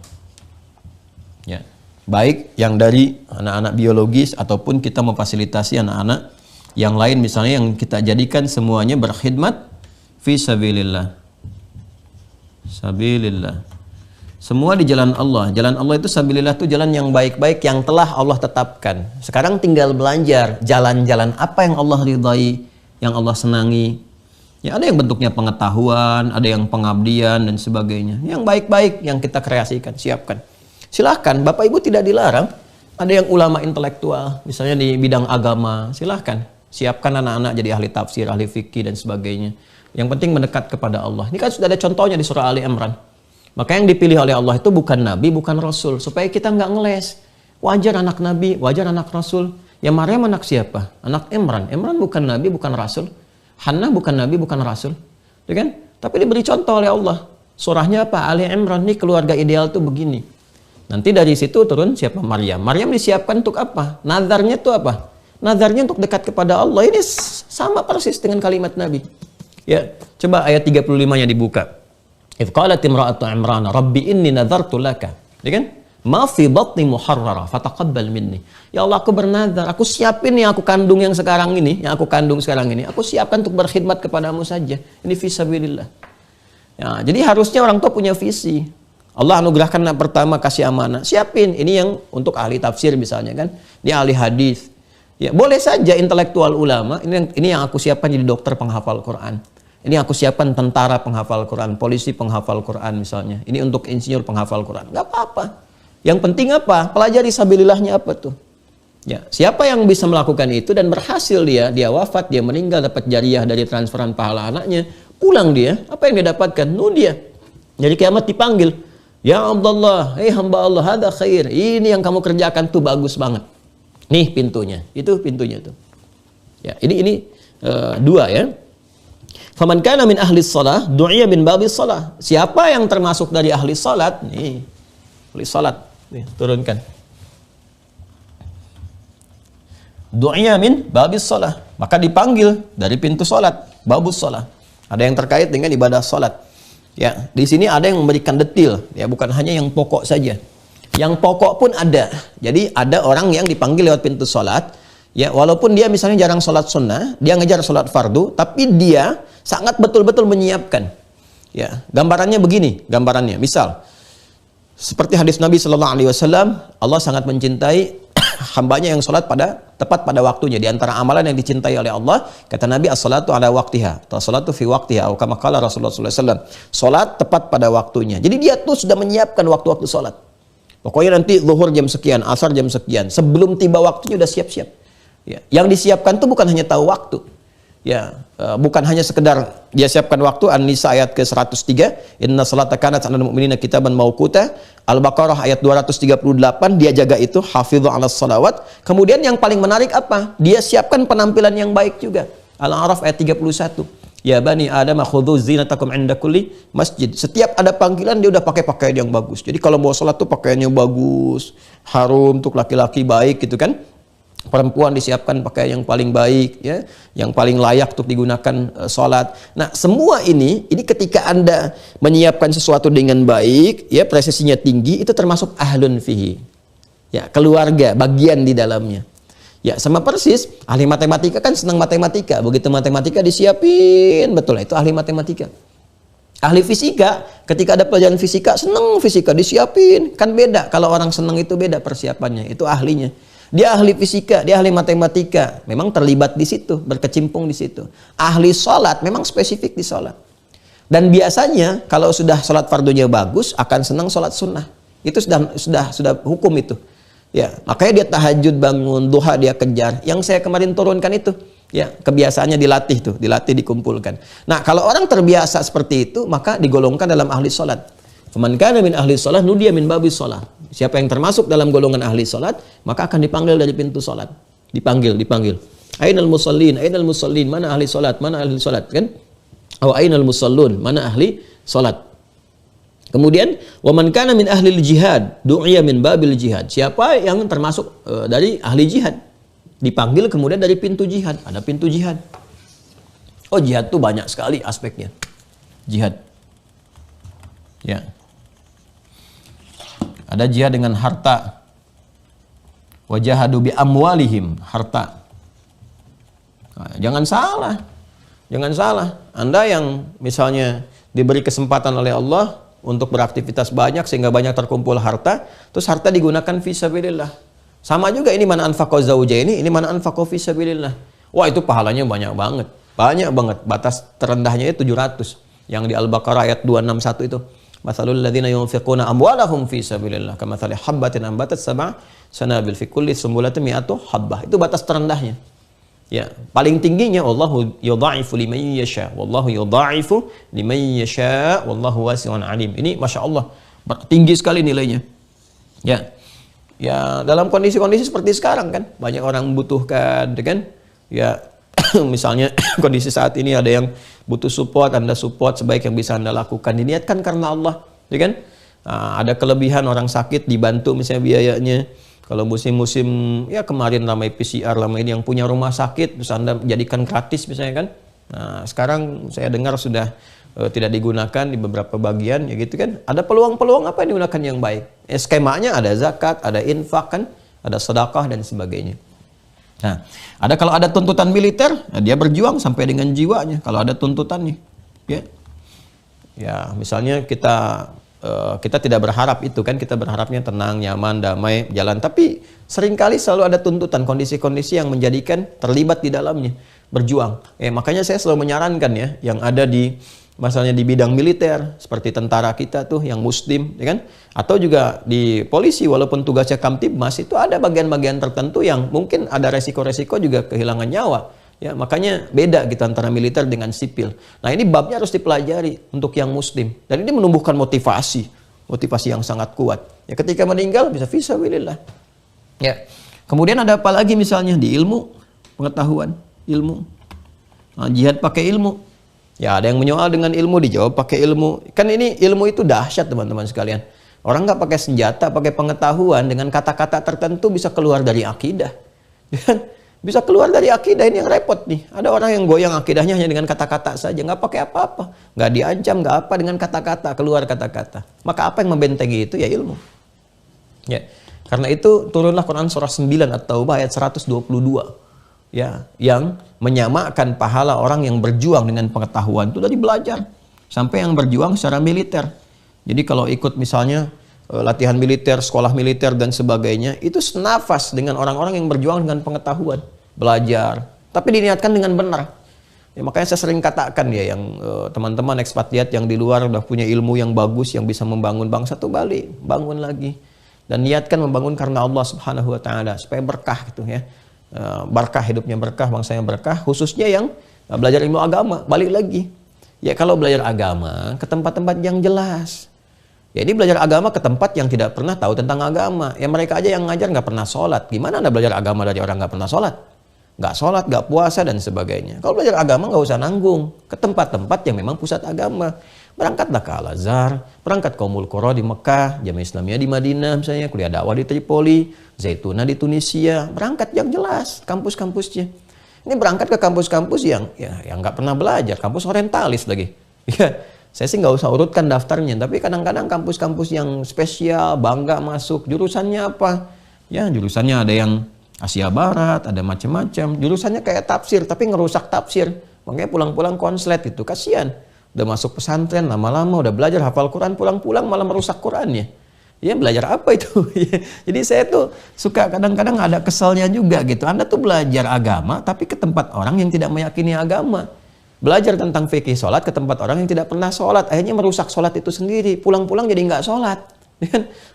Ya, baik yang dari anak-anak biologis ataupun kita memfasilitasi anak-anak yang lain, misalnya yang kita jadikan semuanya berkhidmat fi sabilillah. Sabilillah. Semua di jalan Allah. Jalan Allah itu sabilillah, itu jalan yang baik-baik yang telah Allah tetapkan. Sekarang tinggal belajar jalan-jalan apa yang Allah ridhai, yang Allah senangi. Ya, ada yang bentuknya pengetahuan, ada yang pengabdian dan sebagainya. Yang baik-baik yang kita kreasikan, siapkan. Silahkan, Bapak Ibu tidak dilarang. Ada yang ulama intelektual, misalnya di bidang agama, silahkan. Siapkan anak-anak jadi ahli tafsir, ahli fikih dan sebagainya. Yang penting mendekat kepada Allah. Ini kan sudah ada contohnya di surah Ali Imran. Maka yang dipilih oleh Allah itu bukan Nabi, bukan Rasul. Supaya kita nggak ngeles. Wajar anak Nabi, wajar anak Rasul. Ya Maryam anak siapa? Anak Imran. Imran bukan Nabi, bukan Rasul. Hannah bukan Nabi, bukan Rasul. Ya kan? Tapi diberi contoh oleh Allah. Surahnya apa? Ali Imran. Nih keluarga ideal tuh begini. Nanti dari situ turun siapa? Maryam. Maryam disiapkan untuk apa? Nazarnya tuh apa? Nazarnya untuk dekat kepada Allah. Ini sama persis dengan kalimat Nabi. Ya, coba ayat 35-nya dibuka. Idh qalat imra'atu Imran, Rabbi inni nazartu laka. Ya kan? Ma fi batni muharrara fataqabbal minni. Ya Allah, aku bernazar, aku siapin yang aku kandung yang sekarang ini, aku siapkan untuk berkhidmat kepadamu saja. Ini fisabilillah. Ya, jadi harusnya orang tua punya visi. Allah anugerahkan yang pertama kasih amanah, siapin. Ini yang untuk ahli tafsir misalnya kan, ini ahli hadis. Ya, boleh saja intelektual ulama, ini yang aku siapkan jadi dokter penghafal Quran. Ini aku siapkan tentara penghafal Quran, polisi penghafal Quran misalnya. Ini untuk insinyur penghafal Quran. Nggak apa-apa. Yang penting apa? Pelajari sabilillahnya apa tuh? Ya, siapa yang bisa melakukan itu dan berhasil dia wafat, dia meninggal, dapat jariah dari transferan pahala anaknya, pulang dia, apa yang dia dapatkan? Dia. Jadi kiamat dipanggil, ya Abdullah, hamba Allah, hadza khair. Ini yang kamu kerjakan tuh bagus banget. Nih pintunya, itu pintunya tuh. Ya, ini dua ya. Faman kana min ahli shalah, du'iya min babis shalah. Siapa yang termasuk dari ahli salat? Nih, ahli salat. Nih, turunkan. Du'iya min babis shalah. Maka dipanggil dari pintu salat, babus shalah. Ada yang terkait dengan ibadah salat. Ya, di sini ada yang memberikan detil, ya bukan hanya yang pokok saja. Yang pokok pun ada. Jadi ada orang yang dipanggil lewat pintu salat, ya walaupun dia misalnya jarang salat sunnah, dia ngejar salat fardu, tapi dia sangat betul-betul menyiapkan. Ya, gambarannya begini, misal seperti hadis Nabi Shallallahu Alaihi Wasallam, Allah sangat mencintai hambanya yang sholat tepat pada waktunya. Di antara amalan yang dicintai oleh Allah, kata Nabi, as-salatu ala waqtiha, atau salatu fi waqtiha, atau kama qala Rasulullah SAW. Sholat tepat pada waktunya. Jadi dia tuh sudah menyiapkan waktu-waktu sholat. Pokoknya nanti zuhur jam sekian, asar jam sekian. Sebelum tiba waktunya udah siap-siap. Ya. Yang disiapkan tuh bukan hanya tahu waktu. Ya, bukan hanya sekedar dia siapkan waktu. An-Nisa ayat ke-103, inna salata kanat 'alal mu'minina kitaban mauquta. Al-Baqarah ayat 238, dia jaga itu, hafidhu 'alas salawat. Kemudian yang paling menarik apa? Dia siapkan penampilan yang baik juga. Al-A'raf ayat 31. Ya bani Adam khudhu zinatakum 'inda kulli masjid. Setiap ada panggilan dia udah pakai pakaian yang bagus. Jadi kalau mau sholat tuh pakaiannya bagus, harum, untuk laki-laki baik gitu kan. Perempuan disiapkan pakaian yang paling baik, ya, yang paling layak untuk digunakan sholat. Nah, semua ini ketika Anda menyiapkan sesuatu dengan baik, ya, presisinya tinggi, itu termasuk ahlun fihi. Ya, keluarga, bagian di dalamnya. Ya, sama persis, ahli matematika kan senang matematika. Begitu matematika disiapin, betul, itu ahli matematika. Ahli fisika, ketika ada pelajaran fisika, senang fisika disiapin. Kan beda, kalau orang senang itu beda persiapannya, itu ahlinya. Dia ahli fisika, dia ahli matematika, memang terlibat di situ, berkecimpung di situ. Ahli sholat, memang spesifik di sholat. Dan biasanya kalau sudah sholat fardunya bagus, akan senang sholat sunnah. Itu sudah hukum itu. Ya, makanya dia tahajud, bangun, duha dia kejar. Yang saya kemarin turunkan itu, ya kebiasaannya dilatih tuh, dikumpulkan. Nah, kalau orang terbiasa seperti itu, maka digolongkan dalam ahli sholat. Faman kana min ahli sholat, nudiya min babis sholat. Siapa yang termasuk dalam golongan ahli sholat, maka akan dipanggil dari pintu sholat. Dipanggil. Ainal musallin, mana ahli sholat, kan? Ainal musallun, mana ahli sholat. Kemudian, waman kana min ahli jihad, du'iya min babil jihad. Siapa yang termasuk dari ahli jihad, dipanggil kemudian dari pintu jihad. Ada pintu jihad. Oh, jihad tuh banyak sekali aspeknya. Jihad. Ya. Ada jihad dengan harta. Wajahadu bi amwalihim, harta. Nah, jangan salah. Anda yang misalnya diberi kesempatan oleh Allah untuk beraktivitas banyak sehingga banyak terkumpul harta, terus harta digunakan fisabilillah. Sama juga ini mana anfaqo zaujaini, ini mana anfaqo fisabilillah. Wah, itu pahalanya banyak banget. Banyak banget. Batas terendahnya itu 700. Yang di Al-Baqarah ayat 261 itu. Mathalul ladzina yunfiquna amwalahum fi sabilillah kamathali habbatin ambatat sab'a sanabil fi kulli sumbulatin mi'atu habbah. Itu batas terendahnya. Ya, paling tingginya wallahu yudha'ifu liman yasha. Wallahu yudha'ifu liman yasha wallahu wasi'un alim. Ini Masya Allah tinggi sekali nilainya. Ya. Ya, dalam kondisi-kondisi seperti sekarang kan banyak orang membutuhkan, kan? Ya, misalnya kondisi saat ini ada yang butuh support, Anda support sebaik yang bisa Anda lakukan. Diniatkan karena Allah, ya kan? Nah, ada kelebihan orang sakit dibantu misalnya biayanya. Kalau musim-musim ya kemarin ramai PCR, ramai ini yang punya rumah sakit bisa Anda jadikan gratis misalnya kan. Nah, sekarang saya dengar sudah tidak digunakan di beberapa bagian ya gitu kan. Ada peluang-peluang apa yang digunakan yang baik. Skemanya ada zakat, ada infak kan, ada sedekah dan sebagainya. Nah, kalau ada tuntutan militer, dia berjuang sampai dengan jiwanya. Kalau ada tuntutannya, ya misalnya kita tidak berharap itu kan, kita berharapnya tenang, nyaman, damai, jalan. Tapi seringkali selalu ada tuntutan, kondisi-kondisi yang menjadikan terlibat di dalamnya, berjuang. Makanya saya selalu menyarankan ya, yang ada di misalnya di bidang militer seperti tentara kita tuh yang muslim, ya kan? Atau juga di polisi walaupun tugasnya Kamtibmas itu ada bagian-bagian tertentu yang mungkin ada resiko-resiko juga kehilangan nyawa. Ya, makanya beda gitu antara militer dengan sipil. Nah, ini babnya harus dipelajari untuk yang muslim. Dan ini menumbuhkan motivasi yang sangat kuat. Ya, ketika meninggal bisa fisabilillah. Ya. Kemudian ada apa lagi misalnya di ilmu, pengetahuan, ilmu. Nah, jihad pakai ilmu. Ya, ada yang menyoal dengan ilmu, dijawab pakai ilmu. Kan ini ilmu itu dahsyat teman-teman sekalian. Orang nggak pakai senjata, pakai pengetahuan, dengan kata-kata tertentu bisa keluar dari akidah. Bisa keluar dari akidah, ini yang repot nih. Ada orang yang goyang akidahnya hanya dengan kata-kata saja, nggak pakai apa-apa. Nggak diancam, nggak apa, dengan kata-kata, keluar kata-kata. Maka apa yang membentengi itu? Ya ilmu. Ya. Karena itu turunlah Quran surah 9 At-Taubah ayat 122. Ya, yang menyamakan pahala orang yang berjuang dengan pengetahuan itu dari belajar sampai yang berjuang secara militer. Jadi kalau ikut misalnya latihan militer, sekolah militer dan sebagainya, itu senafas dengan orang-orang yang berjuang dengan pengetahuan, belajar, tapi diniatkan dengan benar. Ya, makanya saya sering katakan ya, yang teman-teman ekspatriat yang di luar udah punya ilmu yang bagus yang bisa membangun bangsa tuh balik, bangun lagi dan niatkan membangun karena Allah Subhanahu wa taala supaya berkah gitu ya. Berkah, hidupnya berkah, bangsanya berkah, khususnya yang belajar ilmu agama. Balik lagi ya, kalau belajar agama ke tempat-tempat yang jelas ya. Ini belajar agama ke tempat yang tidak pernah tahu tentang agama ya. Mereka aja yang ngajar nggak pernah sholat, gimana Anda belajar agama dari orang nggak pernah sholat, nggak puasa dan sebagainya. Kalau belajar agama nggak usah nanggung, ke tempat-tempat yang memang pusat agama. Berangkatlah ke Al-Azhar, berangkat ke Ummul Qura di Mekah, Jamiah Islamiyah di Madinah misalnya, kuliah dakwah di Tripoli, Zaituna di Tunisia. Berangkat yang jelas kampus-kampusnya. Ini berangkat ke kampus-kampus yang nggak pernah belajar, kampus orientalis lagi. Ya, saya sih nggak usah urutkan daftarnya, tapi kadang-kadang kampus-kampus yang spesial, bangga masuk. Jurusannya apa? Ya, jurusannya ada yang Asia Barat, ada macam-macam. Jurusannya kayak tafsir, tapi ngerusak tafsir. Makanya pulang-pulang konslet itu, kasihan. Udah masuk pesantren, lama-lama udah belajar hafal Quran, pulang-pulang malah merusak Qurannya. Ya, belajar apa itu? Jadi saya tuh suka kadang-kadang ada keselnya juga gitu. Anda tuh belajar agama, tapi ke tempat orang yang tidak meyakini agama. Belajar tentang fikih sholat ke tempat orang yang tidak pernah sholat. Akhirnya merusak sholat itu sendiri. Pulang-pulang jadi nggak sholat.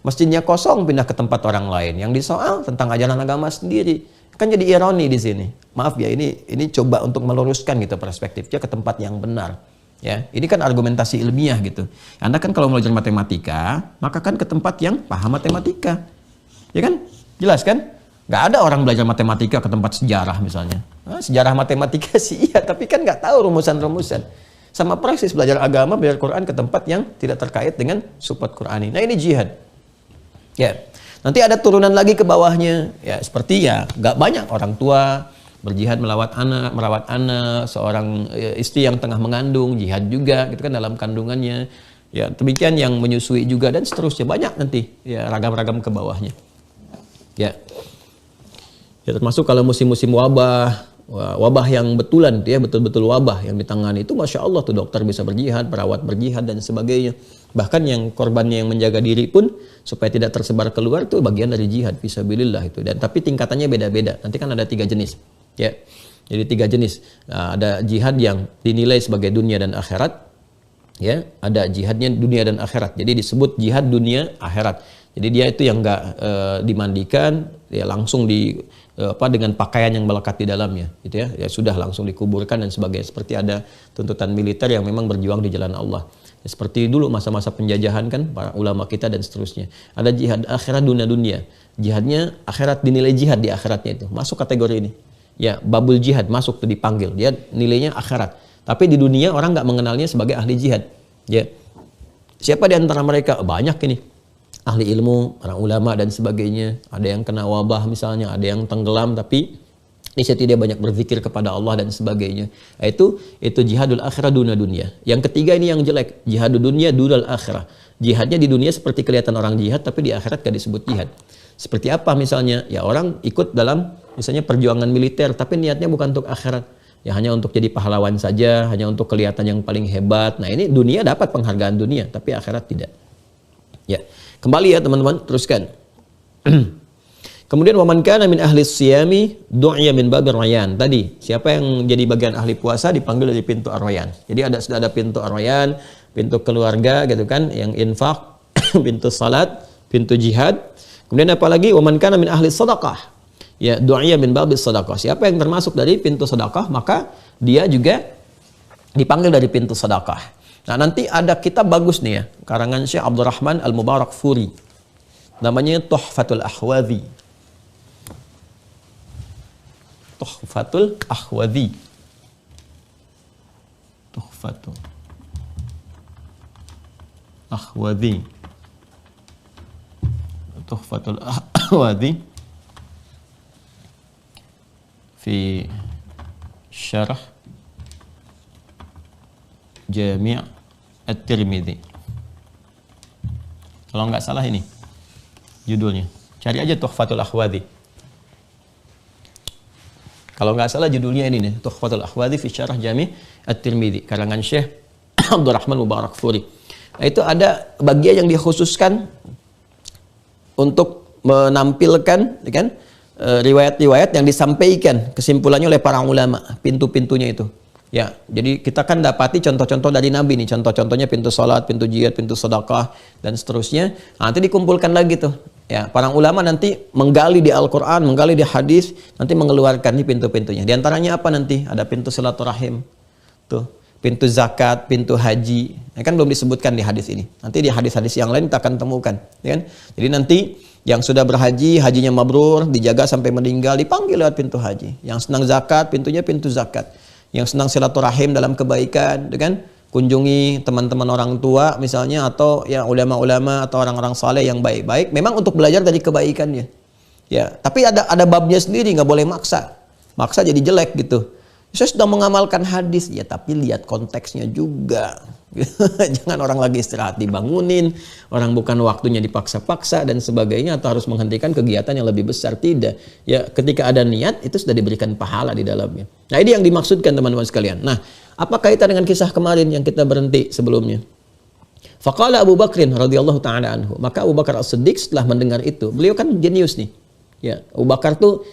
Masjidnya kosong, pindah ke tempat orang lain. Yang disoal tentang ajaran agama sendiri. Kan jadi ironi di sini. Maaf ya, ini coba untuk meluruskan gitu perspektifnya ke tempat yang benar. Ya, ini kan argumentasi ilmiah gitu. Anda kan kalau belajar matematika, maka kan ke tempat yang paham matematika. Ya kan? Jelas kan? Nggak ada orang belajar matematika ke tempat sejarah misalnya. Nah, sejarah matematika sih iya, tapi kan nggak tahu rumusan-rumusan. Sama persis belajar agama, belajar Quran ke tempat yang tidak terkait dengan support Qurani. Nah, ini jihad. Ya. Nanti ada turunan lagi ke bawahnya. Ya, seperti ya, nggak banyak orang tua berjihad merawat anak, seorang istri yang tengah mengandung, jihad juga gitu kan dalam kandungannya. Ya, demikian yang menyusui juga dan seterusnya, banyak nanti ya ragam-ragam ke bawahnya. Ya. Ya, termasuk kalau musim-musim wabah yang betulan ya, betul-betul wabah yang ditangani itu Masya Allah tuh dokter bisa berjihad, perawat berjihad dan sebagainya. Bahkan yang korbannya yang menjaga diri pun supaya tidak tersebar keluar tuh bagian dari jihad fisabilillah itu. Dan tapi tingkatannya beda-beda. Nanti kan ada 3 jenis. Ya, Jadi 3 jenis. Nah, ada jihad yang dinilai sebagai dunia dan akhirat. Ya, ada jihadnya dunia dan akhirat. Jadi disebut jihad dunia akhirat. Jadi dia itu yang enggak dimandikan, ya langsung dengan pakaian yang melekat di dalamnya, gitu ya. Ya sudah langsung dikuburkan dan sebagainya. Seperti ada tuntutan militer yang memang berjuang di jalan Allah. Ya, seperti dulu masa-masa penjajahan kan para ulama kita dan seterusnya. Ada jihad akhirat dunia. Jihadnya akhirat, dinilai jihad di akhiratnya itu. Masuk kategori ini. Ya, babul jihad masuk tuh dipanggil. Dia nilainya akhirat. Tapi di dunia orang nggak mengenalnya sebagai ahli jihad. Ya. Siapa di antara mereka? Banyak ini. Ahli ilmu, para ulama dan sebagainya. Ada yang kena wabah misalnya, ada yang tenggelam tapi di situ dia banyak berzikir kepada Allah dan sebagainya. Itu jihadul akhirah dunia. Yang ketiga ini yang jelek, jihadul dunia dunal akhirah. Jihadnya di dunia seperti kelihatan orang jihad tapi di akhirat gak disebut jihad. Seperti apa misalnya? Ya orang ikut dalam misalnya perjuangan militer tapi niatnya bukan untuk akhirat. Ya hanya untuk jadi pahlawan saja, hanya untuk kelihatan yang paling hebat. Nah, ini dunia dapat penghargaan dunia tapi akhirat tidak. Ya. Kembali ya teman-teman, teruskan. Kemudian waman kana min ahli siyami du'iya min babir rayyan. Tadi, siapa yang jadi bagian ahli puasa dipanggil dari pintu ar-rayyan. Jadi sudah ada pintu ar-rayyan, pintu keluarga gitu kan, yang infak, pintu salat, pintu jihad. Kemudian apalagi waman kana min ahli sedekah. Ya, du'iya min babis sedekah. Siapa yang termasuk dari pintu sedekah, maka dia juga dipanggil dari pintu sedekah. Nah, nanti ada kitab bagus nih ya, karangan Syekh Abdurrahman Al-Mubarakfuri. Namanya Tuhfatul Ahwadhi. Tuhfatul Ahwadhi. Tuhfatul Ahwadhi. Tuhfatul Ahwadhi fi syarah Jami' At-Tirmidzi. Kalau nggak salah ini judulnya. Cari aja Tuhfatul Ahwadhi. Kalau nggak salah judulnya ini nih, Tuhfatul Ahwadhi fi syarah Jami' At-Tirmidzi, karangan Syekh Abdurrahman Mubarakfuri. Nah, itu ada bagian yang dikhususkan untuk menampilkan kan riwayat-riwayat yang disampaikan kesimpulannya oleh para ulama, pintu-pintunya itu. Ya, jadi kita kan dapati contoh-contoh dari Nabi nih, contoh-contohnya pintu salat, pintu jihad, pintu sedekah dan seterusnya. Nanti dikumpulkan lagi tuh. Ya, para ulama nanti menggali di Al-Qur'an, menggali di hadis, nanti mengeluarkan nih pintu-pintunya. Di antaranya apa nanti? Ada pintu silaturahim. Tuh, pintu zakat, pintu haji. Ya, kan belum disebutkan di hadis ini. Nanti di hadis-hadis yang lain kita akan temukan, ya kan? Jadi nanti yang sudah berhaji, hajinya mabrur, dijaga sampai meninggal, dipanggil lewat pintu haji. Yang senang zakat, pintunya pintu zakat. Yang senang silaturahim dalam kebaikan, kan? Kunjungi teman-teman orang tua misalnya, atau ya ulama-ulama atau orang-orang saleh yang baik-baik, memang untuk belajar dari kebaikannya. Ya, tapi ada babnya sendiri, nggak boleh maksa. Maksa jadi jelek gitu. Saya sudah mengamalkan hadis, ya tapi lihat konteksnya juga. Jangan orang lagi istirahat dibangunin, orang bukan waktunya dipaksa-paksa dan sebagainya, atau harus menghentikan kegiatan yang lebih besar. Tidak. Ya, ketika ada niat itu sudah diberikan pahala di dalamnya. Nah, ini yang dimaksudkan teman-teman sekalian. Nah, apa kaitan dengan kisah kemarin yang kita berhenti sebelumnya? Faqala Abu Bakrin radhiyallahu taala anhu. Maka Abu Bakar As-Siddiq setelah mendengar itu, beliau kan jenius nih. Ya, Abu Bakar tuh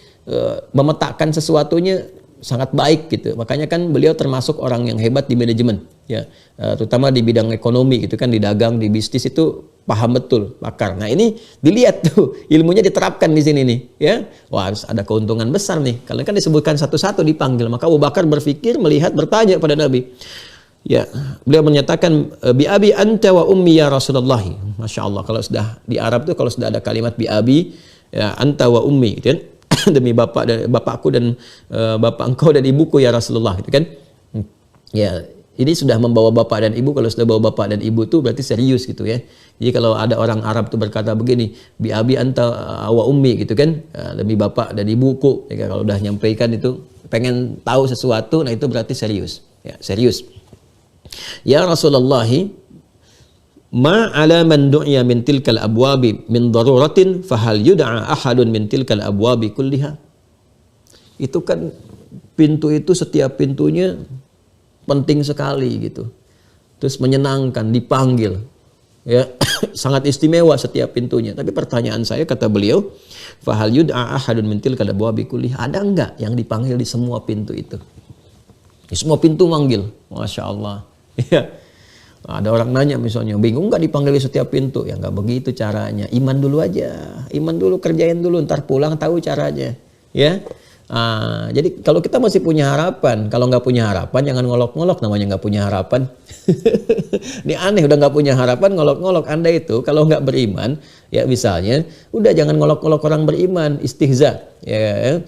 memetakan sesuatunya sangat baik gitu. Makanya kan beliau termasuk orang yang hebat di manajemen, ya, terutama di bidang ekonomi gitu kan, di dagang, di bisnis itu paham betul, pakar. Nah, ini dilihat tuh ilmunya diterapkan di sini nih, ya. Wah, harus ada keuntungan besar nih. Karena kan disebutkan satu-satu dipanggil. Maka Abu Bakar berpikir, melihat, bertanya pada Nabi. Ya, beliau menyatakan bi abi anta wa ummi ya Rasulullah. Masya Allah, kalau sudah di Arab tuh kalau sudah ada kalimat bi abi ya anta wa ummi gitu kan. Demi bapakku dan bapak engkau dan ibuku ya Rasulullah gitu kan. Ya, ini sudah membawa bapak dan ibu. Kalau sudah bawa bapak dan ibu tuh berarti serius gitu ya. Jadi kalau ada orang Arab tuh berkata begini, bi abi anta wa ummi gitu kan, demi bapak dan ibuku. Ya, kalau udah nyampaikan itu pengen tahu sesuatu, nah itu berarti serius. Ya, serius. Ya Rasulullah, ma ala man du'iya min tilkal abwabi min daruratin fahal yud'a ahadun min tilkal abwabi kulliha. Itu kan pintu itu, setiap pintunya penting sekali gitu. Terus menyenangkan, dipanggil. Ya, sangat istimewa setiap pintunya. Tapi pertanyaan saya, kata beliau, fahal yud'a ahadun min tilkal abwabi kullih, ada enggak yang dipanggil di semua pintu itu? Di semua pintu manggil. Masya Allah. Ya. Ada orang nanya misalnya, bingung nggak dipanggil di setiap pintu? Ya nggak begitu caranya. Iman dulu aja, iman dulu, kerjain dulu, ntar pulang tahu caranya. Ya, jadi kalau kita masih punya harapan, kalau nggak punya harapan jangan ngolok-ngolok, namanya nggak punya harapan. Ini aneh, udah nggak punya harapan ngolok-ngolok. Anda itu kalau nggak beriman, ya misalnya, udah jangan ngolok-ngolok orang beriman, istihza. Ya.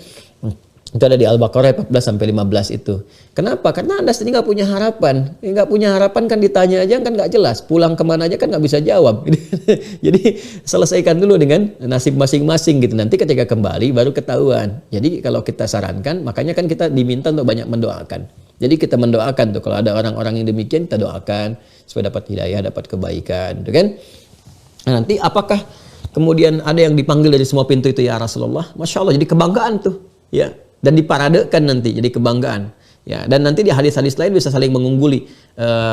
Itu ada di Al-Baqarah 14 sampai 15 itu. Kenapa? Karena Anda sendiri nggak punya harapan. Nggak punya harapan kan ditanya aja kan nggak jelas. Pulang kemana aja kan nggak bisa jawab. Jadi selesaikan dulu dengan nasib masing-masing gitu. Nanti ketika kembali baru ketahuan. Jadi kalau kita sarankan, makanya kan kita diminta untuk banyak mendoakan. Jadi kita mendoakan tuh kalau ada orang-orang yang demikian kita doakan supaya dapat hidayah, dapat kebaikan, gitu kan? Nah, nanti apakah kemudian ada yang dipanggil dari semua pintu itu ya Rasulullah? Masya Allah, jadi kebanggaan tuh, ya. Dan diparadekan nanti jadi kebanggaan, ya. Dan nanti di hadis-hadis lain bisa saling mengungguli,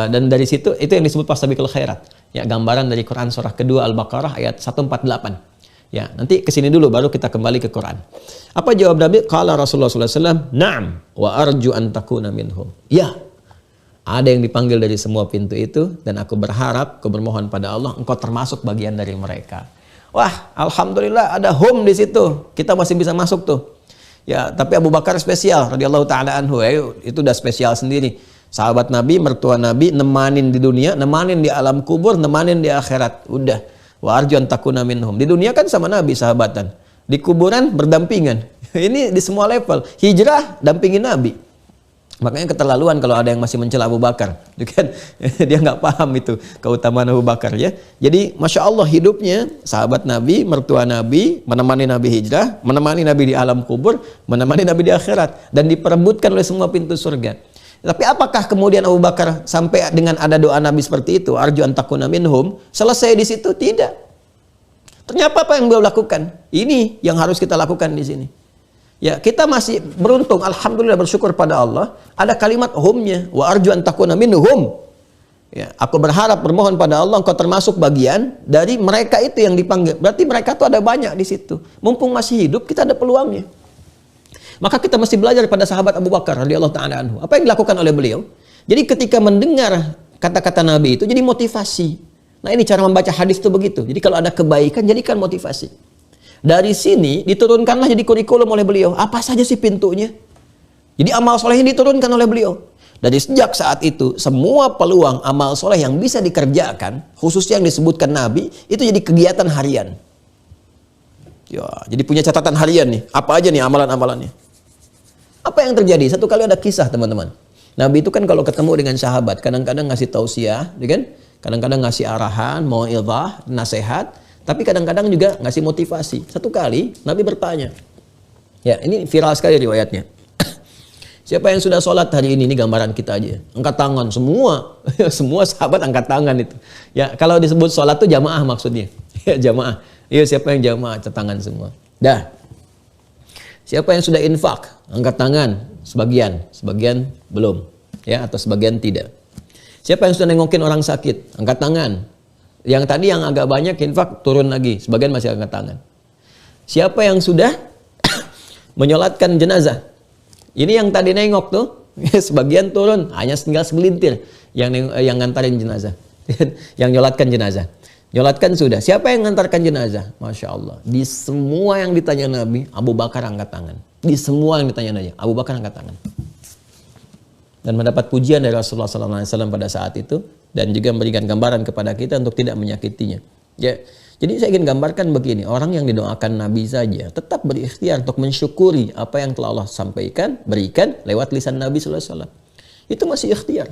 dan dari situ itu yang disebut fastabiqul khairat, ya, gambaran dari Quran surah kedua Al-Baqarah ayat 148. Ya, nanti kesini dulu baru kita kembali ke Quran. Apa jawab Nabi? Qala Rasulullah SAW, na'am wa arju an takuna minhum. Ya, ada yang dipanggil dari semua pintu itu dan aku berharap, aku bermohon pada Allah engkau termasuk bagian dari mereka. Wah, alhamdulillah ada hum di situ, kita masih bisa masuk tuh. Ya, tapi Abu Bakar spesial radhiyallahu taala anhu, itu udah spesial sendiri. Sahabat Nabi, mertua Nabi, nemanin di dunia, nemanin di alam kubur, nemanin di akhirat. Udah. Wa arju an takuna minhum. Di dunia kan sama Nabi sahabatan. Di kuburan berdampingan. Ini di semua level. Hijrah dampingin Nabi. Makanya keterlaluan kalau ada yang masih mencela Abu Bakar, kan? Dia nggak paham itu keutamaan Abu Bakar, ya. Jadi masya Allah hidupnya sahabat Nabi, mertua Nabi, menemani Nabi hijrah, menemani Nabi di alam kubur, menemani Nabi di akhirat, dan diperebutkan oleh semua pintu surga. Tapi apakah kemudian Abu Bakar sampai dengan ada doa Nabi seperti itu, arju an takuna minhum, selesai di situ? Tidak. Ternyata apa yang beliau lakukan? Ini yang harus kita lakukan di sini. Ya, kita masih beruntung, alhamdulillah, bersyukur pada Allah. Ada kalimat humnya, wa arju an takuna minhum. Ya, aku berharap, bermohon pada Allah engkau termasuk bagian dari mereka itu yang dipanggil. Berarti mereka itu ada banyak di situ. Mumpung masih hidup, kita ada peluangnya. Maka kita mesti belajar pada sahabat Abu Bakar radhiyallahu taala anhu. Apa yang dilakukan oleh beliau? Jadi ketika mendengar kata-kata Nabi itu jadi motivasi. Nah, ini cara membaca hadis itu begitu. Jadi kalau ada kebaikan, jadikan motivasi. Dari sini diturunkanlah jadi kurikulum oleh beliau. Apa saja sih pintunya? Jadi amal soleh ini diturunkan oleh beliau. Dari sejak saat itu, semua peluang amal soleh yang bisa dikerjakan, khususnya yang disebutkan Nabi, itu jadi kegiatan harian. Ya, jadi punya catatan harian nih. Apa aja nih amalan-amalannya? Apa yang terjadi? Satu kali ada kisah, teman-teman. Nabi itu kan kalau ketemu dengan sahabat, kadang-kadang ngasih tausiah, kan? Kadang-kadang ngasih arahan, mau'izah, nasihat. Tapi kadang-kadang juga ngasih motivasi. Satu kali Nabi bertanya. Ya, ini viral sekali riwayatnya. Siapa yang sudah sholat hari ini? Ini gambaran kita aja. Angkat tangan semua. Semua sahabat angkat tangan itu. Ya, kalau disebut sholat itu jamaah maksudnya. Ya, jamaah. Iya, siapa yang jamaah? Angkat tangan semua. Dah. Siapa yang sudah infak? Angkat tangan. Sebagian belum. Ya, atau sebagian tidak. Siapa yang sudah nengokin orang sakit? Angkat tangan. Yang tadi yang agak banyak infak turun lagi, sebagian masih angkat tangan. Siapa yang sudah menyolatkan jenazah? Ini yang tadi nengok tuh, sebagian turun, hanya tinggal segelintir yang ngantarin jenazah, yang nyolatkan jenazah. Nyolatkan sudah. Siapa yang ngantarkan jenazah? Masya Allah. Di semua yang ditanya Nabi, Abu Bakar angkat tangan. Di semua yang ditanya Nabi, Abu Bakar angkat tangan. Dan mendapat pujian dari Rasulullah SAW pada saat itu, dan juga memberikan gambaran kepada kita untuk tidak menyakitinya. Ya, jadi saya ingin gambarkan begini, orang yang didoakan Nabi saja tetap berikhtiar untuk mensyukuri apa yang telah Allah sampaikan, berikan lewat lisan Nabi SAW. Itu masih ikhtiar.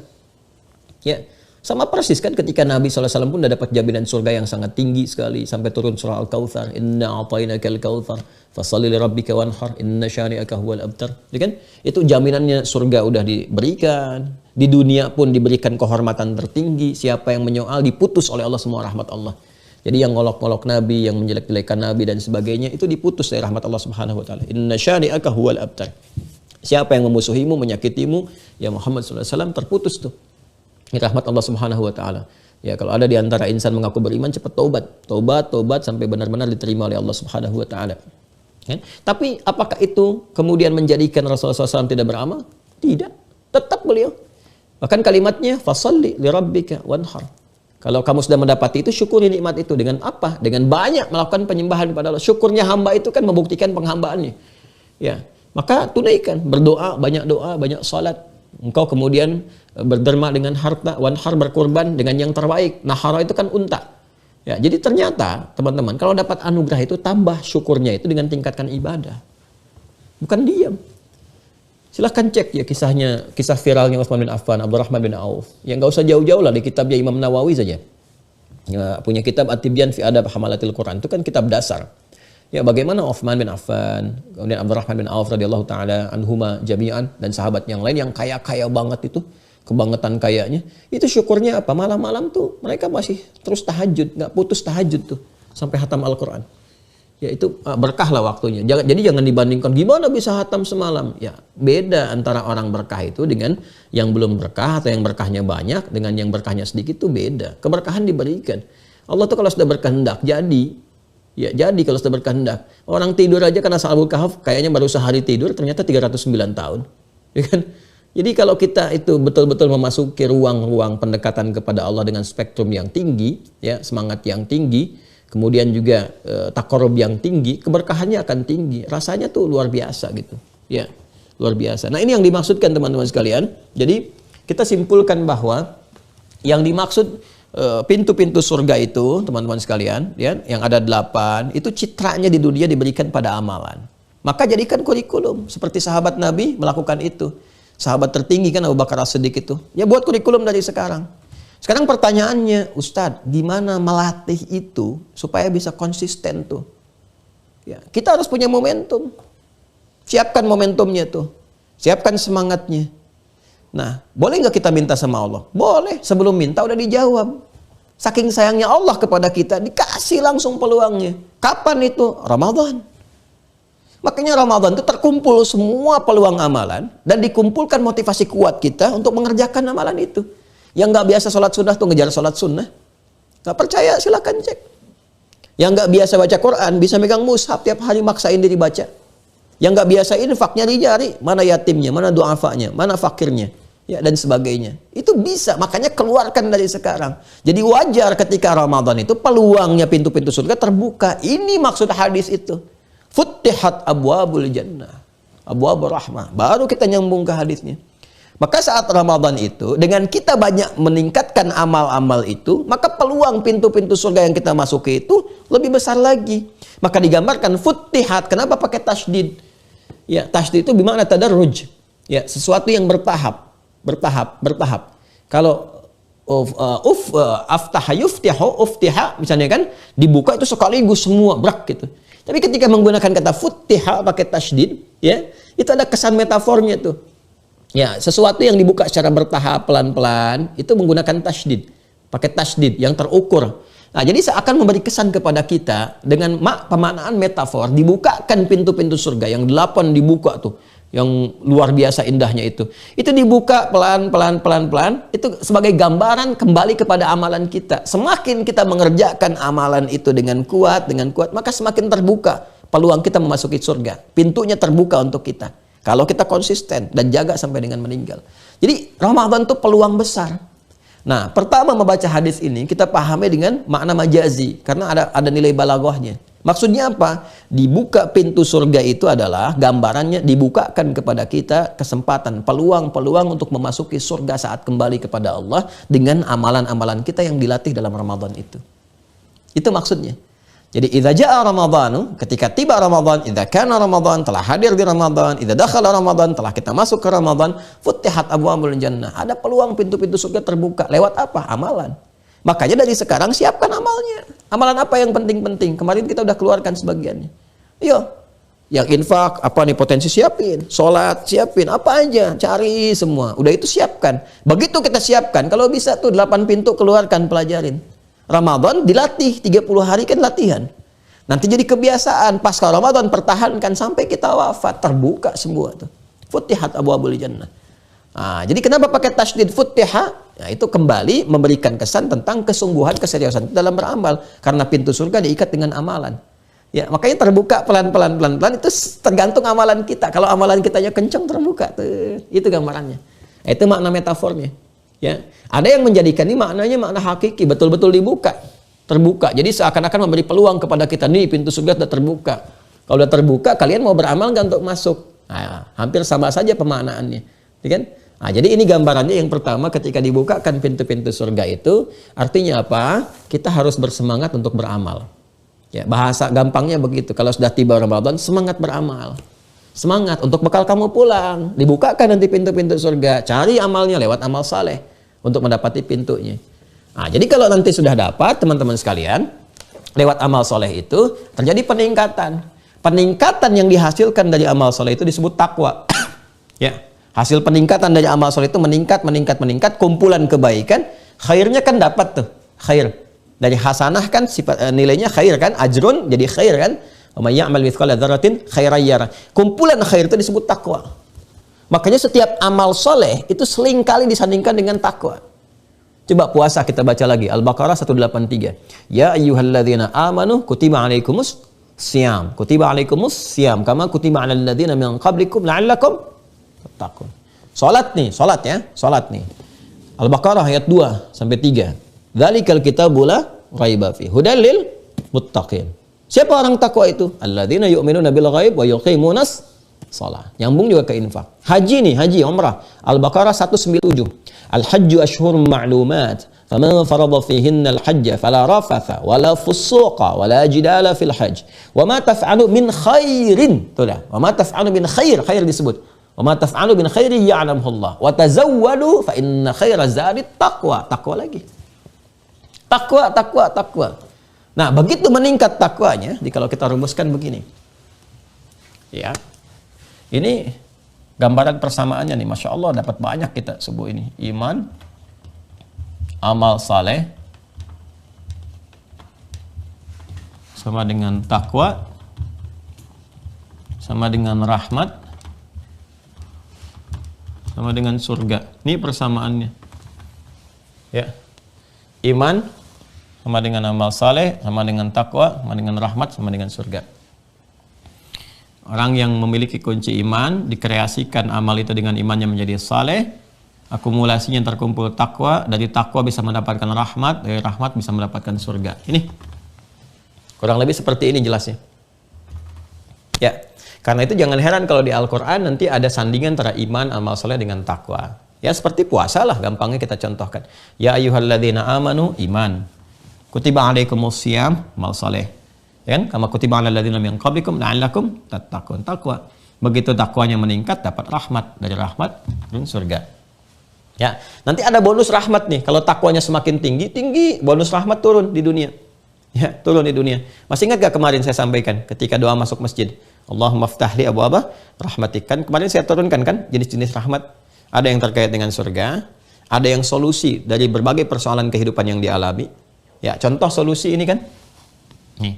Ya, sama persis kan ketika Nabi SAW pun sudah dapat jaminan surga yang sangat tinggi sekali sampai turun surah Al-Kautsar, inna a'tainakal kautsar fashalli lirabbika wanhar inna syani'aka huwal abtar. Kan? Itu jaminannya surga udah diberikan. Di dunia pun diberikan kehormatan tertinggi. Siapa yang menyoal diputus oleh Allah semua rahmat Allah. Jadi yang ngolok-ngolok Nabi, yang menjelek-jelekan Nabi dan sebagainya itu diputus dari rahmat Allah Subhanahu wa taala. Inna syani'aka huwal abtar. Siapa yang memusuhimu, menyakitimu, ya Muhammad SAW terputus tuh. Ini rahmat Allah Subhanahu wa taala. Ya, kalau ada di antara insan mengaku beriman, cepat tobat sampai benar-benar diterima oleh Allah Subhanahu wa taala. Ya. Tapi apakah itu kemudian menjadikan Rasulullah SAW tidak beramal? Tidak. Tetap beliau. Bahkan kalimatnya fasalli li rabbika wanhar. Kalau kamu sudah mendapati itu, syukuri nikmat itu dengan apa? Dengan banyak melakukan penyembahan kepada Allah. Syukurnya hamba itu kan membuktikan penghambaannya. Ya, maka tunaikan, berdoa, banyak salat. Engkau kemudian berderma dengan harta, wanhar berkorban dengan yang terbaik. Nahara itu kan unta. Ya, jadi ternyata teman-teman, kalau dapat anugerah itu tambah syukurnya itu dengan tingkatkan ibadah. Bukan diam. Silahkan cek ya kisah viralnya Utsman bin Affan, Abdurrahman bin Auf. Ya nggak usah jauh-jauh lah, di kitabnya Imam Nawawi saja. Ya, punya kitab At-Tibyan fi Adab Hamalatil Quran, itu kan kitab dasar. Ya, bagaimana Utsman bin Affan, kemudian Abdurrahman bin Auf radhiyallahu taala anhuma jami'an, dan sahabat yang lain yang kaya-kaya banget itu, kebangetan kayanya, itu syukurnya apa? Malam-malam tuh mereka masih terus tahajud, nggak putus tahajud tuh sampai hatam Al-Quran. Ya, itu berkah lah waktunya. Jadi jangan dibandingkan gimana bisa hatam semalam. Ya, beda antara orang berkah itu dengan yang belum berkah, atau yang berkahnya banyak dengan yang berkahnya sedikit, itu beda. Keberkahan diberikan. Allah tuh kalau sudah berkehendak jadi. Ya, jadi kalau sudah berkehendak. Orang tidur aja karena Ashabul Kahf kayaknya baru sehari tidur, ternyata 309 tahun. Ya kan? Jadi kalau kita itu betul-betul memasuki ruang-ruang pendekatan kepada Allah dengan spektrum yang tinggi, ya, semangat yang tinggi, kemudian juga takarrub yang tinggi, keberkahannya akan tinggi. Rasanya tuh luar biasa gitu. Ya, luar biasa. Nah, ini yang dimaksudkan teman-teman sekalian. Jadi kita simpulkan bahwa yang dimaksud pintu-pintu surga itu, teman-teman sekalian, ya, yang ada 8, itu citranya di dunia diberikan pada amalan. Maka jadikan kurikulum, seperti sahabat Nabi melakukan itu. Sahabat tertinggi kan Abu Bakar As-Siddiq itu. Ya, buat kurikulum dari sekarang. Sekarang pertanyaannya, Ustadz, gimana melatih itu supaya bisa konsisten tuh? Ya, kita harus punya momentum. Siapkan momentumnya tuh. Siapkan semangatnya. Nah, boleh nggak kita minta sama Allah? Boleh. Sebelum minta udah dijawab. Saking sayangnya Allah kepada kita, dikasih langsung peluangnya. Kapan itu? Ramadan. Makanya Ramadan itu terkumpul semua peluang amalan dan dikumpulkan motivasi kuat kita untuk mengerjakan amalan itu. Yang nggak biasa sholat sunnah tuh ngejar sholat sunnah. Nggak percaya silahkan cek. Yang nggak biasa baca Quran bisa megang mushaf tiap hari maksain diri baca. Yang nggak biasa infak nyari-nyari mana yatimnya, mana du'afanya, mana fakirnya, ya, dan sebagainya. Itu bisa, makanya keluarkan dari sekarang. Jadi wajar ketika Ramadan itu peluangnya pintu-pintu surga terbuka. Ini maksud hadis itu. Futtihat abwabul jannah, abwabur rahmah. Baru kita nyambung ke hadisnya. Maka saat Ramadan itu, dengan kita banyak meningkatkan amal-amal itu, maka peluang pintu-pintu surga yang kita masuki itu lebih besar lagi. Maka digambarkan futtihat. Kenapa pakai tasydid? Ya, tasydid itu bermakna tadarruj. Ya, sesuatu yang bertahap. Kalau aftaha yuftihu, uftiha misalnya kan, dibuka itu sekaligus semua brak gitu. Tapi ketika menggunakan kata futtiha pakai tasydid, ya, itu ada kesan metafornya tuh. Ya, sesuatu yang dibuka secara bertahap pelan-pelan itu menggunakan tasydid. Pakai tasydid yang terukur. Nah, jadi seakan memberi kesan kepada kita dengan pemaknaan metafor, dibukakan pintu-pintu surga yang 8 dibuka tuh, yang luar biasa indahnya itu. Itu dibuka pelan-pelan, itu sebagai gambaran kembali kepada amalan kita. Semakin kita mengerjakan amalan itu dengan kuat, maka semakin terbuka peluang kita memasuki surga. Pintunya terbuka untuk kita. Kalau kita konsisten dan jaga sampai dengan meninggal. Jadi Ramadan itu peluang besar. Nah, pertama membaca hadis ini kita pahami dengan makna majazi karena ada nilai balaghahnya. Maksudnya apa? Dibuka pintu surga itu adalah gambarannya dibukakan kepada kita kesempatan, peluang-peluang untuk memasuki surga saat kembali kepada Allah dengan amalan-amalan kita yang dilatih dalam Ramadan itu. Itu maksudnya. Jadi idza jaa Ramadhanu, ketika tiba Ramadan, idza kana Ramadan, telah hadir di Ramadan, idza dakhala Ramadan, telah kita masuk ke Ramadan, futtihat abwabul jannah. Ada peluang pintu-pintu surga terbuka. Lewat apa? Amalan. Makanya dari sekarang siapkan amalnya. Amalan apa yang penting-penting? Kemarin kita udah keluarkan sebagiannya. Yo, yang infak, apa nih potensi siapin, sholat siapin, apa aja, cari semua. Udah itu siapkan. Begitu kita siapkan, kalau bisa tuh 8 pintu keluarkan, pelajarin. Ramadan dilatih, 30 hari kan latihan. Nanti jadi kebiasaan, pasca Ramadan pertahankan sampai kita wafat, terbuka semua tuh. Futtihat abwabul jannah. Nah, jadi kenapa pakai tasydid futtiha? Nah, itu kembali memberikan kesan tentang kesungguhan, keseriusan dalam beramal. Karena pintu surga diikat dengan amalan. Ya, makanya terbuka pelan-pelan itu tergantung amalan kita. Kalau amalan kitanya kencang, terbuka tuh. Itu gambarannya. Itu makna metafornya. Ya, ada yang menjadikan ini maknanya makna hakiki, betul-betul dibuka, terbuka. Jadi seakan-akan memberi peluang kepada kita, nih pintu surga sudah terbuka. Kalau sudah terbuka, kalian mau beramal nggak untuk masuk? Nah, hampir sama saja pemaknaannya, ya kan? Nah, jadi ini gambarannya yang pertama ketika dibukakan pintu-pintu surga itu, artinya apa? Kita harus bersemangat untuk beramal. Ya, bahasa gampangnya begitu. Kalau sudah tiba Ramadan, semangat beramal. Semangat untuk bekal kamu pulang. Dibukakan nanti pintu-pintu surga. Cari amalnya lewat amal saleh untuk mendapati pintunya. Nah, jadi kalau nanti sudah dapat, teman-teman sekalian, lewat amal soleh itu terjadi peningkatan. Peningkatan yang dihasilkan dari amal soleh itu disebut takwa. Ya, hasil peningkatan dari amal soleh itu meningkat, kumpulan kebaikan, khairnya kan dapat tuh, khair. Dari hasanah kan sifat nilainya khair kan, ajrun jadi khair kan. Wa may ya'mal mithqala dzarratin khairan yarah. Kumpulan khair itu disebut takwa. Makanya setiap amal soleh itu seringkali disandingkan dengan takwa. Coba puasa kita baca lagi Al-Baqarah 183. Ya ayyuhalladzina amanu kutiba alaikumus syiyam. Kutiba alaikumus syiyam kama kutiba alal ladzina min qablikum la'allakum tattaqun. Salat nih, salat ya, salat nih. Al-Baqarah ayat 2 sampai 3. Dzalikal kitabu la raiba fi hudal lil muttaqin. Siapa orang takwa itu? Alladzina yu'minuna bil ghaib wa yuqimunas shalah. Nyambung juga ke infak. Haji nih, haji umrah. Al-Baqarah 197. Al-hajju ashhurun ma'lumat. Faman farada fihinna al-hajja fala rafatha wala fusuqa wala jidala fil hajj. Wa ma taf'alu min khairin. Tuh dah. Wa ma taf'alu min khair, khair disebut. Wa ma taf'alu min khairin ya'lamuhu Allah. Wa tazawwadu fa inna khaira zadi taqwa. Takwa lagi. Takwa, takwa, takwa. Nah, begitu meningkat takwanya, kalau kita rumuskan begini. Ya. Ini gambaran persamaannya nih, Masya Allah dapat banyak kita subuh ini. Iman, amal saleh, sama dengan takwa, sama dengan rahmat, sama dengan surga. Ini persamaannya. Ya. Iman sama dengan amal saleh, sama dengan takwa, sama dengan rahmat, sama dengan surga. Orang yang memiliki kunci iman, dikreasikan amal itu dengan imannya menjadi saleh, akumulasinya terkumpul takwa, dari takwa bisa mendapatkan rahmat, dari rahmat bisa mendapatkan surga. Ini kurang lebih seperti ini jelasnya. Ya, karena itu jangan heran kalau di Al-Quran nanti ada sandingan antara iman, amal saleh dengan takwa. Ya seperti puasa lah, gampangnya kita contohkan. Ya ayyuhalladzina amanu, iman. Kutiba alaikumus syiyam, amal saleh. Ya kan? Kama kutiba alal ladzina min qablikum la'allakum tattaqun, takwa. Begitu takwanya meningkat, dapat rahmat. Dari rahmat, turun surga. Ya, nanti ada bonus rahmat nih. Kalau takwanya semakin tinggi, bonus rahmat turun di dunia. Ya, turun di dunia. Masih ingat gak kemarin saya sampaikan ketika doa masuk masjid? Allahumma ftahli abwaaba rahmatik. Kan kemarin saya turunkan kan jenis-jenis rahmat. Ada yang terkait dengan surga, ada yang solusi dari berbagai persoalan kehidupan yang dialami. Ya, contoh solusi ini kan. Nih,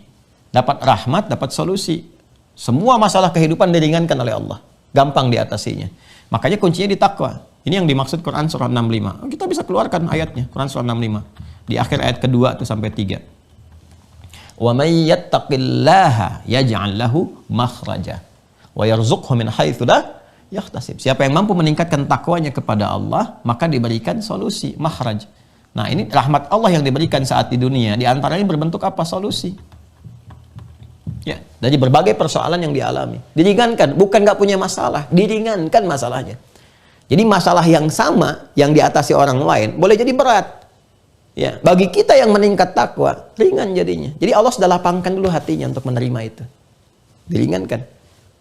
dapat rahmat, dapat solusi. Semua masalah kehidupan diringankan oleh Allah. Gampang diatasinya. Makanya kuncinya di takwa. Ini yang dimaksud Quran surah 65. Kita bisa keluarkan ayatnya, Quran surah 65. Di akhir ayat kedua itu sampai 3. Wa may yattaqillaha yaj'al lahu makhraja wa yarzuqhu min haitsu la yahtasib. Siapa yang mampu meningkatkan takwanya kepada Allah, maka diberikan solusi, makhraj. Nah, ini rahmat Allah yang diberikan saat di dunia. Di antaranya berbentuk apa? Solusi. Ya, dari berbagai persoalan yang dialami. Diringankan, bukan nggak punya masalah, diringankan masalahnya. Jadi masalah yang sama yang diatasi orang lain boleh jadi berat. Ya, bagi kita yang meningkat takwa, ringan jadinya. Jadi Allah sudah lapangkan dulu hatinya untuk menerima itu. Diringankan.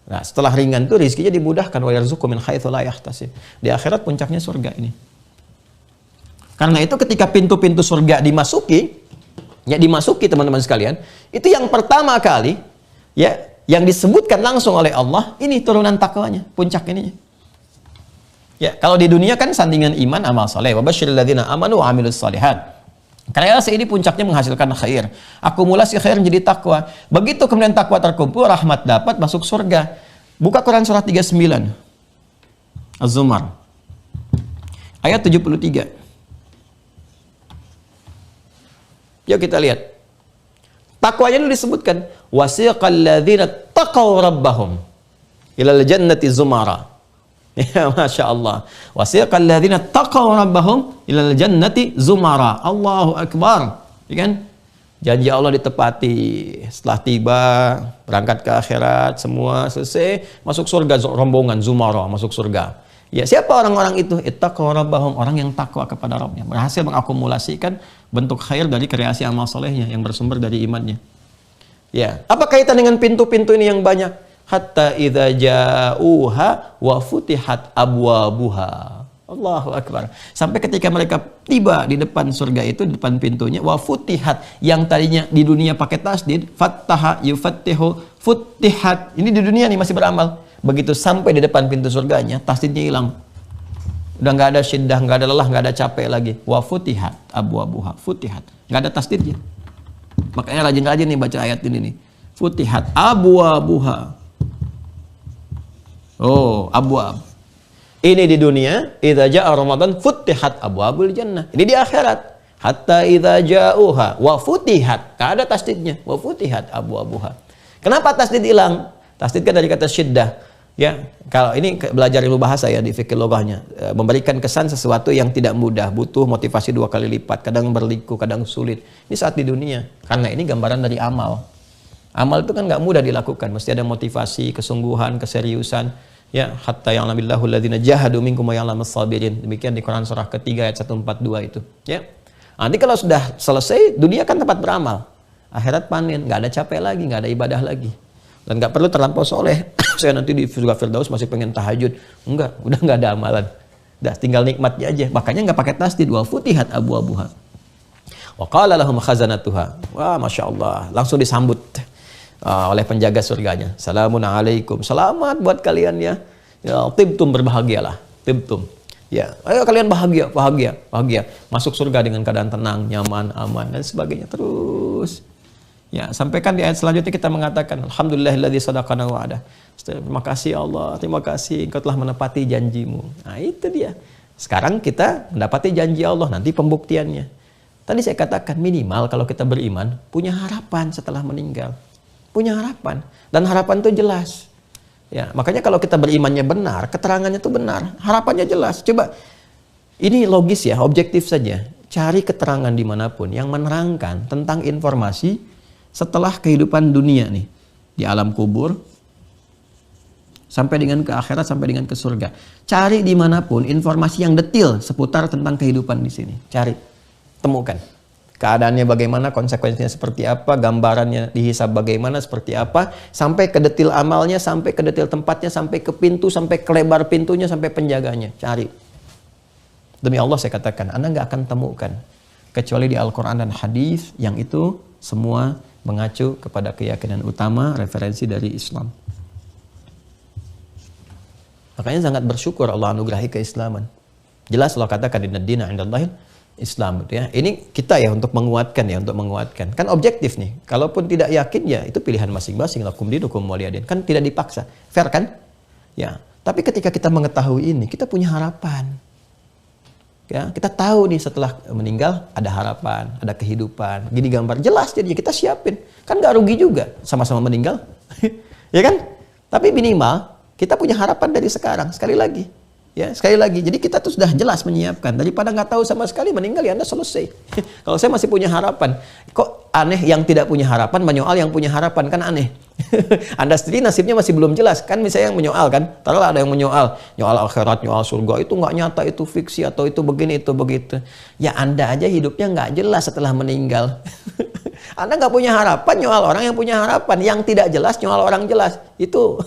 Nah, setelah ringan itu rezekinya dimudahkan, wa yarzuqhu min haitsu la yahtasib. Di akhirat puncaknya surga ini. Karena itu ketika pintu-pintu surga dimasuki, ya dimasuki teman-teman sekalian, itu yang pertama kali ya yang disebutkan langsung oleh Allah, ini turunan takwanya, puncak ininya. Ya, kalau di dunia kan sandingan iman, amal saleh, wa basyiril ladzina amanu wa amilus shalihat. Kreasi ini puncaknya menghasilkan khair. Akumulasi khair menjadi takwa. Begitu kemudian takwa terkumpul, rahmat dapat, masuk surga. Buka Quran surah 39. Az-Zumar. Ayat 73. Yuk kita lihat. Takwanya itu disebutkan, wasiqal ladzina taqaw rabbahum ilal jannati zumara. Ya, Masya Allah. Wasiqal ladzina taqaw rabbahum ilal jannati zumara. Allahu Akbar. Ya kan? Janji Allah ditepati. Setelah tiba, berangkat ke akhirat, semua selesai, masuk surga, rombongan zumara masuk surga. Ya, siapa orang-orang itu? Ittaqaw rabbahum, orang yang takwa kepada Rabbnya, berhasil mengakumulasikan bentuk khair dari kreasi amal solehnya yang bersumber dari imannya. Ya, apa kaitan dengan pintu-pintu ini yang banyak? Hatta idza ja'uha wa futihat abwabuha. Allahu Akbar. Sampai ketika mereka tiba di depan surga itu, di depan pintunya, wa futihat, yang tadinya di dunia pakai tasdid, fattaha yufattihu, futihat. Ini di dunia nih masih beramal. Begitu sampai di depan pintu surganya, tasdidnya hilang. Udah nggak ada syiddah, nggak ada lelah, nggak ada capek lagi. Wa futihat abwabuha, futihat. Nggak ada tasdidnya. Makanya rajin-rajin nih baca ayat ini nih. Futihat abwabuha. Oh, abwab. Ini di dunia, idza jaa Ramadan futihat abwabul jannah. Ini di akhirat. Hatta idza ja'uha wa futihat. Enggak ada tasdidnya. Wa futihat abwabuha. Kenapa tasdid hilang? Tasdid kan dari kata syiddah. Ya, kalau ini belajar ilmu bahasa ya di fikih loghahnya, memberikan kesan sesuatu yang tidak mudah, butuh motivasi 2 kali lipat, kadang berliku, kadang sulit. Ini saat di dunia. Karena ini gambaran dari amal. Amal itu kan nggak mudah dilakukan, mesti ada motivasi, kesungguhan, keseriusan. Ya, hatta ya'lamillahu alladzina jahadu minkum wa ya'lamas sabirin. Demikian di Quran surah ketiga ayat 142 itu. Ya. Nanti kalau sudah selesai, dunia kan tempat beramal. Akhirat panen, nggak ada capek lagi, nggak ada ibadah lagi. Dan nggak perlu terlampau soleh. Saya nanti di surga Firdaus masih pengen tahajud. Enggak, udah nggak ada amalan. Udah tinggal nikmatnya aja. Makanya nggak pakai tasdid, wa futihat abwabuha. Wa qala lahum khazanatuha. Wah, Masya Allah. Langsung disambut oleh penjaga surganya. Salamun alaikum. Selamat buat kalian ya. Ya, tibtum, berbahagialah. Tibtum. Ya, ayo kalian bahagia, bahagia, bahagia. Masuk surga dengan keadaan tenang, nyaman, aman dan sebagainya terus. Ya, sampaikan di ayat selanjutnya kita mengatakan alhamdulillahilladzi sadaqana wa'ada. Terima kasih Allah, terima kasih Engkau telah menepati janjimu. Nah, itu dia. Sekarang kita mendapati janji Allah, nanti pembuktiannya. Tadi saya katakan minimal kalau kita beriman punya harapan setelah meninggal. Punya harapan, dan harapan itu jelas. Ya, makanya kalau kita berimannya benar, keterangannya itu benar, harapannya jelas. Coba, ini logis ya, objektif saja. Cari keterangan dimanapun yang menerangkan tentang informasi setelah kehidupan dunia nih, di alam kubur, sampai dengan ke akhirat, sampai dengan ke surga. Cari dimanapun informasi yang detail seputar tentang kehidupan di sini. Cari, temukan. Keadaannya bagaimana, konsekuensinya seperti apa, gambarannya dihisab bagaimana, seperti apa, sampai ke detail amalnya, sampai ke detail tempatnya, sampai ke pintu, sampai ke lebar pintunya, sampai penjaganya. Cari. Demi Allah saya katakan, Anda nggak akan temukan. Kecuali di Al-Quran dan hadis yang itu semua mengacu kepada keyakinan utama, referensi dari Islam. Makanya sangat bersyukur Allah anugerahi keislaman. Jelas Allah katakan, inna dina indallahil Islam, ya. Ini kita ya untuk menguatkan ya, untuk menguatkan. Kan objektif nih. Kalaupun tidak yakin ya itu pilihan masing-masing. Lakum dinukum waliyadin. Kan tidak dipaksa. Fair kan? Ya. Tapi ketika kita mengetahui ini, kita punya harapan. Ya, kita tahu nih setelah meninggal ada harapan, ada kehidupan. Gini gambar jelas jadinya kita siapin. Kan nggak rugi juga sama-sama meninggal. Ya kan? Tapi minimal kita punya harapan dari sekarang. Sekali lagi. Ya, sekali lagi, jadi kita tuh sudah jelas menyiapkan. Daripada nggak tahu sama sekali meninggal ya Anda selesai. Kalau saya masih punya harapan, kok aneh yang tidak punya harapan menyoal yang punya harapan, kan aneh. Anda sendiri nasibnya masih belum jelas, kan misalnya yang menyoal kan. Taruhlah ada yang menyoal, nyoal akhirat, nyoal surga, itu nggak nyata, itu fiksi, atau itu begini, itu begitu. Ya Anda aja hidupnya nggak jelas setelah meninggal. Anda nggak punya harapan, nyoal orang yang punya harapan. Yang tidak jelas, nyoal orang jelas. Itu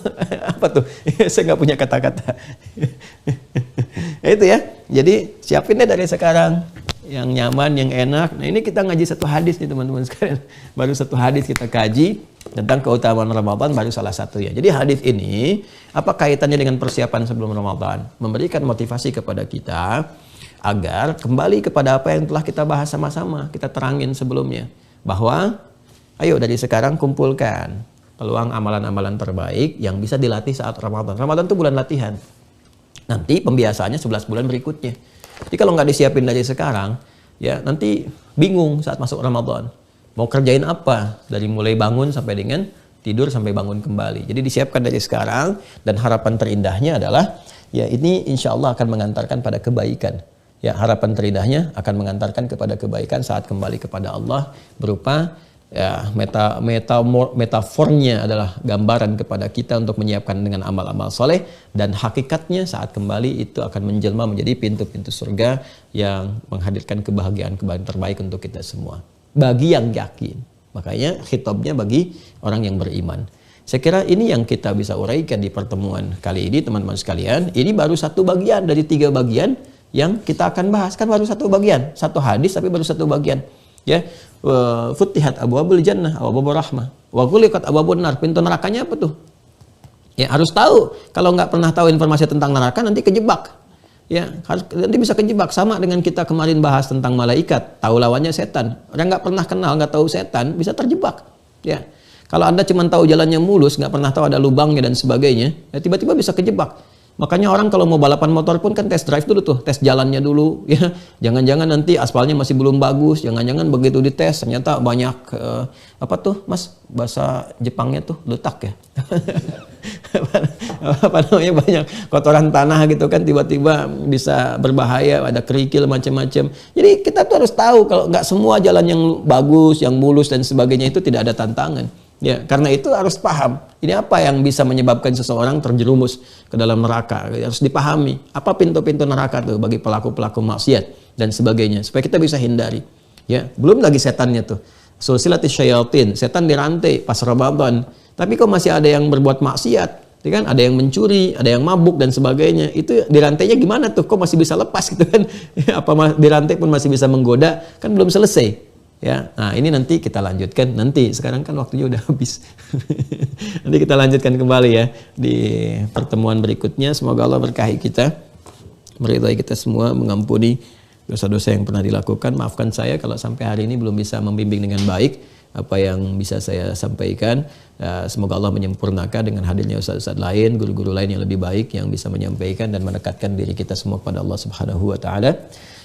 apa tuh? Saya nggak punya kata-kata. Itu ya. Jadi siapin deh dari sekarang. Yang nyaman, yang enak. Nah ini kita ngaji satu hadis nih teman-teman sekalian. Baru satu hadis kita kaji tentang keutamaan Ramadan, baru salah satu ya. Jadi hadis ini, apa kaitannya dengan persiapan sebelum Ramadan? Memberikan motivasi kepada kita agar kembali kepada apa yang telah kita bahas sama-sama. Kita terangin sebelumnya. Bahwa ayo dari sekarang kumpulkan peluang amalan-amalan terbaik yang bisa dilatih saat Ramadan. Ramadan itu bulan latihan. Nanti pembiasaannya 11 bulan berikutnya. Jadi kalau nggak disiapin dari sekarang, ya nanti bingung saat masuk Ramadan. Mau kerjain apa? Dari mulai bangun sampai dengan tidur sampai bangun kembali. Jadi disiapkan dari sekarang, dan harapan terindahnya adalah ya ini insya Allah akan mengantarkan pada kebaikan. Ya, harapan terindahnya akan mengantarkan kepada kebaikan saat kembali kepada Allah, berupa ya metafornya adalah gambaran kepada kita untuk menyiapkan dengan amal-amal soleh, dan hakikatnya saat kembali itu akan menjelma menjadi pintu-pintu surga yang menghadirkan kebahagiaan-kebahagiaan terbaik untuk kita semua bagi yang yakin. Makanya khitabnya bagi orang yang beriman. Saya kira ini yang kita bisa uraikan di pertemuan kali ini, teman-teman sekalian. Ini baru satu bagian dari 3 bagian yang kita akan bahas. Kan baru satu bagian, satu hadis tapi baru satu bagian. Ya, futihat abwabul jannah, abwabur rahmah, wa ghuliqat abwabun nar. Pintu nerakanya apa tuh? Ya, harus tahu. Kalau nggak pernah tahu informasi tentang neraka, nanti kejebak. Ya, nanti bisa kejebak. Sama dengan kita kemarin bahas tentang malaikat, tahu lawannya setan. Orang nggak pernah kenal, nggak tahu setan, bisa terjebak. Ya, kalau Anda cuma tahu jalannya mulus, nggak pernah tahu ada lubangnya dan sebagainya, ya tiba-tiba bisa kejebak. Makanya orang kalau mau balapan motor pun kan test drive dulu tuh, tes jalannya dulu, ya. Jangan-jangan nanti aspalnya masih belum bagus, jangan-jangan begitu dites ternyata banyak apa tuh, Mas, bahasa Jepangnya tuh letak ya. Apa namanya, banyak kotoran tanah gitu kan, tiba-tiba bisa berbahaya, ada kerikil macam-macam. Jadi kita tuh harus tahu kalau nggak semua jalan yang bagus, yang mulus dan sebagainya itu tidak ada tantangan. Ya, karena itu harus paham. Ini apa yang bisa menyebabkan seseorang terjerumus ke dalam neraka. Harus dipahami. Apa pintu-pintu neraka tuh bagi pelaku-pelaku maksiat dan sebagainya, supaya kita bisa hindari. Ya, belum lagi setannya tuh. Sulsilatis syayatin, setan dirantai pas Ramadan. Tapi kok masih ada yang berbuat maksiat, ya kan? Ada yang mencuri, ada yang mabuk dan sebagainya. Itu dirantainya gimana tuh? Kok masih bisa lepas gitu kan? Apa dirantai pun masih bisa menggoda? Kan belum selesai. Ya, nah ini nanti kita lanjutkan nanti. Sekarang kan waktunya udah habis. Nanti kita lanjutkan kembali ya di pertemuan berikutnya. Semoga Allah berkahi kita, meridhai kita semua, mengampuni dosa-dosa yang pernah dilakukan. Maafkan saya kalau sampai hari ini belum bisa membimbing dengan baik apa yang bisa saya sampaikan. Semoga Allah menyempurnakan dengan hadirnya ustaz-ustaz lain, guru-guru lain yang lebih baik yang bisa menyampaikan dan mendekatkan diri kita semua kepada Allah Subhanahu wa taala.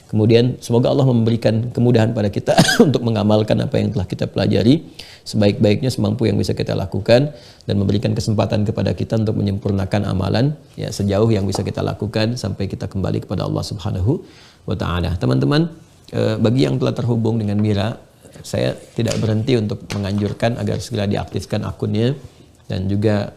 Kemudian semoga Allah memberikan kemudahan pada kita untuk mengamalkan apa yang telah kita pelajari sebaik-baiknya, semampu yang bisa kita lakukan, dan memberikan kesempatan kepada kita untuk menyempurnakan amalan ya sejauh yang bisa kita lakukan sampai kita kembali kepada Allah Subhanahu wa taala. Teman-teman, bagi yang telah terhubung dengan Mira, saya tidak berhenti untuk menganjurkan agar segera diaktifkan akunnya dan juga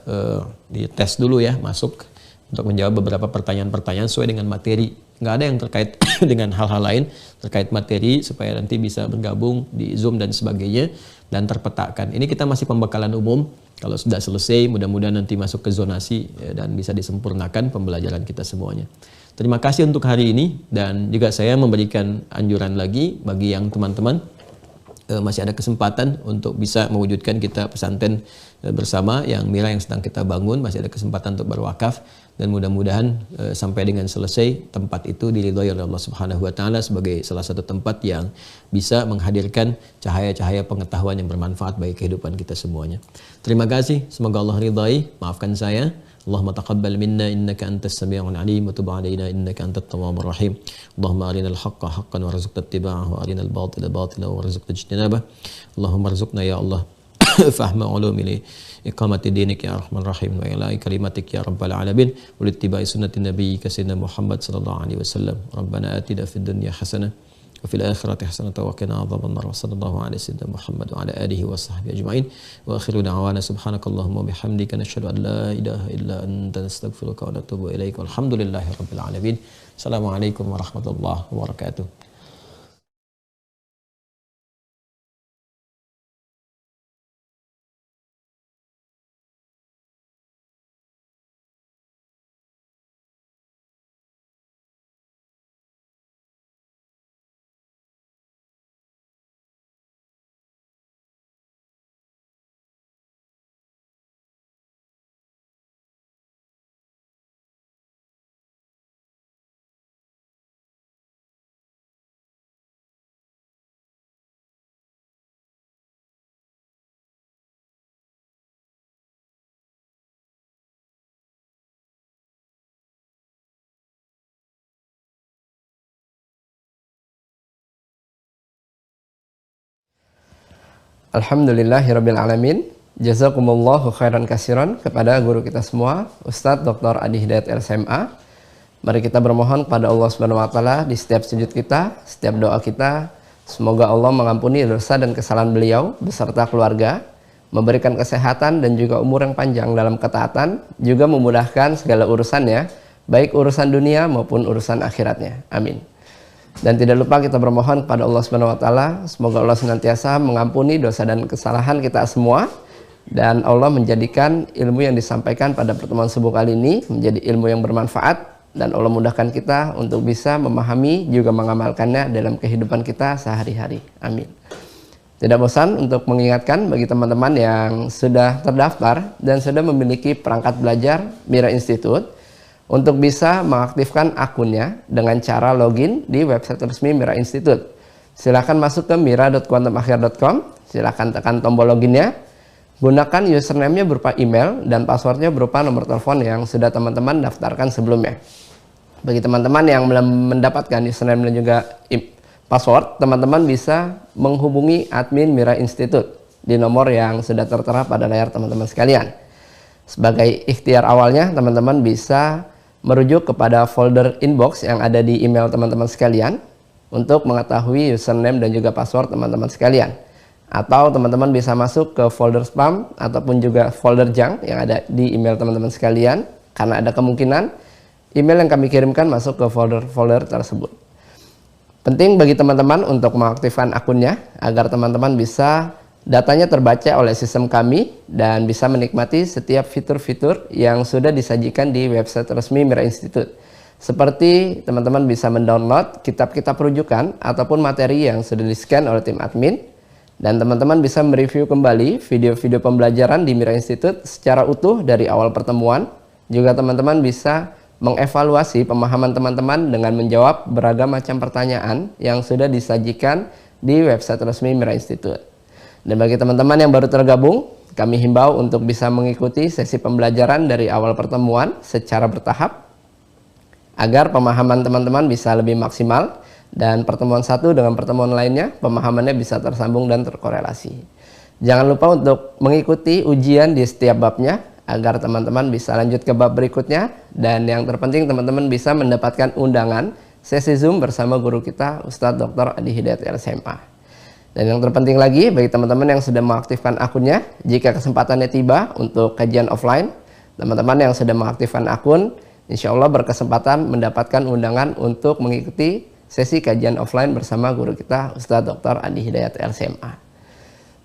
dites dulu ya, masuk untuk menjawab beberapa pertanyaan-pertanyaan sesuai dengan materi. Nggak ada yang terkait dengan hal-hal lain terkait materi, supaya nanti bisa bergabung di Zoom dan sebagainya dan terpetakan. Ini kita masih pembekalan umum. Kalau sudah selesai, mudah-mudahan nanti masuk ke zonasi dan bisa disempurnakan pembelajaran kita semuanya. Terima kasih untuk hari ini, dan juga saya memberikan anjuran lagi bagi yang teman-teman masih ada kesempatan untuk bisa mewujudkan kita pesantren bersama yang Mira yang sedang kita bangun, masih ada kesempatan untuk berwakaf, dan mudah-mudahan sampai dengan selesai tempat itu diridhoi oleh Allah Subhanahu wa taala sebagai salah satu tempat yang bisa menghadirkan cahaya-cahaya pengetahuan yang bermanfaat bagi kehidupan kita semuanya. Terima kasih, semoga Allah ridhai. Maafkan saya. Allahumma taqabbal minna innaka antas sami'ul alim wa tub 'alaina innaka antat tawwabur rahim. Allahumma arinal haqqa haqqan warzuqna ittiba'ahu wa arinal batila batilan warzuqna ijtinabah. Allahumma arzuqna ya Allah fahma ulumi iqamati dinik ya arhamar rahim wa ilahi kalimatik ya rabbal alamin wa littiba'i sunnati nabiyyika sayyidina Muhammad sallallahu alaihi wasallam. Rabbana atina fid dunya hasanah wa fil akhirati hasanah wa qina adzabannar. Wa sallallahu ala sayyidina Muhammad wa ala alihi wa sahbihi ajma'in. Wa akhiru da'wana subhanakallahumma wa bihamdika nasyhadu an la ilaha illa anta nastaghfiruka wa natubu ilaika. Walhamdulillahi rabbil alamin. Assalamualaikum warahmatullahi wabarakatuh. Alhamdulillahirabbil alamin. Jazakumullahu khairan katsiran kepada guru kita semua, Ustadz Dr. Adi Hidayat LSMA. Mari kita bermohon kepada Allah Subhanahu wa taala di setiap sujud kita, setiap doa kita, semoga Allah mengampuni dosa dan kesalahan beliau beserta keluarga, memberikan kesehatan dan juga umur yang panjang dalam ketaatan, juga memudahkan segala urusannya, baik urusan dunia maupun urusan akhiratnya. Amin. Dan tidak lupa kita bermohon kepada Allah Subhanahu wa taala, semoga Allah senantiasa mengampuni dosa dan kesalahan kita semua, dan Allah menjadikan ilmu yang disampaikan pada pertemuan subuh kali ini menjadi ilmu yang bermanfaat, dan Allah mudahkan kita untuk bisa memahami juga mengamalkannya dalam kehidupan kita sehari-hari. Amin. Tidak bosan untuk mengingatkan bagi teman-teman yang sudah terdaftar dan sudah memiliki perangkat belajar Mira Institute untuk bisa mengaktifkan akunnya dengan cara login di website resmi Mira Institute. Silahkan masuk ke mira.quantumakhir.com, silahkan tekan tombol loginnya, gunakan username-nya berupa email dan passwordnya berupa nomor telepon yang sudah teman-teman daftarkan sebelumnya. Bagi teman-teman yang belum mendapatkan username dan juga password, teman-teman bisa menghubungi admin Mira Institute di nomor yang sudah tertera pada layar teman-teman sekalian. Sebagai ikhtiar awalnya, teman-teman bisa merujuk kepada folder inbox yang ada di email teman-teman sekalian untuk mengetahui username dan juga password teman-teman sekalian. Atau teman-teman bisa masuk ke folder spam ataupun juga folder junk yang ada di email teman-teman sekalian, karena ada kemungkinan email yang kami kirimkan masuk ke folder-folder tersebut. Penting bagi teman-teman untuk mengaktifkan akunnya agar teman-teman bisa datanya terbaca oleh sistem kami dan bisa menikmati setiap fitur-fitur yang sudah disajikan di website resmi Mira Institute. Seperti teman-teman bisa mendownload kitab-kitab rujukan ataupun materi yang sudah di-scan oleh tim admin, dan teman-teman bisa mereview kembali video-video pembelajaran di Mira Institute secara utuh dari awal pertemuan. Juga teman-teman bisa mengevaluasi pemahaman teman-teman dengan menjawab beragam macam pertanyaan yang sudah disajikan di website resmi Mira Institute. Dan bagi teman-teman yang baru tergabung, kami himbau untuk bisa mengikuti sesi pembelajaran dari awal pertemuan secara bertahap agar pemahaman teman-teman bisa lebih maksimal dan pertemuan satu dengan pertemuan lainnya pemahamannya bisa tersambung dan terkorelasi. Jangan lupa untuk mengikuti ujian di setiap babnya agar teman-teman bisa lanjut ke bab berikutnya, dan yang terpenting teman-teman bisa mendapatkan undangan sesi Zoom bersama guru kita Ustadz Dr. Adi Hidayat LSMA. Dan yang terpenting lagi bagi teman-teman yang sudah mengaktifkan akunnya, jika kesempatannya tiba untuk kajian offline, teman-teman yang sudah mengaktifkan akun insya Allah berkesempatan mendapatkan undangan untuk mengikuti sesi kajian offline bersama guru kita Ustadz Dr. Adi Hidayat LSMA.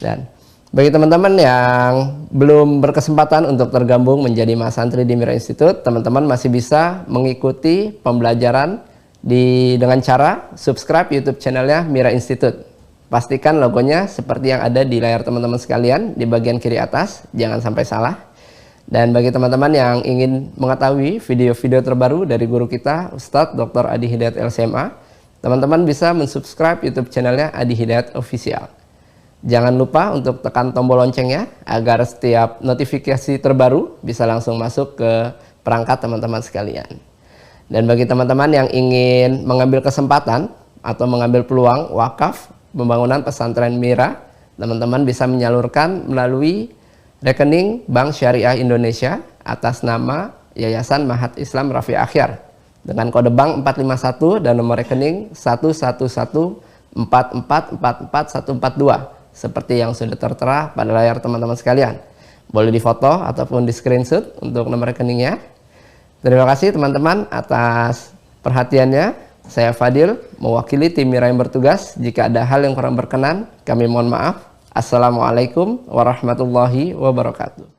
Dan bagi teman-teman yang belum berkesempatan untuk tergabung menjadi mahasantri di Mira Institute, teman-teman masih bisa mengikuti pembelajaran dengan cara subscribe YouTube channelnya Mira Institute. Pastikan logonya seperti yang ada di layar teman-teman sekalian di bagian kiri atas, jangan sampai salah. Dan bagi teman-teman yang ingin mengetahui video-video terbaru dari guru kita Ustadz Dr. Adi Hidayat LSMA, teman-teman bisa mensubscribe YouTube channelnya Adi Hidayat Official. Jangan lupa untuk tekan tombol loncengnya agar setiap notifikasi terbaru bisa langsung masuk ke perangkat teman-teman sekalian. Dan bagi teman-teman yang ingin mengambil kesempatan atau mengambil peluang wakaf pembangunan pesantren Mira, teman-teman bisa menyalurkan melalui rekening Bank Syariah Indonesia atas nama Yayasan Mahat Islam Rafi Akhyar dengan kode bank 451 dan nomor rekening 11144444142 seperti yang sudah tertera pada layar teman-teman sekalian. Boleh difoto ataupun di screenshot untuk nomor rekeningnya. Terima kasih teman-teman atas perhatiannya. Saya Fadil, mewakili tim Mira yang bertugas. Jika ada hal yang kurang berkenan, kami mohon maaf. Assalamualaikum warahmatullahi wabarakatuh.